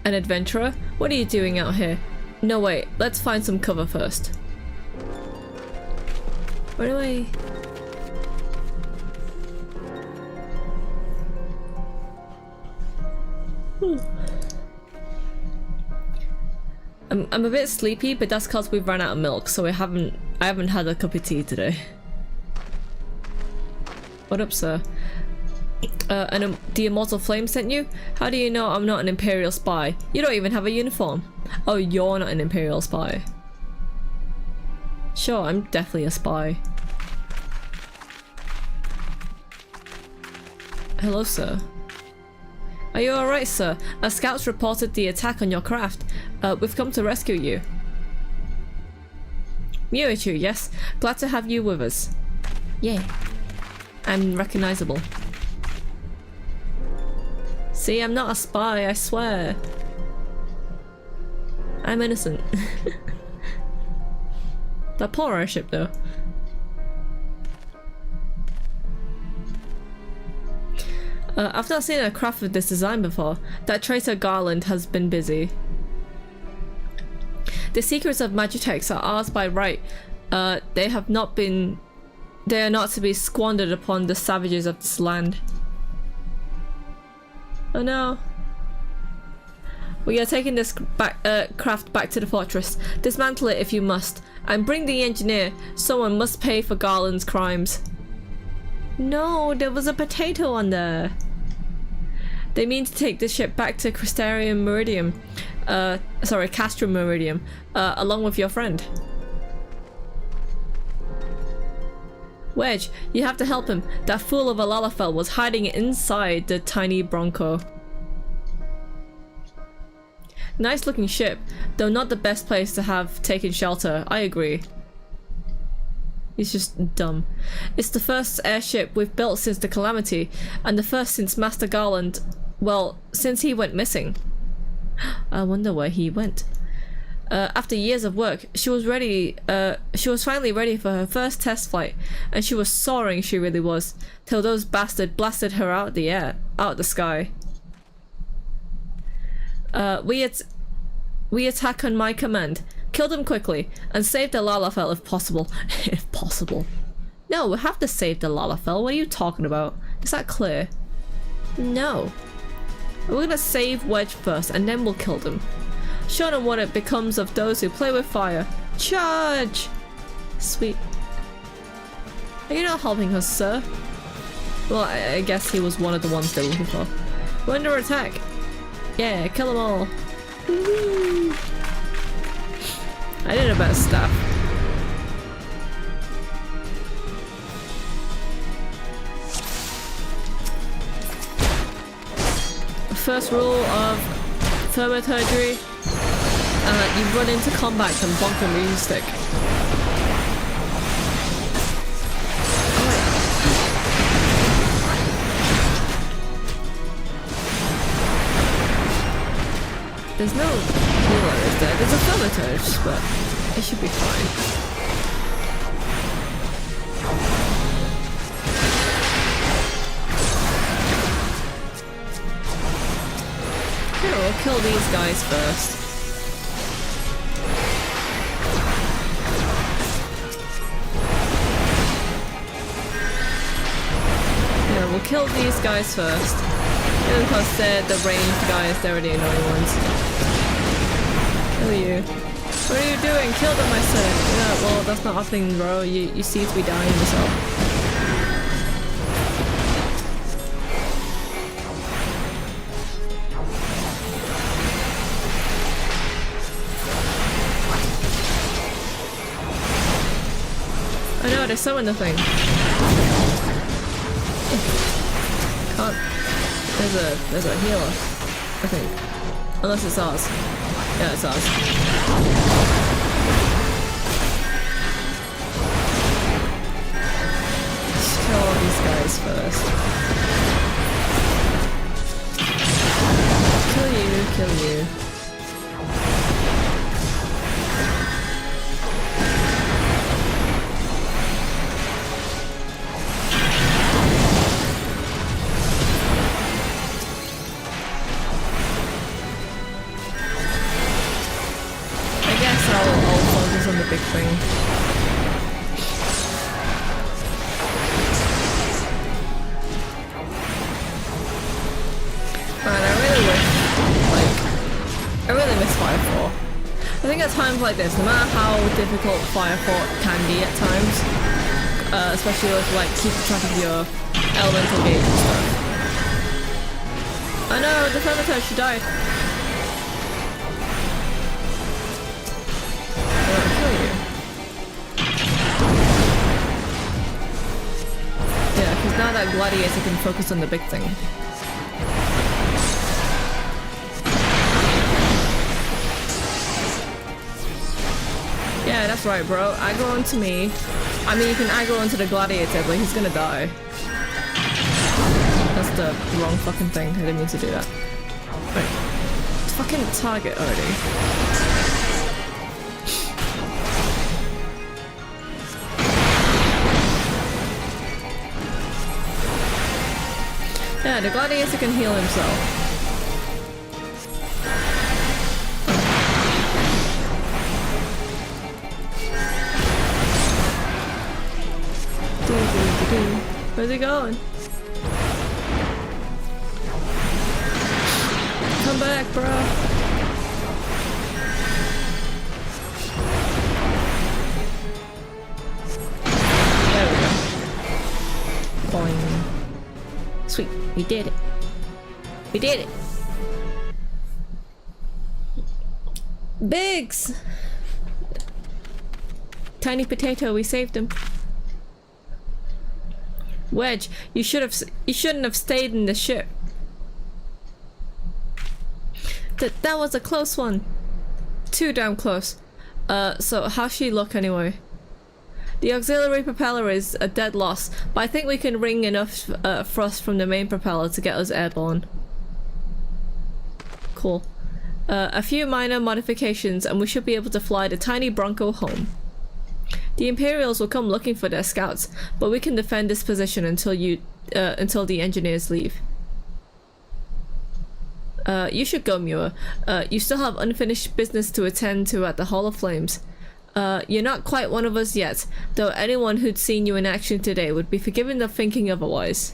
An adventurer? What are you doing out here? No, wait. Let's find some cover first. Where do I... I'm a bit sleepy, but that's because we've run out of milk, so I haven't had a cup of tea today. What up, sir? The Immortal Flame sent you? How do you know I'm not an Imperial spy? You don't even have a uniform. Oh, you're not an Imperial spy. Sure, I'm definitely a spy. Hello, sir. Are you alright, sir? Our scouts reported the attack on your craft. We've come to rescue you. Mewa-Chu, yes. Glad to have you with us. Yeah. I'm recognizable. See, I'm not a spy, I swear. I'm innocent. That poor airship, though. I've not seen a craft with this design before. That traitor Garland has been busy. The secrets of Magitex are ours by right. They are not to be squandered upon the savages of this land. Oh no. We are taking this craft back to the fortress. Dismantle it if you must. And bring the engineer. Someone must pay for Garland's crimes. No, there was a potato on there. They mean to take this ship back to Castrum Meridium, along with your friend. Wedge, you have to help him. That fool of a Lalafell was hiding inside the tiny Bronco. Nice looking ship, though not the best place to have taken shelter, I agree. He's just dumb. It's the first airship we've built since the Calamity, and the first since Master Garland, well, since he went missing. I wonder where he went. After years of work, she was finally ready for her first test flight, and she was soaring, she really was, till those bastards blasted her out of the sky. We attack on my command. Kill them quickly, and save the Lalafell if possible. If possible. No, we have to save the Lalafell. What are you talking about? Is that clear? No. We're gonna save Wedge first, and then we'll kill them. Show them what it becomes of those who play with fire. Charge! Sweet. Are you not helping us, sir? Well, I guess he was one of the ones they were looking for. We're under attack. Yeah, kill them all. Woo-hoo. I did a better stuff. The first rule of thaumaturgy, you run into combat and bonk the music stick. There's no healer, is there? There's a thaumaturge, but it should be fine. Here, we'll kill these guys first. Yeah, we'll kill these guys first. And because they're the ranged guys, they're the annoying ones. Kill you. What are you doing? Kill them, I said. Yeah, well, that's not happening, bro. You seem to be dying yourself. I know, they summoned the thing. Can't. There's a healer, I think. Unless it's ours. Yeah, it's ours. Let's kill all these guys first. Kill you. On the big thing. Man, I really miss Fire Fort. I think at times like this, no matter how difficult Fire Fort can be at times, especially with like keeping track of your elemental gate and stuff. Oh no, the Fermentor, she died. Alright, kill you. Yeah, because now that gladiator can focus on the big thing. Yeah, that's right, bro. Aggro onto me. I mean, you can aggro onto the gladiator, but he's gonna die. That's the wrong fucking thing. I didn't mean to do that. Wait. Fucking target already. Yeah, the gladiator can heal himself. Where's he going? Come back, bro. There we go. Boing. Sweet, we did it. We did it. Biggs! Tiny potato, we saved him. Wedge, you shouldn't have stayed in the ship. That was a close one. Too damn close. So how's she look anyway? The auxiliary propeller is a dead loss, but I think we can wring enough thrust from the main propeller to get us airborne. Cool. A few minor modifications and we should be able to fly the tiny Bronco home. The Imperials will come looking for their scouts, but we can defend this position until the engineers leave. You should go, Mewa. You still have unfinished business to attend to at the Hall of Flames. You're not quite one of us yet, though anyone who'd seen you in action today would be forgiven of thinking otherwise.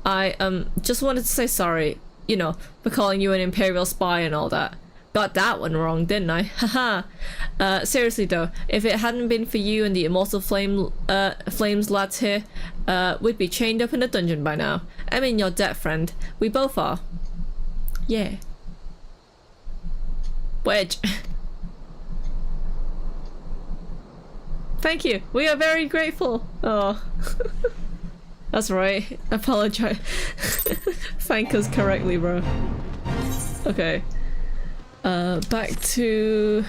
I just wanted to say sorry, you know, for calling you an Imperial spy and all that. Got that one wrong, didn't I? Haha. Seriously though, if it hadn't been for you and the Immortal Flames lads here, we'd be chained up in a dungeon by now. I mean, your debt friend. We both are. Yeah. Wedge. Thank you. We are very grateful. Oh. That's right. Apologize. Thank us correctly, bro. Okay. Back to...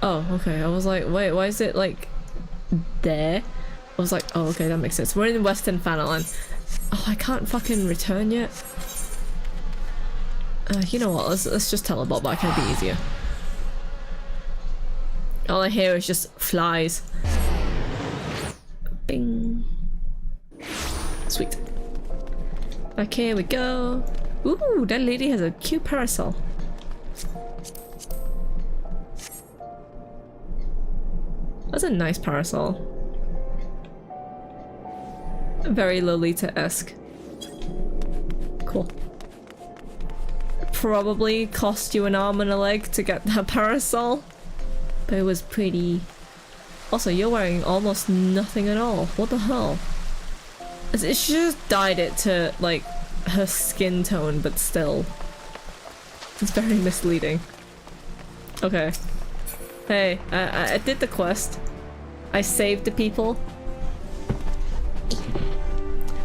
Oh, okay. I was like, wait, why is it like there? I was like, oh, okay, that makes sense. We're in Western Fanalan. Oh, I can't fucking return yet. You know what? Let's just teleport back. It'll be easier. All I hear is just flies. Bing. Sweet. Okay, here we go. Ooh, that lady has a cute parasol. That's a nice parasol. Very Lolita-esque. Cool. Probably cost you an arm and a leg to get that parasol. But it was pretty. Also, you're wearing almost nothing at all. What the hell? She just dyed it to, like, her skin tone, but still. It's very misleading. Okay. Hey, I did the quest. I saved the people.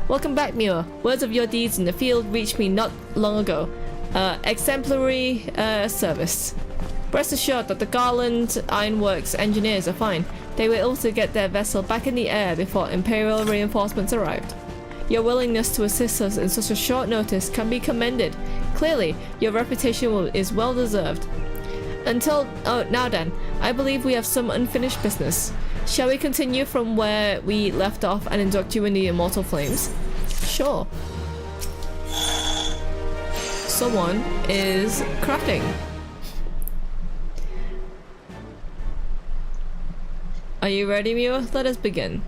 Welcome back, Mewa. Words of your deeds in the field reached me not long ago. Exemplary service. Rest assured that the Garland Ironworks engineers are fine. They were able to get their vessel back in the air before Imperial reinforcements arrived. Your willingness to assist us in such a short notice can be commended. Clearly, your reputation is well deserved. Now then, I believe we have some unfinished business. Shall we continue from where we left off and induct you in the Immortal Flames? Sure. Someone is crafting. Are you ready, Mewa? Let us begin.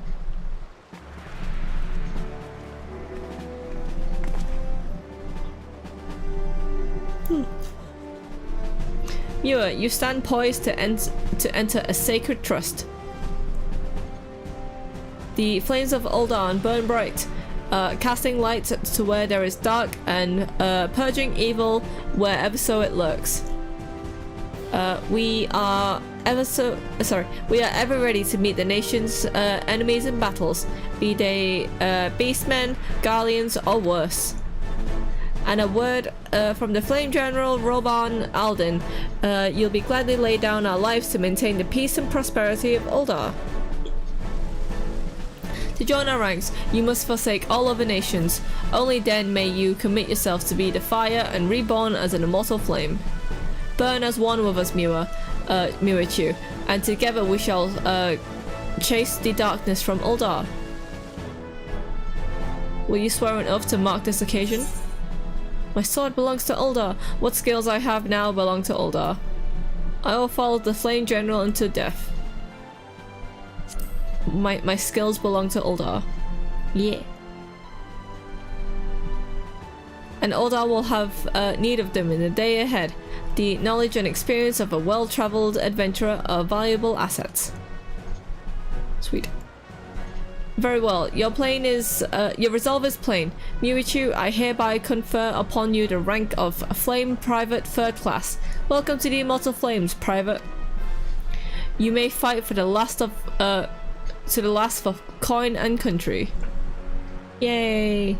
Mewa, you stand poised to enter a sacred trust. The flames of Ul'dah burn bright, casting light to where there is dark and purging evil wherever so it lurks. We are ever ready to meet the nation's enemies in battles, be they beastmen, Garleans, or worse. And a word from the Flame General Roban Alden. You'll be gladly lay down our lives to maintain the peace and prosperity of Ul'dah. To join our ranks, you must forsake all other nations. Only then may you commit yourself to be the fire and reborn as an immortal flame. Burn as one with us, Mewa-Chu, and together we shall chase the darkness from Ul'dah. Will you swear an oath to mark this occasion? My sword belongs to Ul'dah. What skills I have now belong to Ul'dah. I will follow the Flame General into death. My skills belong to Ul'dah. Yeah. And Ul'dah will have need of them in the day ahead. The knowledge and experience of a well-traveled adventurer are valuable assets. Sweet. Very well. Your resolve is plain. Mewa-Chu, I hereby confer upon you the rank of Flame Private 3rd Class. Welcome to the Immortal Flames, Private. You may fight for the last for coin and country. Yay!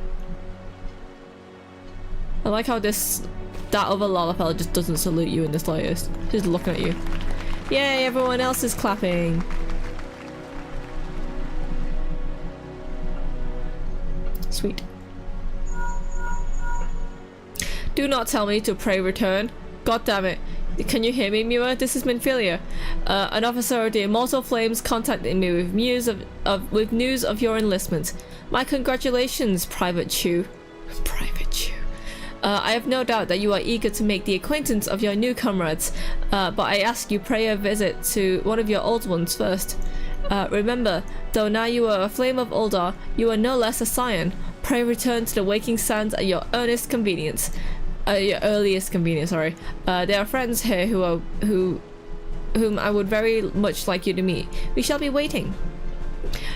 I like how that other Lalafell just doesn't salute you in the slightest. Just looking at you. Yay! Everyone else is clapping. Sweet. Do not tell me to pray return. God damn it. Can you hear me, Mewa? This is Minfilia. An officer of the Immortal Flames contacted me with news of your enlistment. My congratulations, Private Chu. Private Chu. I have no doubt that you are eager to make the acquaintance of your new comrades, but I ask you pray a visit to one of your old ones first. Remember, though now you are a Flame of Ul'dah, you are no less a Scion. Pray return to the Waking Sands at your earliest convenience, sorry. There are friends here whom I would very much like you to meet. We shall be waiting.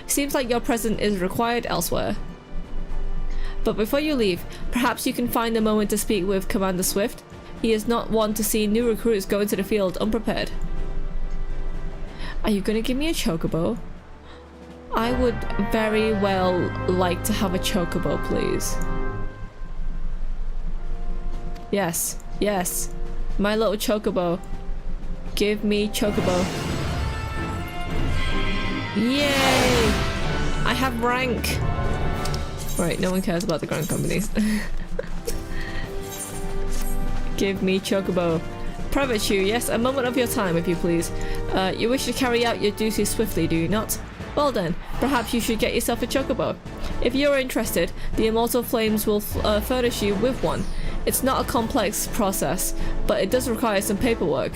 Seems like your presence is required elsewhere. But before you leave, perhaps you can find a moment to speak with Commander Swift. He is not one to see new recruits go into the field unprepared. Are you gonna give me a chocobo? I would very well like to have a chocobo, please. Yes, yes. My little chocobo. Give me chocobo. Yay! I have rank! Right, no one cares about the Grand Companies. Give me chocobo. Private Chu, yes, a moment of your time, if you please. You wish to carry out your duties swiftly, do you not? Well then, perhaps you should get yourself a chocobo. If you're interested, the Immortal Flames will furnish you with one. It's not a complex process, but it does require some paperwork.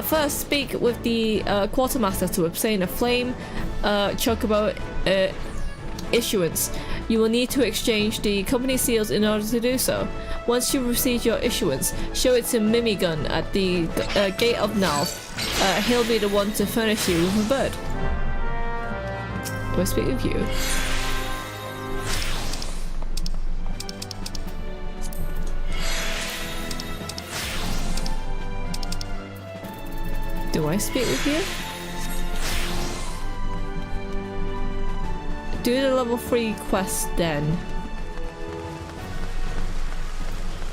First, speak with the Quartermaster to obtain a Flame chocobo issuance. You will need to exchange the company seals in order to do so. Once you receive your issuance, show it to Mimigun at the Gate of Nal. He'll be the one to furnish you with a bird. Do I speak with you? Do I speak with you? Do the level 3 quest then.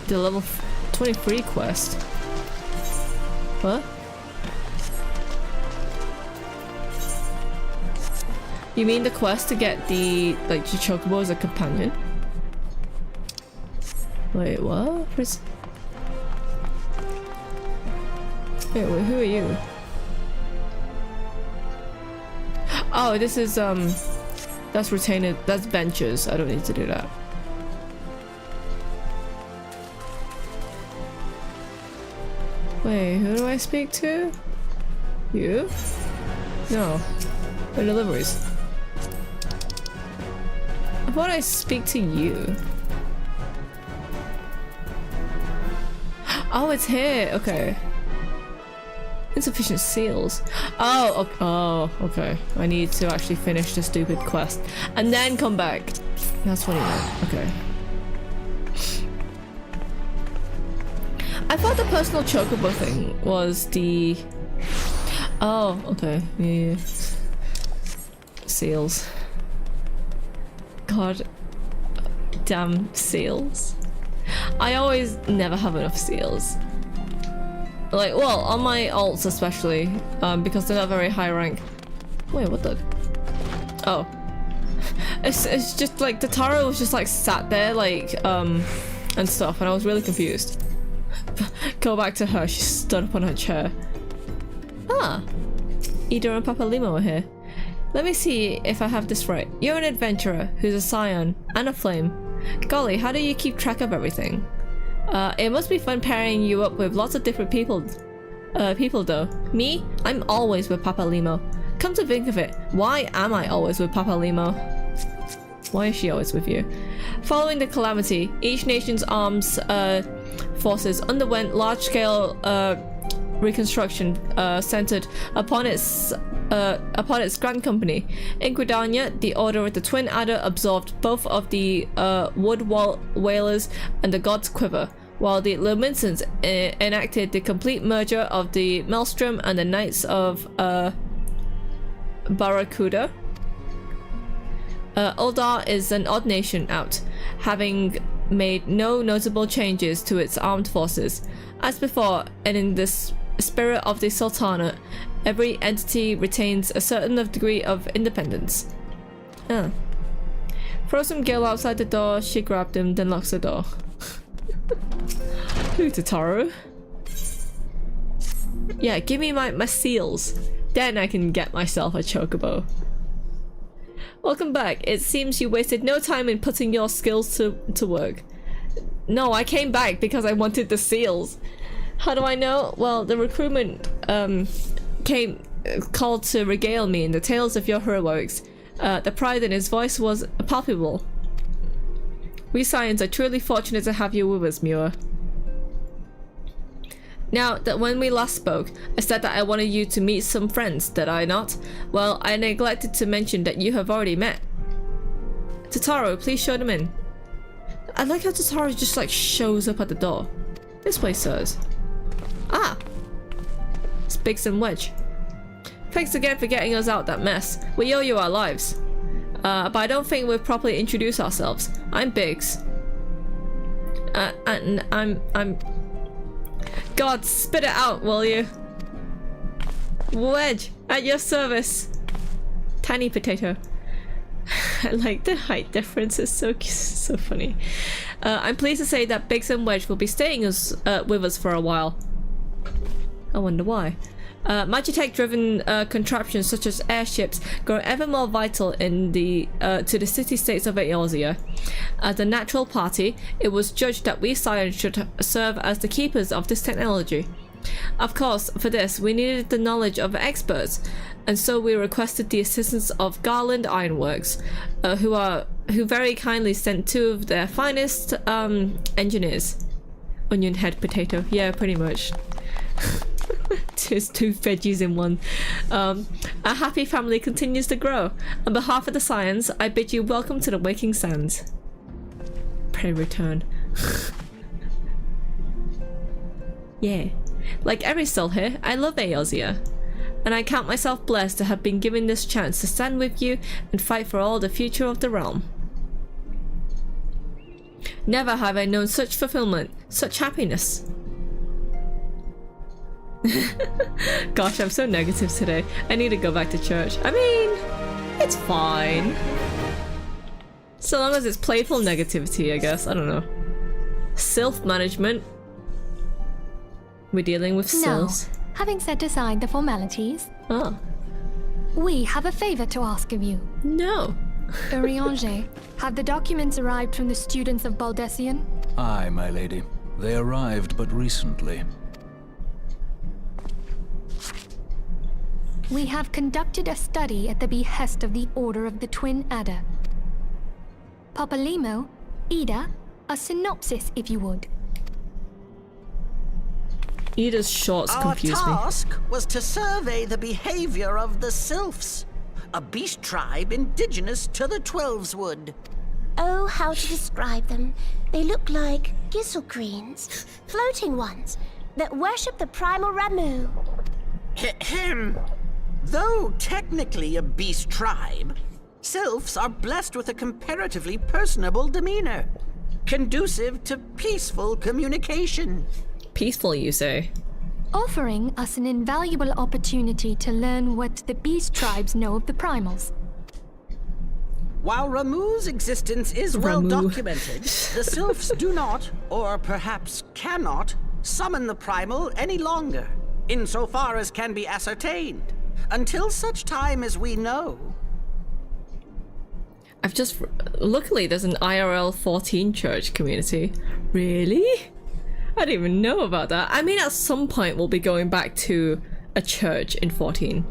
The level 23 quest. What? You mean the quest to get the chocobo as a companion? Wait, what? Wait, who are you? Oh, this is that's retained. That's ventures. I don't need to do that. Wait, who do I speak to? You? No. The deliveries. I thought I speak to you. Oh, it's here. Okay. Insufficient seals. Oh, okay. I need to actually finish the stupid quest and then come back. That's what it meant. Okay. I thought the personal chocobo thing was the... Oh, okay. Yeah. Seals. God. Damn seals. I always never have enough seals. Like, well, on my alts especially, because they're not very high rank. Wait, what the? Oh. It's just like, the Taro was just like sat there, like, and stuff, and I was really confused. Go back to her, she stood up on her chair. Ah. Ida and Papa Limo are here. Let me see if I have this right. You're an adventurer who's a scion and a flame. Golly, how do you keep track of everything? It must be fun pairing you up with lots of different people though. Me? I'm always with Papa Limo. Come to think of it, why am I always with Papa Limo? Why is she always with you? Following the calamity, each nation's arms forces underwent large-scale reconstruction centered upon its grand company. In Gridania, the Order of the Twin Adder absorbed both of the Wood Whalers and the God's Quiver, while the Luminsons enacted the complete merger of the Maelstrom and the Knights of Barracuda. Uldar is an odd nation out, having made no notable changes to its armed forces. As before, and in the spirit of the Sultanate, every entity retains a certain degree of independence. Throw some gil outside the door, she grabbed him, then locks the door. Who, Totaro? Yeah, give me my seals. Then I can get myself a chocobo. Welcome back. It seems you wasted no time in putting your skills to work. No, I came back because I wanted the seals. How do I know? Well, the recruitment called to regale me in the tales of your heroics. The pride in his voice was palpable. We Scions are truly fortunate to have you with us, Mewa. Now, that when we last spoke, I said that I wanted you to meet some friends, did I not? Well, I neglected to mention that you have already met. Totaro, please show them in. I like how Totaro just like shows up at the door. This way, sirs. Ah! It's Biggs and Wedge. Thanks again for getting us out that mess. We owe you our lives. But I don't think we've properly introduced ourselves. I'm Biggs. And I'm... God, spit it out, will you? Wedge, at your service. Tiny potato. I like the height difference, it's so funny. I'm pleased to say that Biggs and Wedge will be staying with us for a while. I wonder why. Magitech-driven contraptions such as airships grow ever more vital in to the city-states of Eorzea. As a natural party, it was judged that we Scions should serve as the keepers of this technology. Of course, for this, we needed the knowledge of experts, and so we requested the assistance of Garland Ironworks, who very kindly sent two of their finest engineers. Onion head potato, yeah, pretty much. Just two veggies in one. Our happy family continues to grow. On behalf of the Scions, I bid you welcome to the Waking Sands. Pray return. Yeah. Like every soul here, I love Eorzea. And I count myself blessed to have been given this chance to stand with you and fight for all the future of the realm. Never have I known such fulfillment, such happiness. Gosh, I'm so negative today. I need to go back to church. I mean, it's fine. So long as it's playful negativity, I guess. I don't know. Self-management. We're dealing with sales. Now, having set aside the formalities, we have a favor to ask of you. No. Urianger, have the documents arrived from the students of Baldessian? Aye, my lady. They arrived but recently. We have conducted a study at the behest of the Order of the Twin Adder. Papa Limo, Ida, a synopsis if you would. Ida's shorts Our confuse me. task was to survey the behavior of the Sylphs, a beast tribe indigenous to the Twelveswood. Oh, how to describe them. They look like gizzle-greens, floating ones, that worship the primal Ramu. Though technically a beast tribe, Sylphs are blessed with a comparatively personable demeanor, conducive to peaceful communication. Peaceful, you say? Offering us an invaluable opportunity to learn what the beast tribes know of the primals. While Ramu's existence is well documented, the Sylphs do not, or perhaps cannot, summon the primal any longer, insofar as can be ascertained, until such time as we know. I've just... Luckily, there's an IRL 14 church community. Really? I didn't even know about that. I mean, at some point, we'll be going back to a church in 14.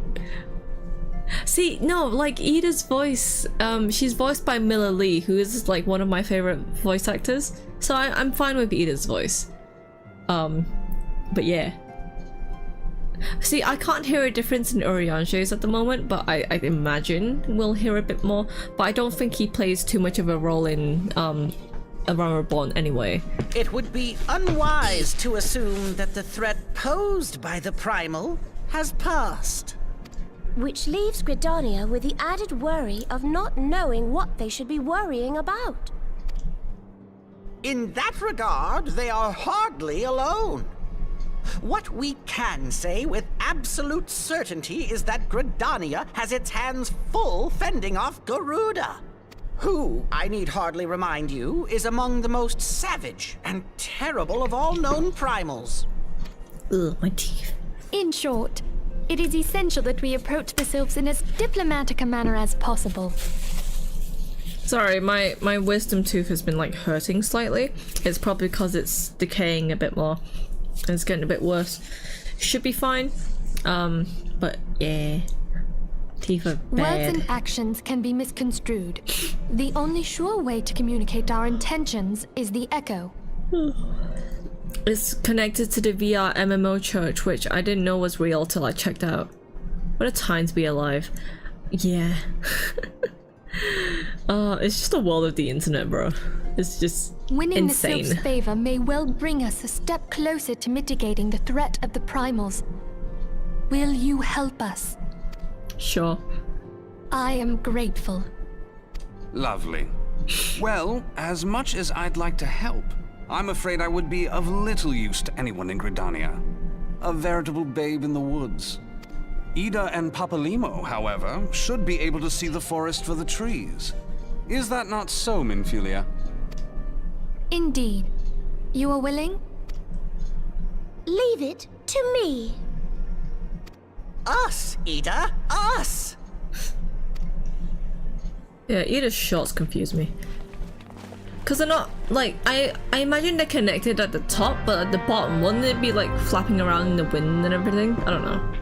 See, no, like, Ida's voice, she's voiced by Miller Lee, who is, like, one of my favorite voice actors. So I'm fine with Ida's voice. But yeah. See, I can't hear a difference in Urianger's at the moment, but I imagine we'll hear a bit more. But I don't think he plays too much of a role in A Realm Reborn anyway. It would be unwise to assume that the threat posed by the primal has passed. Which leaves Gridania with the added worry of not knowing what they should be worrying about. In that regard, they are hardly alone. What we can say with absolute certainty is that Gridania has its hands full fending off Garuda, who, I need hardly remind you, is among the most savage and terrible of all known primals. Ugh, my teeth. In short, it is essential that we approach the Sylphs in as diplomatic a manner as possible. Sorry, my wisdom tooth has been like hurting slightly. It's probably because it's decaying a bit more. It's getting a bit worse. Should be fine. But yeah. Teeth are bad. Words and actions can be misconstrued. The only sure way to communicate our intentions is the echo. It's connected to the VR MMO church, which I didn't know was real till I checked out. What a time to be alive. Yeah. It's just the world of the internet, bro. It's just Winning insane. the Sylph's favor may well bring us a step closer to mitigating the threat of the primals. Will you help us? Sure. I am grateful. Lovely. Well, as much as I'd like to help, I'm afraid I would be of little use to anyone in Gridania. A veritable babe in the woods. Ida and Papalimo, however, should be able to see the forest for the trees. Is that not so, Minfilia? Indeed. You are willing? Leave it to me. Us, Ida, us! Yeah, Ida's shots confuse me. Cause they're not like I imagine they're connected at the top, but at the bottom, wouldn't it be like flapping around in the wind and everything? I don't know.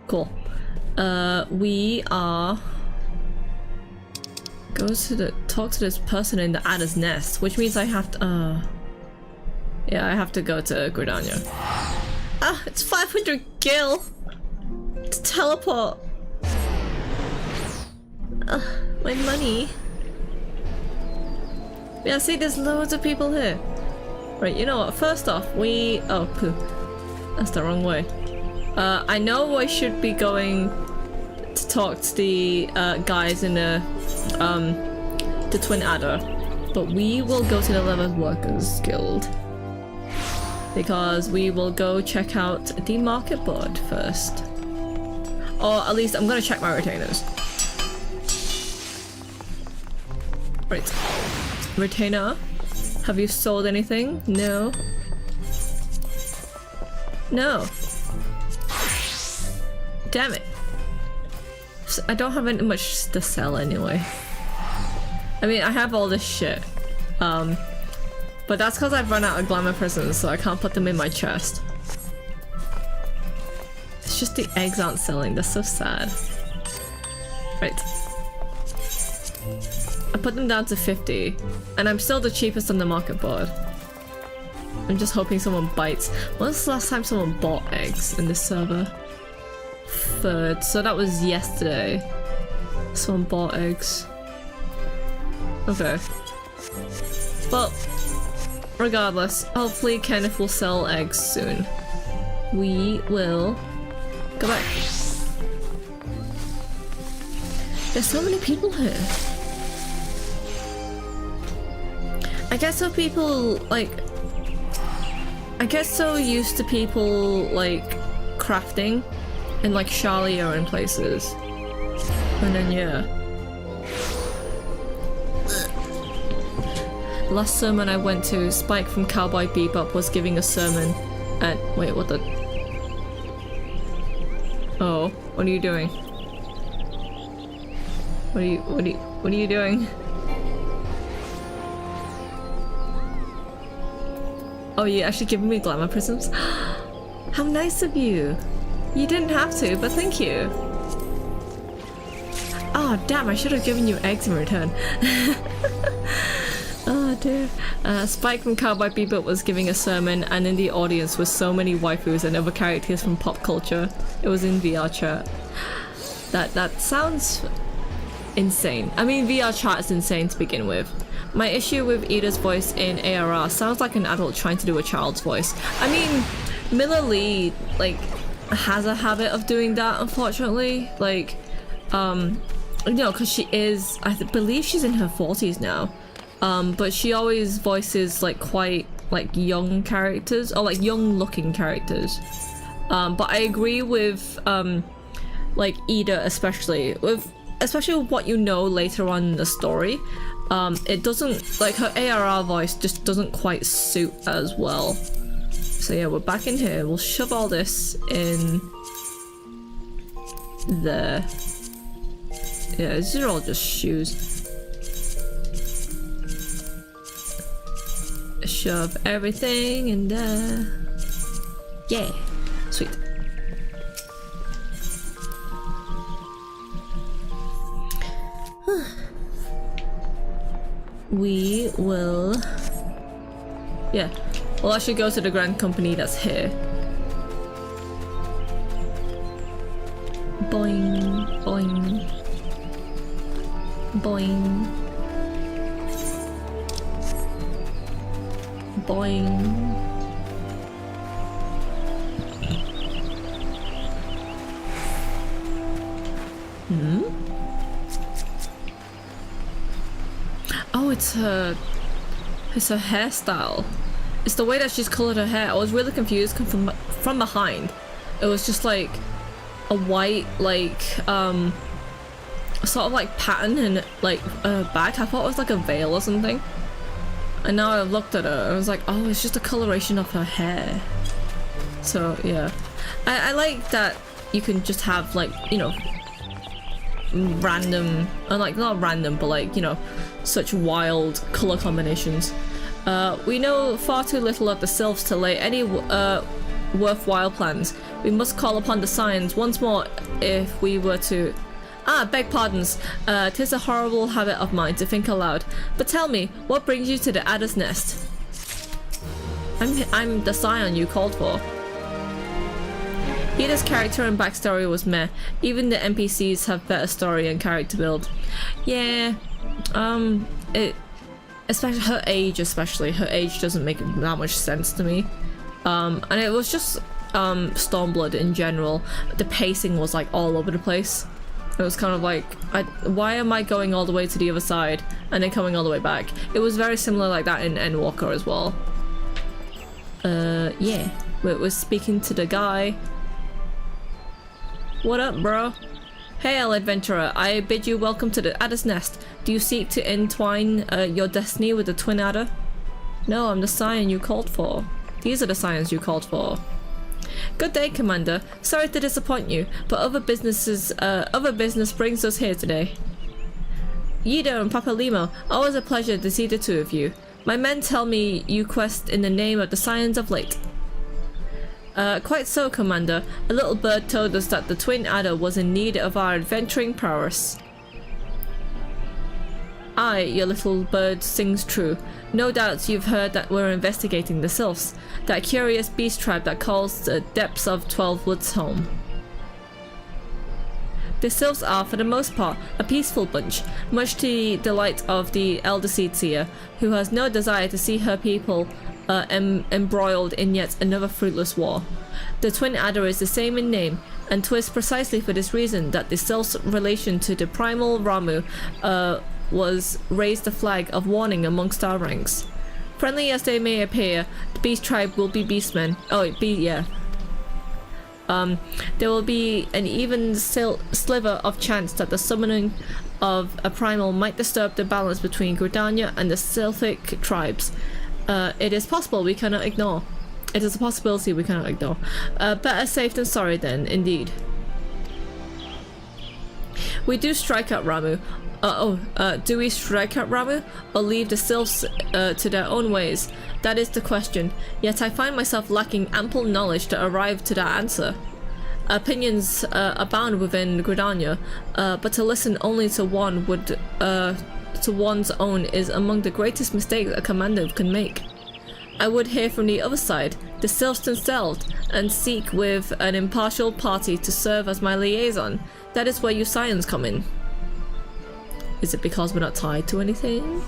Cool. We are talk to this person in the Adder's Nest, which means I have to yeah, I have to go to Gridania. Ah, it's 500 gil to teleport. My money. Yeah, see, there's loads of people here. Right, you know what? First off, oh, poo. That's the wrong way. I know I should be going to talk to the guys in the Twin Adder, but we will go to the 11th Workers Guild because we will go check out the market board first. Or at least I'm gonna check my retainers. Right. Retainer, have you sold anything? No. No. Damn it. I don't have any much to sell anyway. I mean, I have all this shit. But that's because I've run out of glamour prisms, so I can't put them in my chest. It's just the eggs aren't selling, that's so sad. Right. I put them down to 50, and I'm still the cheapest on the market board. I'm just hoping someone bites. When was the last time someone bought eggs in this server? 3rd, so that was yesterday. Someone bought eggs. Okay. Well, regardless, hopefully Kenneth will sell eggs soon. We will go back. There's so many people here. I get so people, like... I get so used to people, like, crafting in, like, Shalia and places. And then, yeah. The last sermon I went to, Spike from Cowboy Bebop was giving a sermon at... Wait, what the... Oh, what are you doing? What are you doing? Oh, you're actually giving me glamour prisms? How nice of you! You didn't have to, but thank you! Oh, damn, I should have given you eggs in return. Oh, dear. Spike from Cowboy Bebop was giving a sermon, and in the audience was so many waifus and other characters from pop culture. It was in VR chat. That sounds insane. I mean, VR chat is insane to begin with. My issue with Ida's voice in ARR sounds like an adult trying to do a child's voice. I mean, Miller Lee, like, has a habit of doing that, unfortunately. Like, you know, because she is, I believe she's in her 40s now. But she always voices, like, quite, like, young characters, or, like, young-looking characters. But I agree with, like, Ida especially with what you know later on in the story. It doesn't, like, her ARR voice just doesn't quite suit as well. So yeah, we're back in here. We'll shove all this in there. Yeah, these are all just shoes. Shove everything in there. Yeah, sweet. We will... Yeah, we'll actually go to the grand company that's here. Boing, boing, boing, boing. Hmm? Oh, it's her hairstyle. It's the way that she's colored her hair. I was really confused from behind. It was just like a white, like, sort of like pattern and like back. I thought it was like a veil or something. And now I looked at her, I was like, oh, it's just a coloration of her hair. So yeah, I like that you can just have, like, you know, random, like, not random, but like, you know, such wild color combinations. We know far too little of the sylphs to lay any worthwhile plans. We must call upon the Scions once more if we were to... Ah, beg pardons. 'Tis a horrible habit of mine to think aloud. But tell me, what brings you to the Adder's Nest? I'm the Scion you called for. Ida's character and backstory was meh. Even the NPCs have better story and character build. Yeah, especially her age doesn't make that much sense to me. And it was just Stormblood in general. The pacing was like all over the place. It was kind of like, why am I going all the way to the other side and then coming all the way back? It was very similar like that in Endwalker as well. Yeah, we're speaking to the guy. What up, bro? Hail, adventurer. I bid you welcome to the Adder's Nest. Do you seek to entwine your destiny with the Twin Adder? No, I'm the Scion you called for. These are the Scions you called for. Good day, Commander. Sorry to disappoint you, but other business brings us here today. Yido and Papa Limo, always a pleasure to see the two of you. My men tell me you quest in the name of the Scions of late. Quite so, Commander. A little bird told us that the Twin Adder was in need of our adventuring prowess. Aye, your little bird sings true. No doubt you've heard that we're investigating the Sylphs, that curious beast tribe that calls the depths of 12 Woods home. The Sylphs are, for the most part, a peaceful bunch, much to the delight of the elder Seedseer, who has no desire to see her people embroiled in yet another fruitless war. The Twin Adder is the same in name, and 'twas precisely for this reason that the Sylphs' relation to the primal Ramu was raised a flag of warning amongst our ranks. Friendly as they may appear, the Beast Tribe will be beastmen. There will be an even sliver of chance that the summoning of a primal might disturb the balance between Gridania and the Sylphic tribes. It is possible we cannot ignore. It is a possibility we cannot ignore. Better safe than sorry then, indeed. We do strike at Ramu. Do we strike at Ramu or leave the Sylphs to their own ways? That is the question. Yet I find myself lacking ample knowledge to arrive to that answer. Opinions abound within Gridania, but to listen only to to one's own is among the greatest mistakes a commander can make. I would hear from the other side, the Sylphs themselves, and seek with an impartial party to serve as my liaison. That is where you scions come in. Is it because we're not tied to anything?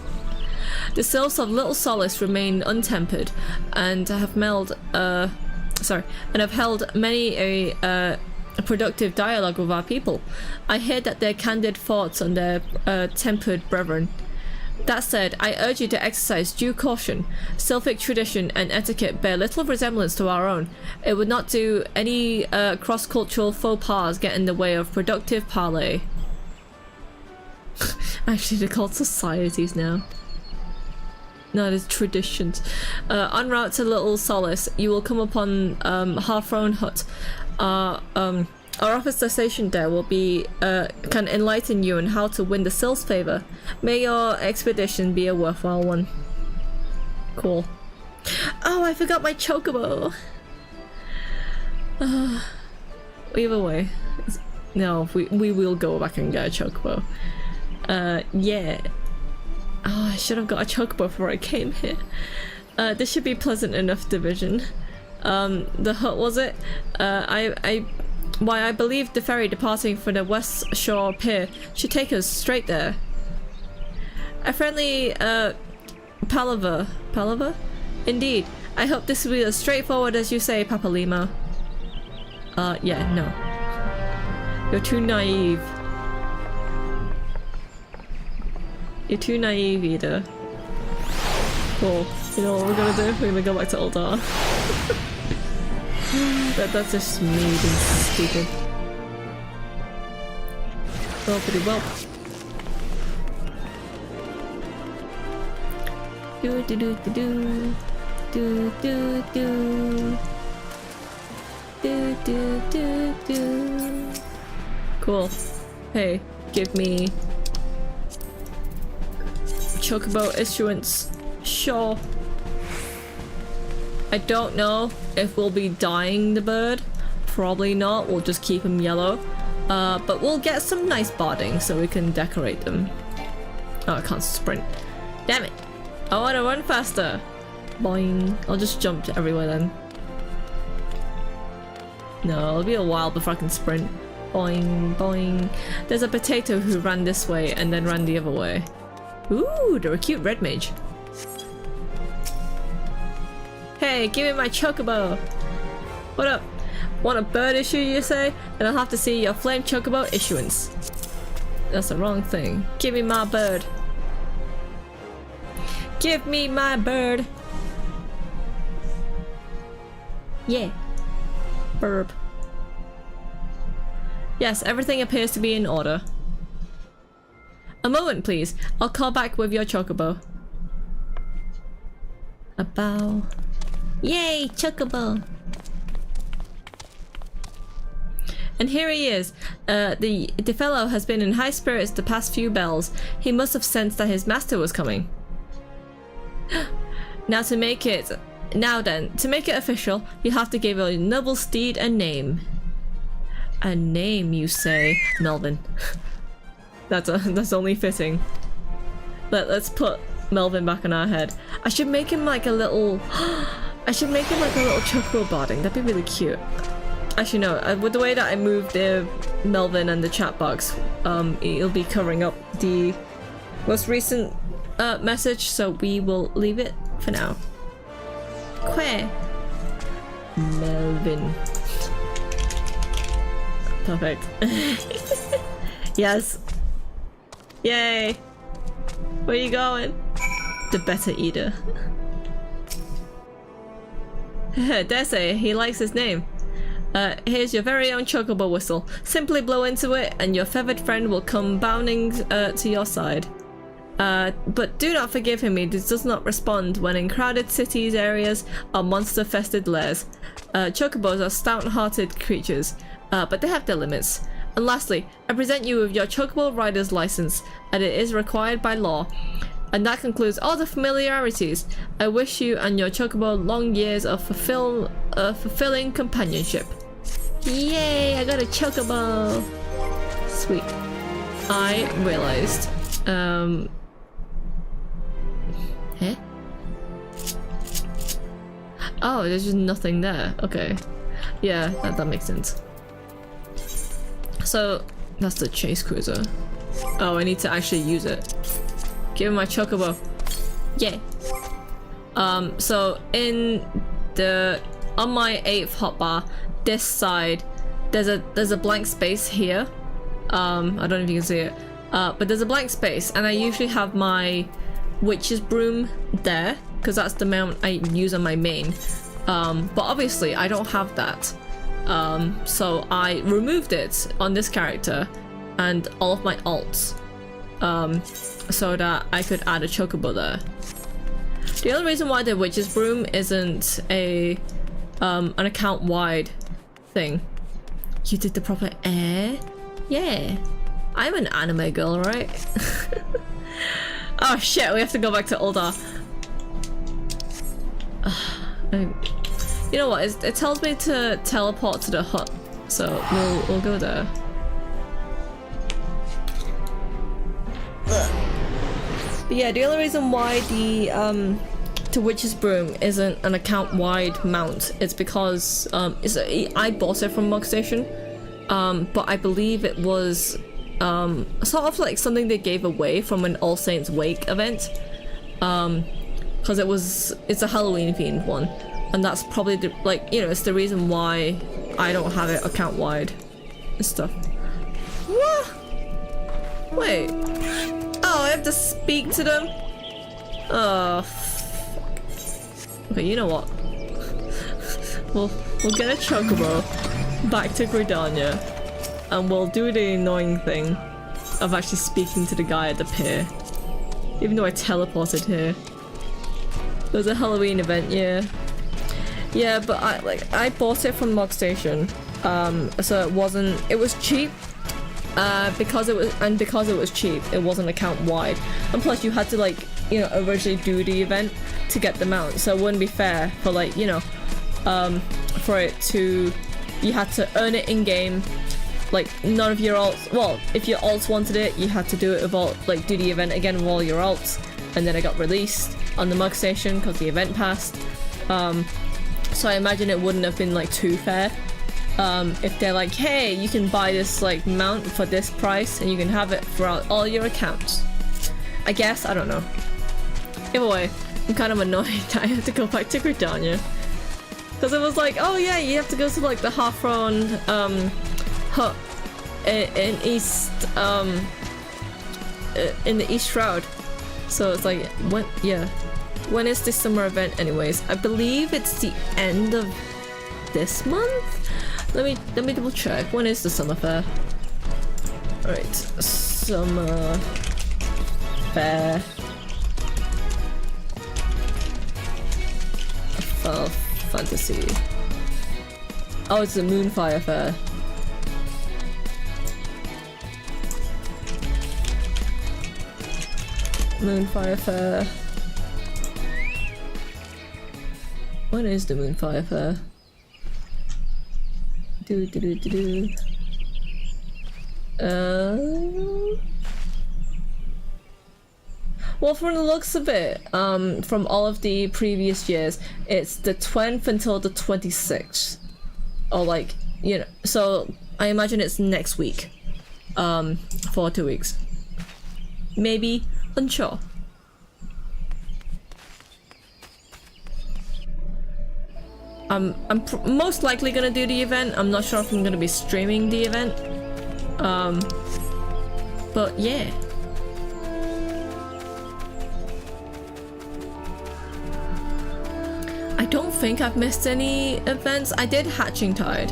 The Sylphs of Little Solace remain untempered and have held many a productive dialogue with our people. I hear that their candid thoughts on their tempered brethren. That said, I urge you to exercise due caution. Sylphic tradition and etiquette bear little resemblance to our own. It would not do any cross-cultural faux pas get in the way of productive parley. Actually, they're called societies now. No, there's traditions. En route to Little Solace, you will come upon Half-Thrown Hut. Our officer stationed there will be can enlighten you on how to win the Sylph's favor. May your expedition be a worthwhile one. Cool. Oh, I forgot my chocobo. Either way, no, we will go back and get a chocobo. Yeah. Oh, I should have got a chocobo before I came here. This should be pleasant enough division. The hut, was it? I believe the ferry departing from the West Shore Pier should take us straight there. A friendly, palaver? Palaver? Indeed. I hope this will be as straightforward as you say, Papa Lima. Yeah, no. You're too naive. You're too naive, Ida. Cool. You know what we're gonna do? We're gonna go back to Uldar. That's just me being stupid. Well, pretty well. Do do do do do do do do do do do. Cool. Hey, give me chocobo issuance. Sure. I don't know if we'll be dyeing the bird. Probably not. We'll just keep him yellow. But we'll get some nice barding so we can decorate them. Oh, I can't sprint. Damn it. I want to run faster. Boing. I'll just jump everywhere then. No, it'll be a while before I can sprint. Boing, boing. There's a potato who ran this way and then ran the other way. Ooh, they're a cute red mage. Hey, give me my chocobo! What up? Want a bird issue, you say? Then I'll have to see your flame chocobo issuance. That's the wrong thing. Give me my bird. Give me my bird! Yeah. Burp. Yes, everything appears to be in order. A moment, please. I'll call back with your chocobo. A bow. Yay, chocobo! And here he is. The fellow has been in high spirits the past few bells. He must have sensed that his master was coming. Now to make it official, you have to give your noble steed a name. A name, you say, Melvin? That's only fitting. Let's put Melvin back on our head. I should make him like a little... I should make him like a little chocobo barding. That'd be really cute. Actually, no. With the way that I moved the Melvin and the chat box, it'll be covering up the most recent message, so we will leave it for now. Que Melvin. Perfect. Yes. Yay. Where are you going? The better eater. Dese, he likes his name. Here's your very own chocobo whistle. Simply blow into it and your feathered friend will come bounding to your side. But do not forgive him, he does not respond when in crowded cities areas are monster-fested lairs. Chocobos are stout-hearted creatures, but they have their limits. And lastly, I present you with your chocobo rider's license, and it is required by law. And that concludes all the familiarities. I wish you and your chocobo long years of fulfilling companionship. Yay, I got a chocobo! Sweet. I realized, eh? Oh, there's just nothing there. Okay. Yeah, that makes sense. So, that's the chase cruiser. Oh, I need to actually use it. Give me my chocobo. Yay. So in the on my 8th hotbar, this side, there's a blank space here. I don't know if you can see it. But there's a blank space, and I usually have my witch's broom there, because that's the mount I use on my main. But obviously I don't have that. So I removed it on this character and all of my alts. So that I could add a chocobo there. The other reason why the witch's broom isn't a an account-wide thing. You did the proper air? Yeah. I'm an anime girl, right? Oh shit, we have to go back to Uldar. You know what, it tells me to teleport to the hut, so we'll go there. But yeah, the only reason why the Witch's Broom isn't an account-wide mount is because I bought it from Mug Station, but I believe it was sort of like something they gave away from an All Saints Wake event, because it's a Halloween themed one, and that's probably the, like, you know, it's the reason why I don't have it account-wide and stuff. What? Wait. Oh, I have to speak to them? Oh, fuck. Okay, you know what? we'll get a chocobo back to Gridania, and we'll do the annoying thing of actually speaking to the guy at the pier. Even though I teleported here. It was a Halloween event, yeah. Yeah, but I bought it from Mog Station, so it was cheap. Because it was cheap, it wasn't account wide, and plus you had to, like, you know, originally do the event to get the mount, so it wouldn't be fair for, like, you know, for it to, you had to earn it in game. Like, none of your alts, well, if your alts wanted it, you had to do it with all, like, do the event again with all your alts, and then it got released on the Mug Station because the event passed. So I imagine it wouldn't have been, like, too fair. If they're like, hey, you can buy this, like, mount for this price and you can have it throughout all your accounts. I guess, I don't know. Either way, I'm kind of annoyed that I have to go back to Gridania. Because it was like, oh yeah, you have to go to, like, the Hearthstone hut in East, in the East Shroud. So it's like, when is this summer event anyways? I believe it's the end of this month? Let me double check. When is the summer fair? Alright, summer fair. Final Fantasy. Oh, it's the Moonfire Fair. Moonfire Fair. When is the Moonfire Fair? Well, from the looks of it, from all of the previous years, it's the 20th until the 26th. Or like, you know, so I imagine it's next week. For 2 weeks. Maybe, unsure. I'm most likely gonna do the event. I'm not sure if I'm gonna be streaming the event. But yeah. I don't think I've missed any events. I did Hatching Tide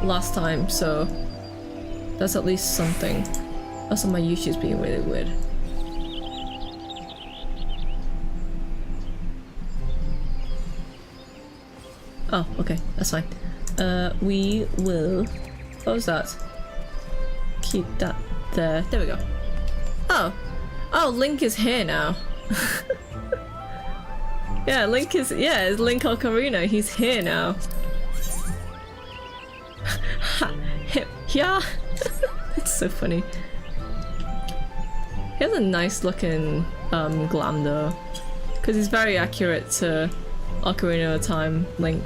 last time, so that's at least something. Also, my YouTube's being really weird. Oh, okay, that's fine. We will... What was that? Keep that there. There we go. Oh! Oh, Link is here now. Yeah, Link is... Yeah, it's Link Ocarina. He's here now. Yeah! It's so funny. He has a nice looking glam though. Because he's very accurate to Ocarina of Time Link.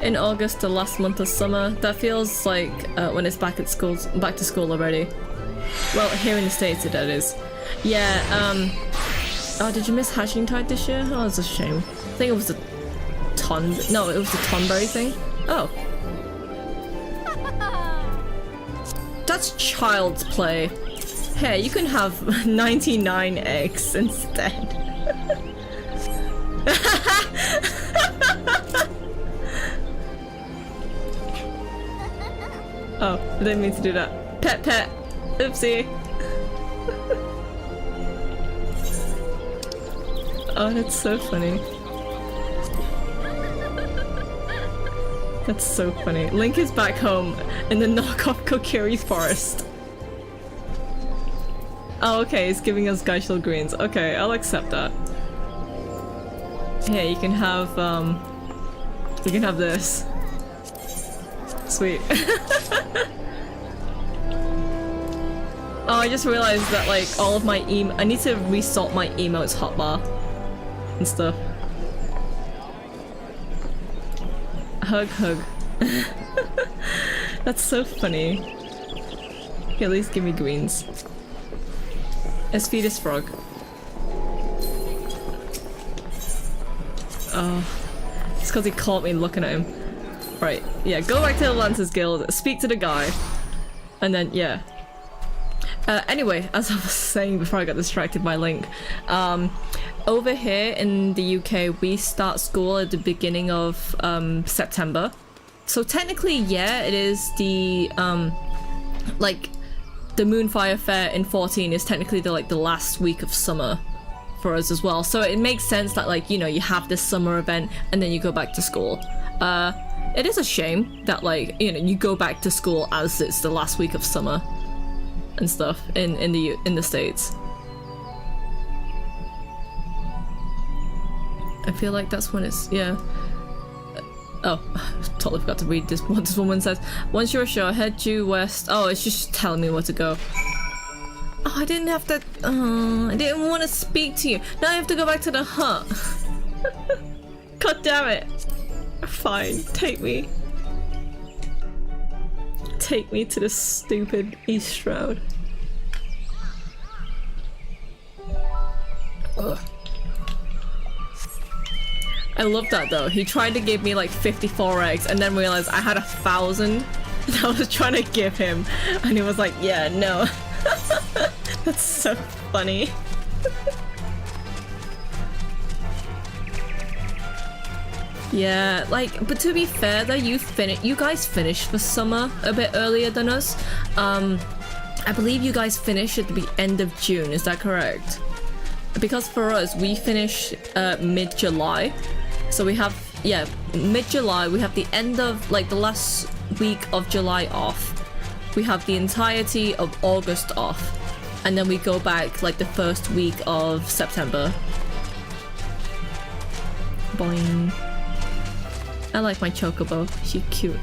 In August, the last month of summer, that feels like when it's back at school, back to school already. Well, here in the States it is. Yeah, oh, did you miss Hatching Tide this year? Oh, it's a shame. I think it was the no, it was the Tonberry thing. Oh. That's child's play. Hey, you can have 99 eggs instead. Oh, I didn't mean to do that. Pet pet. Oopsie. Oh, that's so funny. That's so funny. Link is back home in the knockoff Kokiri forest. Oh, okay, it's giving us Geishel greens. Okay, I'll accept that. Here, you can have this. Sweet. Oh, I just realized that like all of my I need to resort my emotes hotbar and stuff. Hug, hug. That's so funny. Okay, at least give me greens. Let's feed this frog. Oh, it's because he caught me looking at him. Right, yeah, go back to the Lancers Guild, speak to the guy, and then, yeah. Anyway, as I was saying before I got distracted by Link, over here in the UK, we start school at the beginning of September. So technically, yeah, it is the, like, the Moonfire Fair in 14 is technically the, like, the last week of summer for us as well. So it makes sense that, like, you know, you have this summer event and then you go back to school. It is a shame that, like, you know, you go back to school as it's the last week of summer and stuff in the States. I feel like that's when it's, yeah. Oh, totally forgot to read this. What this woman says. Once you're sure, head due west. Oh, it's just telling me where to go. Oh, I didn't have to. I didn't want to speak to you. Now I have to go back to the hut. God damn it. Fine, take me. Take me to the stupid East Shroud. Ugh. I love that though. He tried to give me like 54 eggs and then realized I had 1,000 that I was trying to give him. And he was like, yeah, no. That's so funny. Yeah, like, but to be fair though, you guys finished for summer a bit earlier than us. I believe you guys finished at the end of June, is that correct? Because for us, we finish mid-July. So we have, yeah, mid-July, we have the end of, like, the last week of July off. We have the entirety of August off. And then we go back, like, the first week of September. Boing. I like my chocobo. She's cute.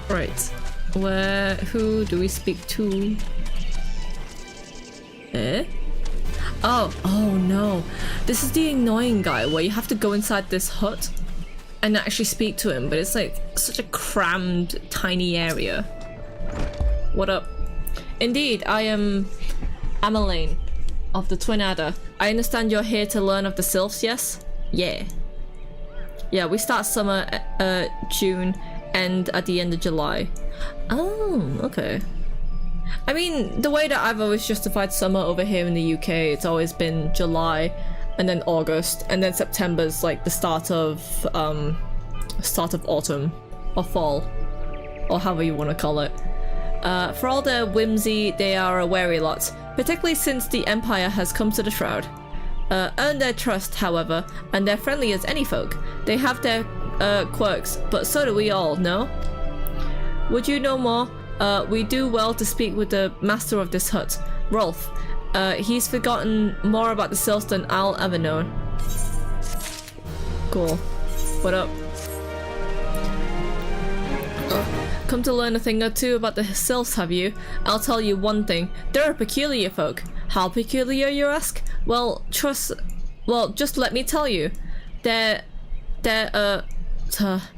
Right. Who do we speak to? Eh? Oh no. This is the annoying guy where you have to go inside this hut and actually speak to him, but it's like such a crammed, tiny area. What up? Indeed, I am Amalane of the Twin Adder. I understand you're here to learn of the Sylphs, yes? Yeah. Yeah, we start summer June, end at the end of July. Oh, okay. I mean, the way that I've always justified summer over here in the UK, it's always been July, and then August, and then September's like the start of autumn, or fall, or however you want to call it. For all their whimsy, they are a wary lot, particularly since the Empire has come to the Shroud. Earn their trust, however, and they're friendly as any folk. They have their quirks, but so do we all, no? Would you know more? We do well to speak with the master of this hut, Rolf. He's forgotten more about the Sylphs than I'll ever know. Cool. What up? Come to learn a thing or two about the Sylphs, have you? I'll tell you one thing. They're a peculiar folk. How peculiar, you ask? Well, just let me tell you. They're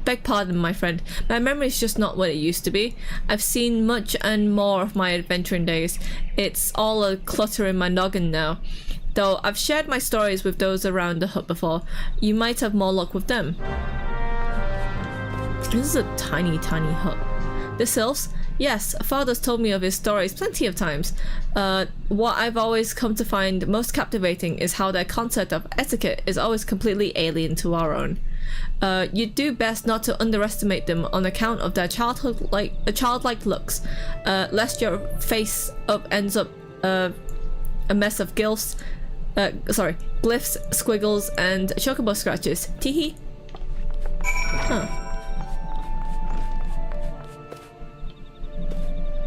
beg pardon, my friend. My memory's just not what it used to be. I've seen much and more of my adventuring days. It's all a clutter in my noggin now. Though I've shared my stories with those around the hut before. You might have more luck with them. This is a tiny, tiny hut. The Sylphs? Yes, Father's told me of his stories plenty of times. What I've always come to find most captivating is how their concept of etiquette is always completely alien to our own. You'd do best not to underestimate them on account of their childlike looks, lest your face ends up a mess of glyphs, squiggles, and chocobo scratches. Teehee. Huh.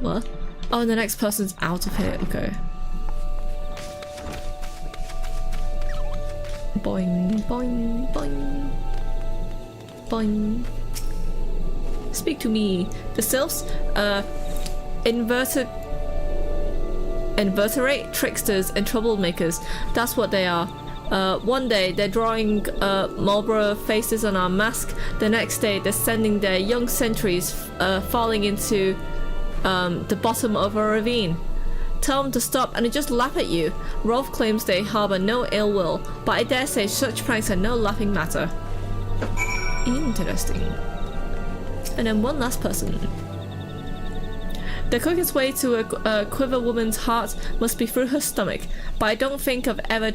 What? Oh, and the next person's out of here. Okay. Boing, boing, boing. Boing. Speak to me. The Sylphs? Invertebrate tricksters and troublemakers. That's what they are. One day they're drawing Marlborough faces on our mask. The next day they're sending their young sentries falling into the bottom of a ravine. Tell them to stop and they just laugh at you. Rolf claims they harbour no ill will, but I dare say such pranks are no laughing matter. Interesting. And then one last person. The quickest way to a quiver woman's heart must be through her stomach, but I don't think of ever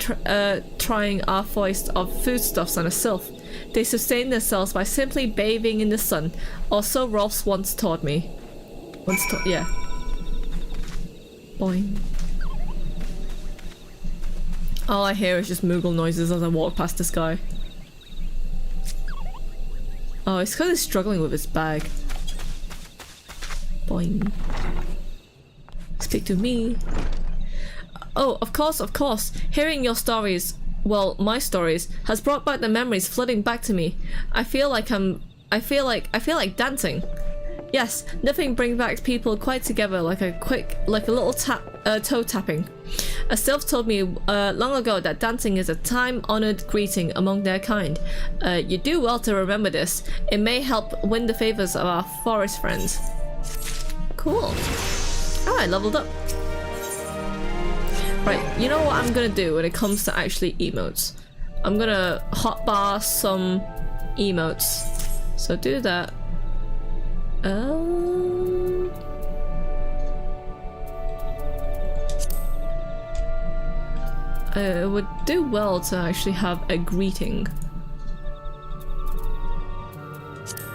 trying our foist of foodstuffs on a sylph. They sustain themselves by simply bathing in the sun, or so Rolf's once taught me. Yeah. Boing. All I hear is just Moogle noises as I walk past this guy. Oh, it's because he's struggling with his bag. Boing. Speak to me. Oh, of course. Hearing your stories, well, my stories, has brought back the memories flooding back to me. I feel like dancing. Yes, nothing brings back people quite together like a little toe tapping. A sylph told me long ago that dancing is a time-honored greeting among their kind. You do well to remember this. It may help win the favors of our forest friends. Cool. Alright, leveled up. Right, you know what I'm gonna do when it comes to actually emotes? I'm gonna hotbar some emotes. So do that. It would do well to actually have a greeting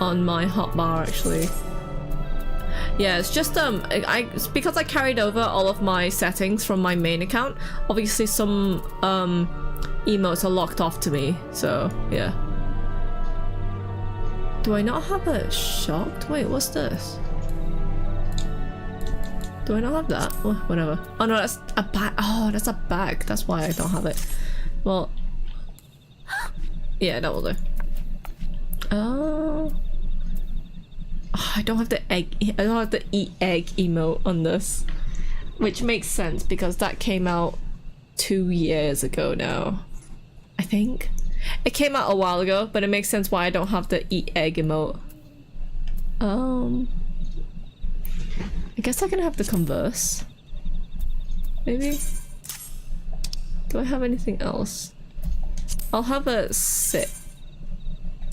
on my hotbar, actually. Yeah, it's just it's because I carried over all of my settings from my main account. Obviously, some emotes are locked off to me, so yeah. Do I not have a shocked? Wait, what's this? Do I not have that? Oh, whatever. Oh no, that's a bag. Oh, that's a bag. That's why I don't have it. Well, yeah, that will do. Oh. Oh, I don't have the egg. I don't have the eat egg emote on this, which makes sense because that came out 2 years ago now. I think it came out a while ago, but it makes sense why I don't have the eat egg emote. I guess I can have the converse. Maybe. Do I have anything else? I'll have a sit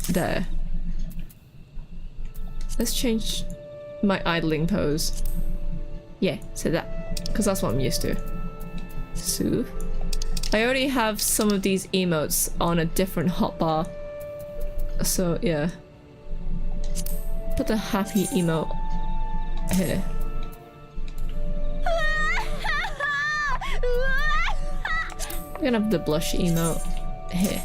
there. Let's change my idling pose. Yeah, so that, because that's what I'm used to. Soothe. I already have some of these emotes on a different hotbar, so yeah. Put the happy emote here. I'm gonna have the blush emote here.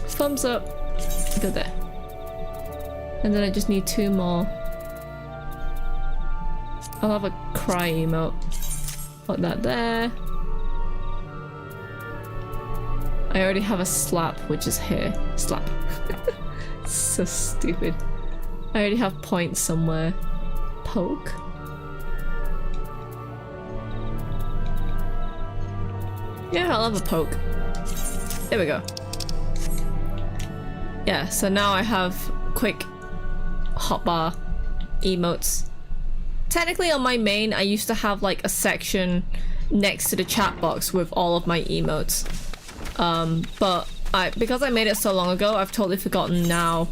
Thumbs up. Go there. And then I just need 2 more. I'll have a cry emote. Put that there. I already have a slap, which is here. Slap. So stupid. I already have points somewhere. Poke. Yeah, I'll have a poke. There we go. Yeah, so now I have quick hotbar emotes. Technically on my main, I used to have like a section next to the chat box with all of my emotes. But because I made it so long ago, I've totally forgotten now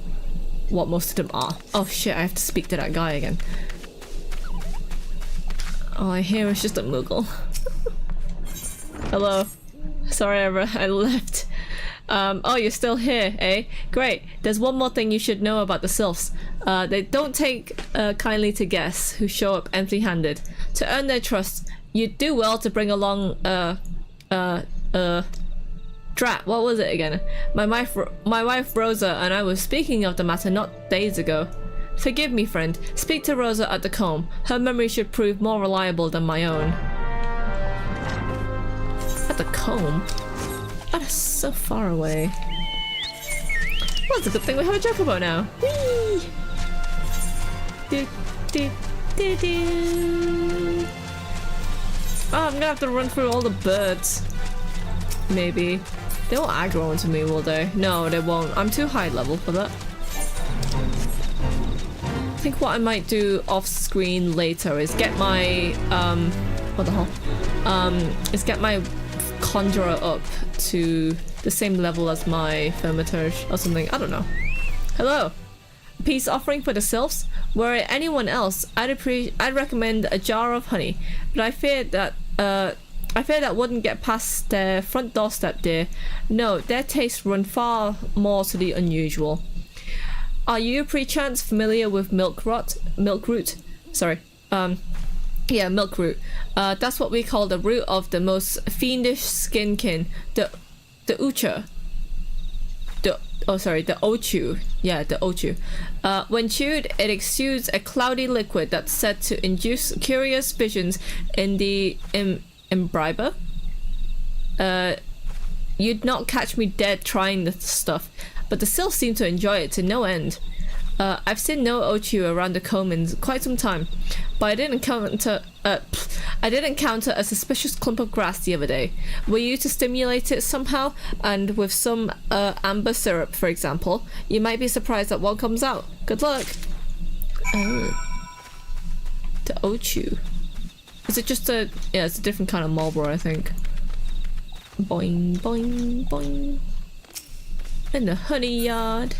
what most of them are. Oh shit, I have to speak to that guy again. All I hear is just a Moogle. Hello. Sorry I left. Oh, you're still here, eh? Great. There's one more thing you should know about the sylphs. They don't take kindly to guests who show up empty-handed. To earn their trust, you'd do well to bring along Drat, what was it again? My wife Rosa and I were speaking of the matter not days ago. Forgive me, friend. Speak to Rosa at the comb. Her memory should prove more reliable than my own. At the comb? That is so far away. Well, it's a good thing we have a chocobo now. Whee! Do, do, do, do. Oh, I'm gonna have to run through all the birds. Maybe. They won't aggro onto me, will they? No, they won't. I'm too high level for that. I think what I might do off screen later is get my what the hell? Is get my conjurer up to the same level as my thaumaturge or something. I don't know. Hello. Peace offering for the sylphs. Were it anyone else, I'd recommend a jar of honey, but I fear that wouldn't get past their front doorstep, dear. No, their tastes run far more to the unusual. Are you perchance familiar with milkroot? Sorry. Yeah, milkroot. That's what we call the root of the most fiendish skinkin, the ucha. The ochu. Yeah, the ochu. When chewed, it exudes a cloudy liquid that's said to induce curious visions in the imbiber. You'd not catch me dead trying this stuff, but the sylphs seem to enjoy it to no end. I've seen no ochu around the comb in quite some time, but I did encounter a suspicious clump of grass the other day. Were you to stimulate it somehow, and with some amber syrup, for example, you might be surprised at what comes out. Good luck. The ochu. Is it just a... yeah, it's a different kind of Marlboro, I think. Boing, boing, boing. In the honey yard.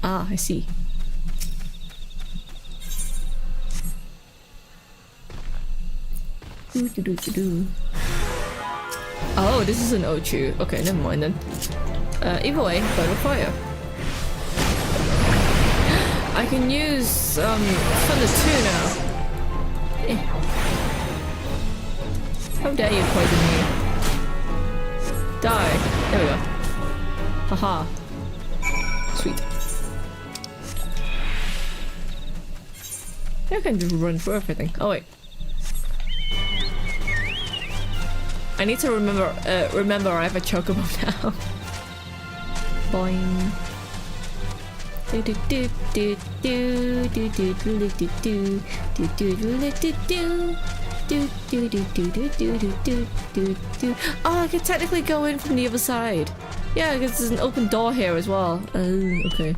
Ah, I see. Oh, this is an ochu. Okay, never mind then. Either way, burn with fire. I can use Thunder 2 now. Eh. How dare you poison me? Die. There we go. Haha. Sweet. I can just run through everything. Oh wait. I need to remember I have a chocobo now. Boing. Do do do do do do do do do do do do do do do. Do, do, do, do, do, do, do, do, do. Oh, I can technically go in from the other side. Yeah, because there's an open door here as well. Oh, okay.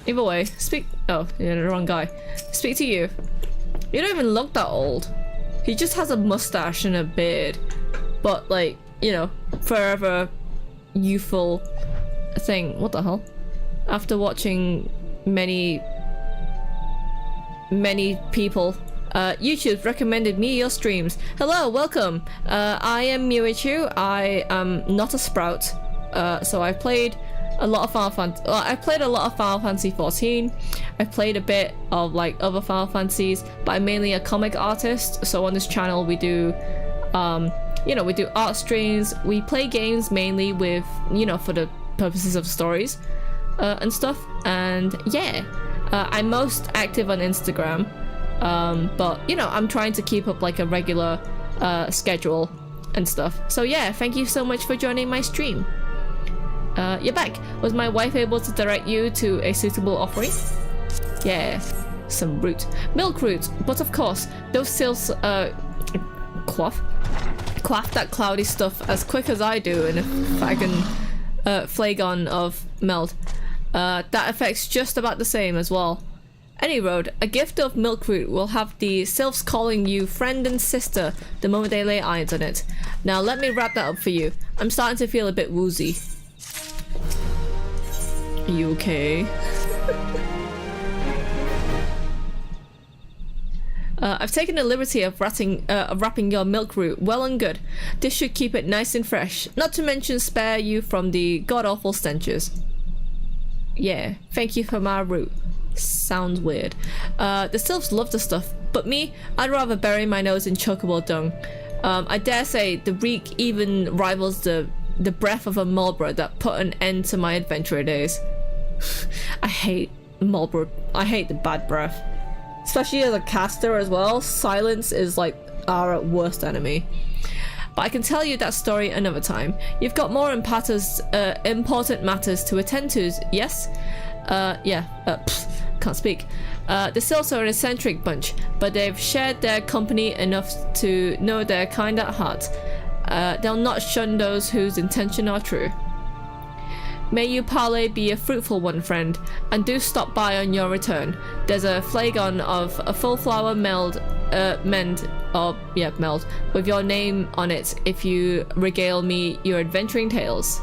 Either way, speak. Oh, yeah, the wrong guy. Speak to you. You don't even look that old. He just has a mustache and a beard. But, like, you know, forever youthful thing. What the hell? After watching many people. YouTube recommended me your streams. Hello, welcome. I am Mewa-Chu. I am not a sprout. So I've played a lot of Final Fantasy. Well, I played a lot of Final Fantasy 14. I've played a bit of like other Final Fantasies, but I'm mainly a comic artist. So on this channel we do, you know, we do art streams. We play games mainly with, you know, for the purposes of stories and stuff. And yeah, I'm most active on Instagram. But you know, I'm trying to keep up like a regular schedule and stuff. So yeah, thank you so much for joining my stream. You're back. Was my wife able to direct you to a suitable offering? Yeah, some root. Milk root, but of course, those sales quaff that cloudy stuff as quick as I do in a fucking flagon of melt. That affects just about the same as well. Any road, a gift of milk root will have the sylphs calling you friend and sister the moment they lay eyes on it. Now let me wrap that up for you. I'm starting to feel a bit woozy. Are you okay? I've taken the liberty of wrapping your milk root well and good. This should keep it nice and fresh, not to mention spare you from the god-awful stenches. Yeah, thank you for my root. Sounds weird. The sylphs love the stuff, but me, I'd rather bury my nose in chocobo dung. I dare say the reek even rivals the breath of a Marlborough that put an end to my adventurer days. I hate Marlborough. I hate the bad breath. Especially as a caster as well, silence is like our worst enemy. But I can tell you that story another time. You've got more important matters to attend to, yes? Can't speak. The sylphs are an eccentric bunch, but they've shared their company enough to know they're kind at heart. They'll not shun those whose intentions are true. May your parley be a fruitful one, friend, and do stop by on your return. There's a flagon of a full flower meld with your name on it if you regale me your adventuring tales.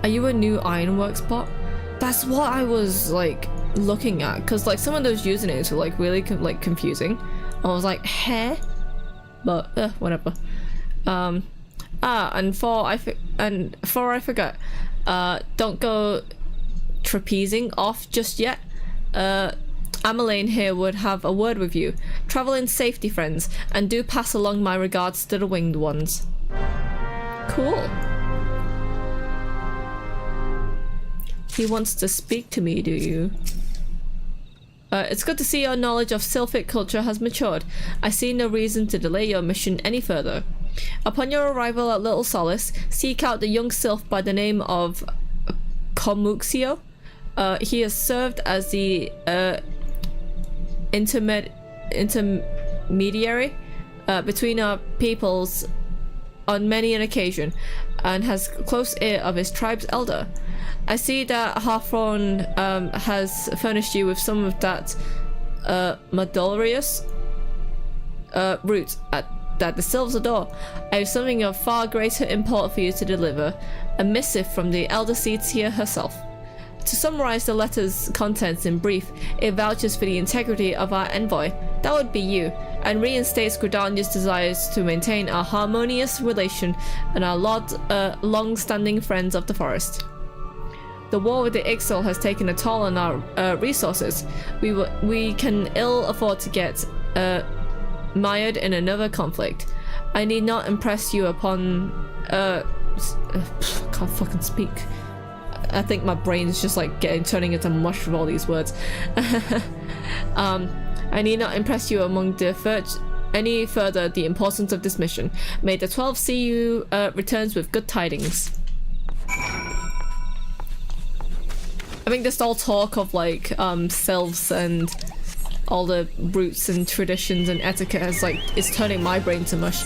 Are you a new Ironworks bot? That's what I was like looking at, because like some of those usernames were like really confusing. I was like, heh? But whatever. And for I forgot, don't go trapezing off just yet. Ameline here would have a word with you. Travel in safety, friends, and do pass along my regards to the winged ones. Cool. He wants to speak to me, do you? It's good to see your knowledge of Sylphic culture has matured. I see no reason to delay your mission any further. Upon your arrival at Little Solace, seek out the young Sylph by the name of Komuxio. He has served as the intermediary between our peoples on many an occasion, and has close ear of his tribe's elder. I see that Hawthorne has furnished you with some of that Madolrius root that the sylphs adore. I have something of far greater import for you to deliver, a missive from the Elder Seatia herself. To summarize the letter's contents in brief, it vouches for the integrity of our envoy, that would be you, and reinstates Gridania's desires to maintain a harmonious relation and our long-standing friends of the forest. The war with the Ixal has taken a toll on our resources. We can ill afford to get mired in another conflict. I need not impress you upon can't fucking speak. I think my brain's just like turning into mush with all these words. I need not impress you among the any further the importance of this mission. May the 12 see you returns with good tidings. I think this all talk of like selves and all the roots and traditions and etiquette is like it's turning my brain to mush.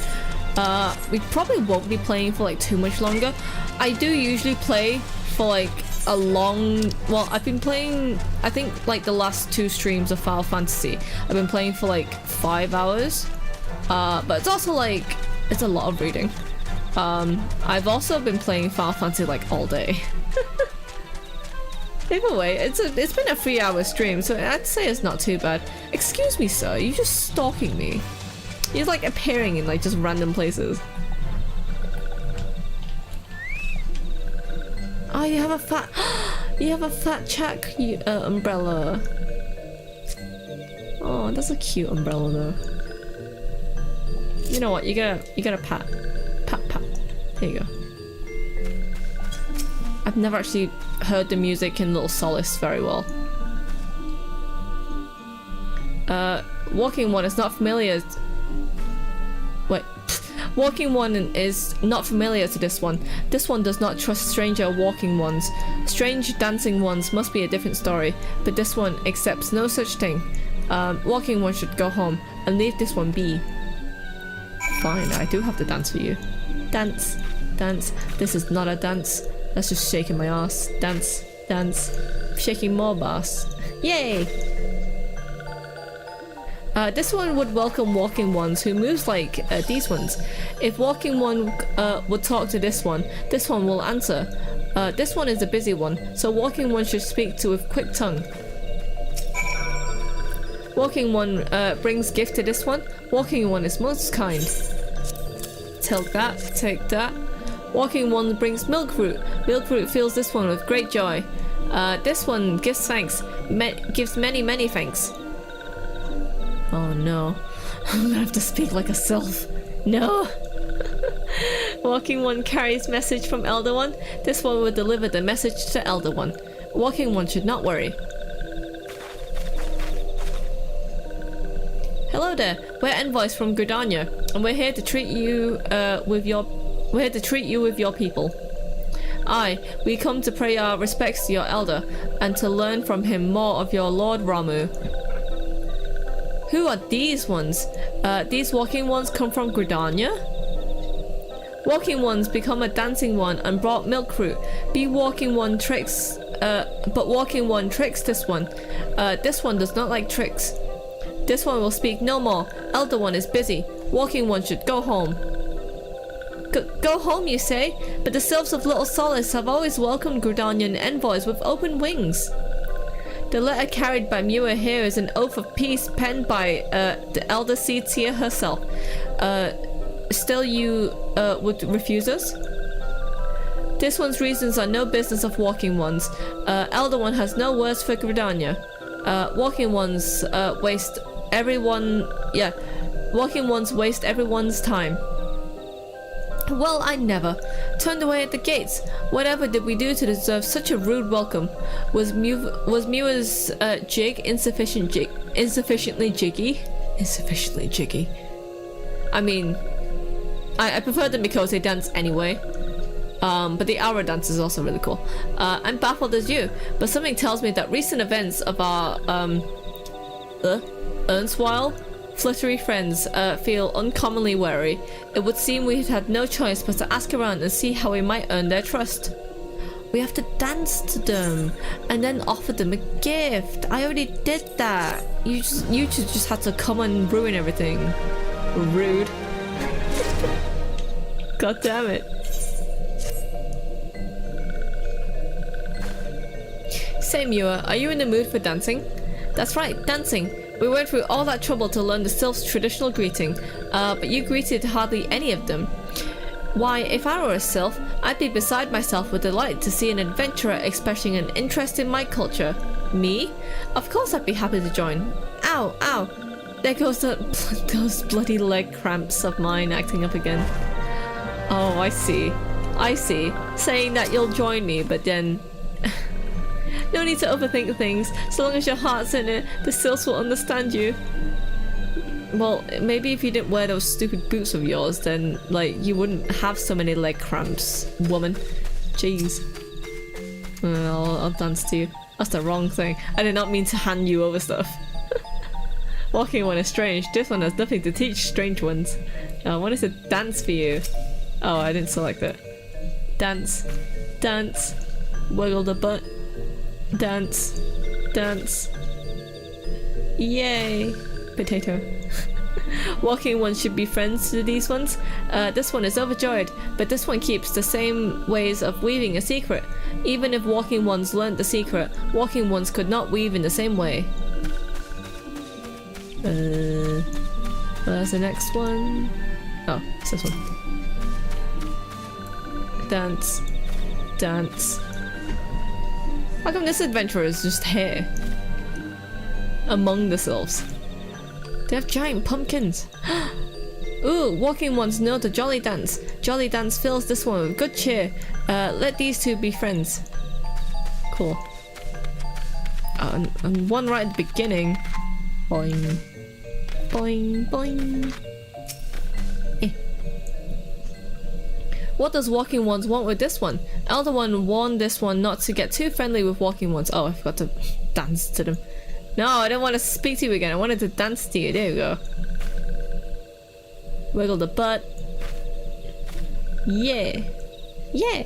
We probably won't be playing for like too much longer. I do usually play for like a long, well, I've been playing, I think like the last 2 streams of Final Fantasy I've been playing for like 5 hours, but it's also like it's a lot of reading. I've also been playing Final Fantasy like all day. Either way, it's been a 3-hour stream, so I'd say it's not too bad. Excuse me, sir, you're just stalking me. You're like appearing in like just random places. Oh, you have a fat Chak umbrella. Oh, that's a cute umbrella though. You know what? You get a pat. There you go. I've never actually heard the music in Little Solace very well. Walking One is not familiar. Wait. Walking One is not familiar to this one. This one does not trust stranger walking ones. Strange dancing ones must be a different story, but this one accepts no such thing. Walking One should go home and leave this one be. Fine, I do have to dance for you. Dance. Dance. This is not a dance. That's just shaking my ass. Dance. Dance. Shaking more bass. Yay! This one would welcome walking ones who moves like these ones. If walking one would talk to this one will answer. This one is a busy one, so walking one should speak to with quick tongue. Walking one brings gift to this one. Walking one is most kind. Take that, take that. Walking one brings milk fruit. Milk fruit fills this one with great joy. This one gives thanks. Gives many thanks. Oh no, I'm gonna have to speak like a sylph. No! Walking One carries message from Elder One. This one will deliver the message to Elder One. Walking One should not worry. Hello there, we're envoys from Gridania, and we're here to treat you with your people. Aye, we come to pay our respects to your elder, and to learn from him more of your Lord Ramu. Who are these ones? These walking ones come from Gridania? Walking ones become a dancing one and brought milk fruit. But walking one tricks this one. This one does not like tricks. This one will speak no more. Elder One is busy. Walking One should go home. Go home, you say? But the sylphs of Little Solace have always welcomed Gridanian envoys with open wings. The letter carried by Mewa here is an oath of peace penned by the Elder Seedseer herself. Still you would refuse us? This one's reasons are no business of Walking One's. Elder One has no words for Gridania. Walking One's waste everyone's time. Well, I never. Turned away at the gates. Whatever did we do to deserve such a rude welcome? Was Mewa's jig insufficiently jiggy? Insufficiently jiggy. I mean, I prefer them because they dance anyway. But the Aura dance is also really cool. I'm baffled as you, but something tells me that recent events of our erstwhile fluttery friends feel uncommonly wary. It would seem we had no choice but to ask around and see how we might earn their trust. We have to dance to them and then offer them a gift. I already did that. You just had to come and ruin everything. Rude. God damn it. Say, Mewa, are you in the mood for dancing? That's right, dancing. We went through all that trouble to learn the sylph's traditional greeting, but you greeted hardly any of them. Why, if I were a sylph, I'd be beside myself with delight to see an adventurer expressing an interest in my culture. Me? Of course I'd be happy to join. Ow, ow. There goes those bloody leg cramps of mine acting up again. Oh, I see. I see. Saying that you'll join me, but then... No need to overthink things. So long as your heart's in it, the sylphs will understand you. Well, maybe if you didn't wear those stupid boots of yours, then, like, you wouldn't have so many leg cramps, woman. Jeez. I'll dance to you. That's the wrong thing. I did not mean to hand you over stuff. Walking one is strange. This one has nothing to teach strange ones. What is a dance for you? Oh, I didn't select it. Dance. Dance. Wiggle the butt. Dance. Dance. Yay. Potato. Walking ones should be friends to these ones. This one is overjoyed, but this one keeps the same ways of weaving a secret. Even if walking ones learned the secret, walking ones could not weave in the same way. Where's the next one? Oh, it's this one. Dance. Dance. How come this adventurer is just here? Among the sylphs. They have giant pumpkins. Ooh, walking ones know the jolly dance. Jolly dance fills this one with good cheer. Let these two be friends. Cool. And one right at the beginning. Boing. Boing, boing. What does walking ones want with this one? Elder one warned this one not to get too friendly with walking ones. Oh, I forgot to dance to them. No, I didn't want to speak to you again. I wanted to dance to you. There you go. Wiggle the butt. Yeah. Yeah.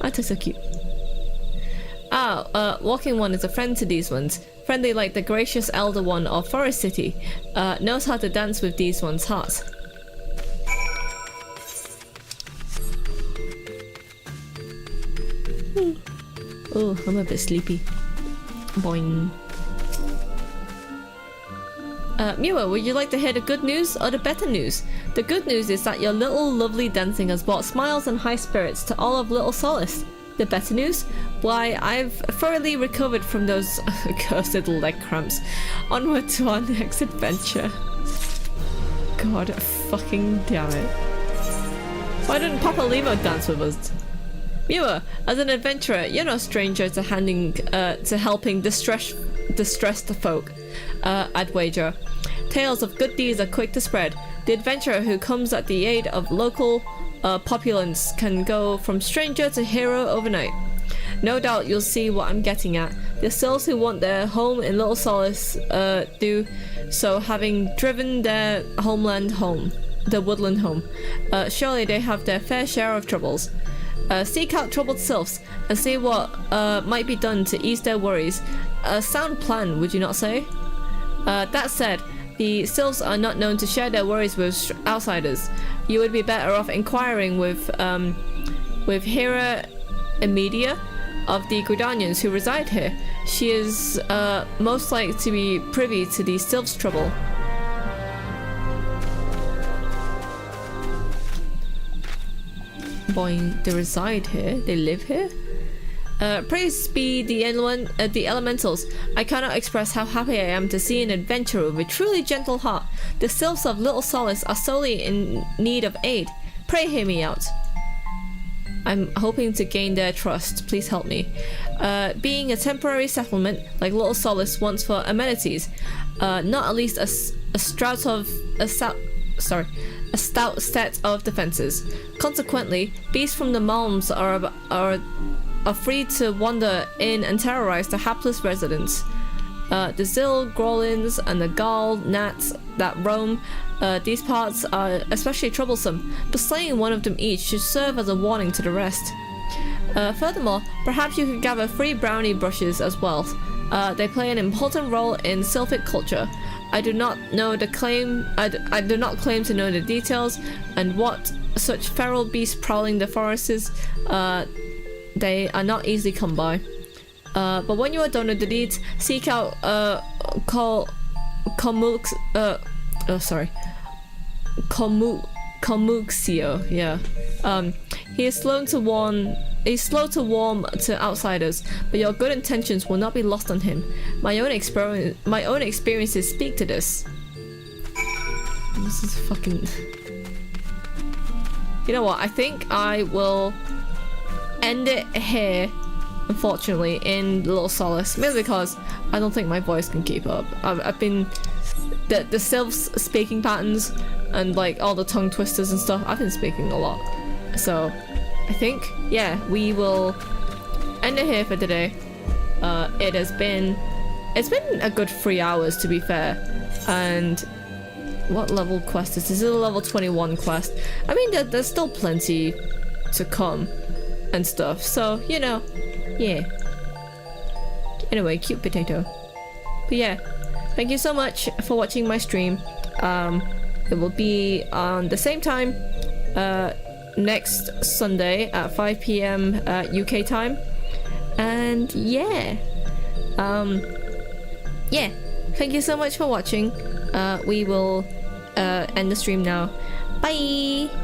That's so cute. Oh, walking one is a friend to these ones. Friendly like the gracious elder one of Forest City. Knows how to dance with these ones' hearts. Oh, I'm a bit sleepy. Boing. Mewa, would you like to hear the good news or the better news? The good news is that your little lovely dancing has brought smiles and high spirits to all of Little Solace. The better news? Why, I've thoroughly recovered from those cursed leg cramps. Onward to our next adventure. God fucking damn it. Why didn't Papa Limo dance with us? Mewa, as an adventurer, you're no stranger to helping distressed folk. I'd wager. Tales of good deeds are quick to spread. The adventurer who comes at the aid of local populace can go from stranger to hero overnight. No doubt you'll see what I'm getting at. The sylphs who want their home in Little Solace do so having driven their homeland home, the woodland home. Surely they have their fair share of troubles. Seek out troubled sylphs and see what might be done to ease their worries. A sound plan, would you not say? That said, the sylphs are not known to share their worries with outsiders. You would be better off inquiring with Hera Imedia of the Gridanians who reside here. She is most likely to be privy to the sylphs' trouble. Boing, they reside here? They live here? Praise be the elementals. I cannot express how happy I am to see an adventurer with a truly gentle heart. The sylphs of Little Solace are sorely in need of aid. Pray hear me out. I'm hoping to gain their trust. Please help me. Being a temporary settlement like Little Solace wants for amenities, not at least a stout set of defenses. Consequently, beasts from the malms are free to wander in and terrorize the hapless residents. The Zill, Growlins, and the Gall gnats that roam these parts are especially troublesome, but slaying one of them each should serve as a warning to the rest. Furthermore, perhaps you could gather 3 brownie brushes as well. They play an important role in sylphic culture. I do not claim to know the details and what such feral beasts prowling the forests. They are not easily come by. But when you are done with the deeds, seek out Comuxio. Yeah. He's slow to warm to outsiders, but your good intentions will not be lost on him. My own experiences speak to this. This is fucking... You know what? I think I will end it here, unfortunately, in Little Solace, mainly because I don't think my voice can keep up. I've been the self-speaking patterns and like all the tongue twisters and stuff. I've been speaking a lot, so I think yeah, we will end it here for today. It's been a good 3 hours to be fair. And what level quest is this? This is a level 21 quest. I mean, there's still plenty to come and stuff, so you know, yeah. Anyway, cute potato. But yeah, thank you so much for watching my stream. It will be on the same time next Sunday at 5 PM UK time. And yeah, yeah, thank you so much for watching. We will end the stream now. Bye!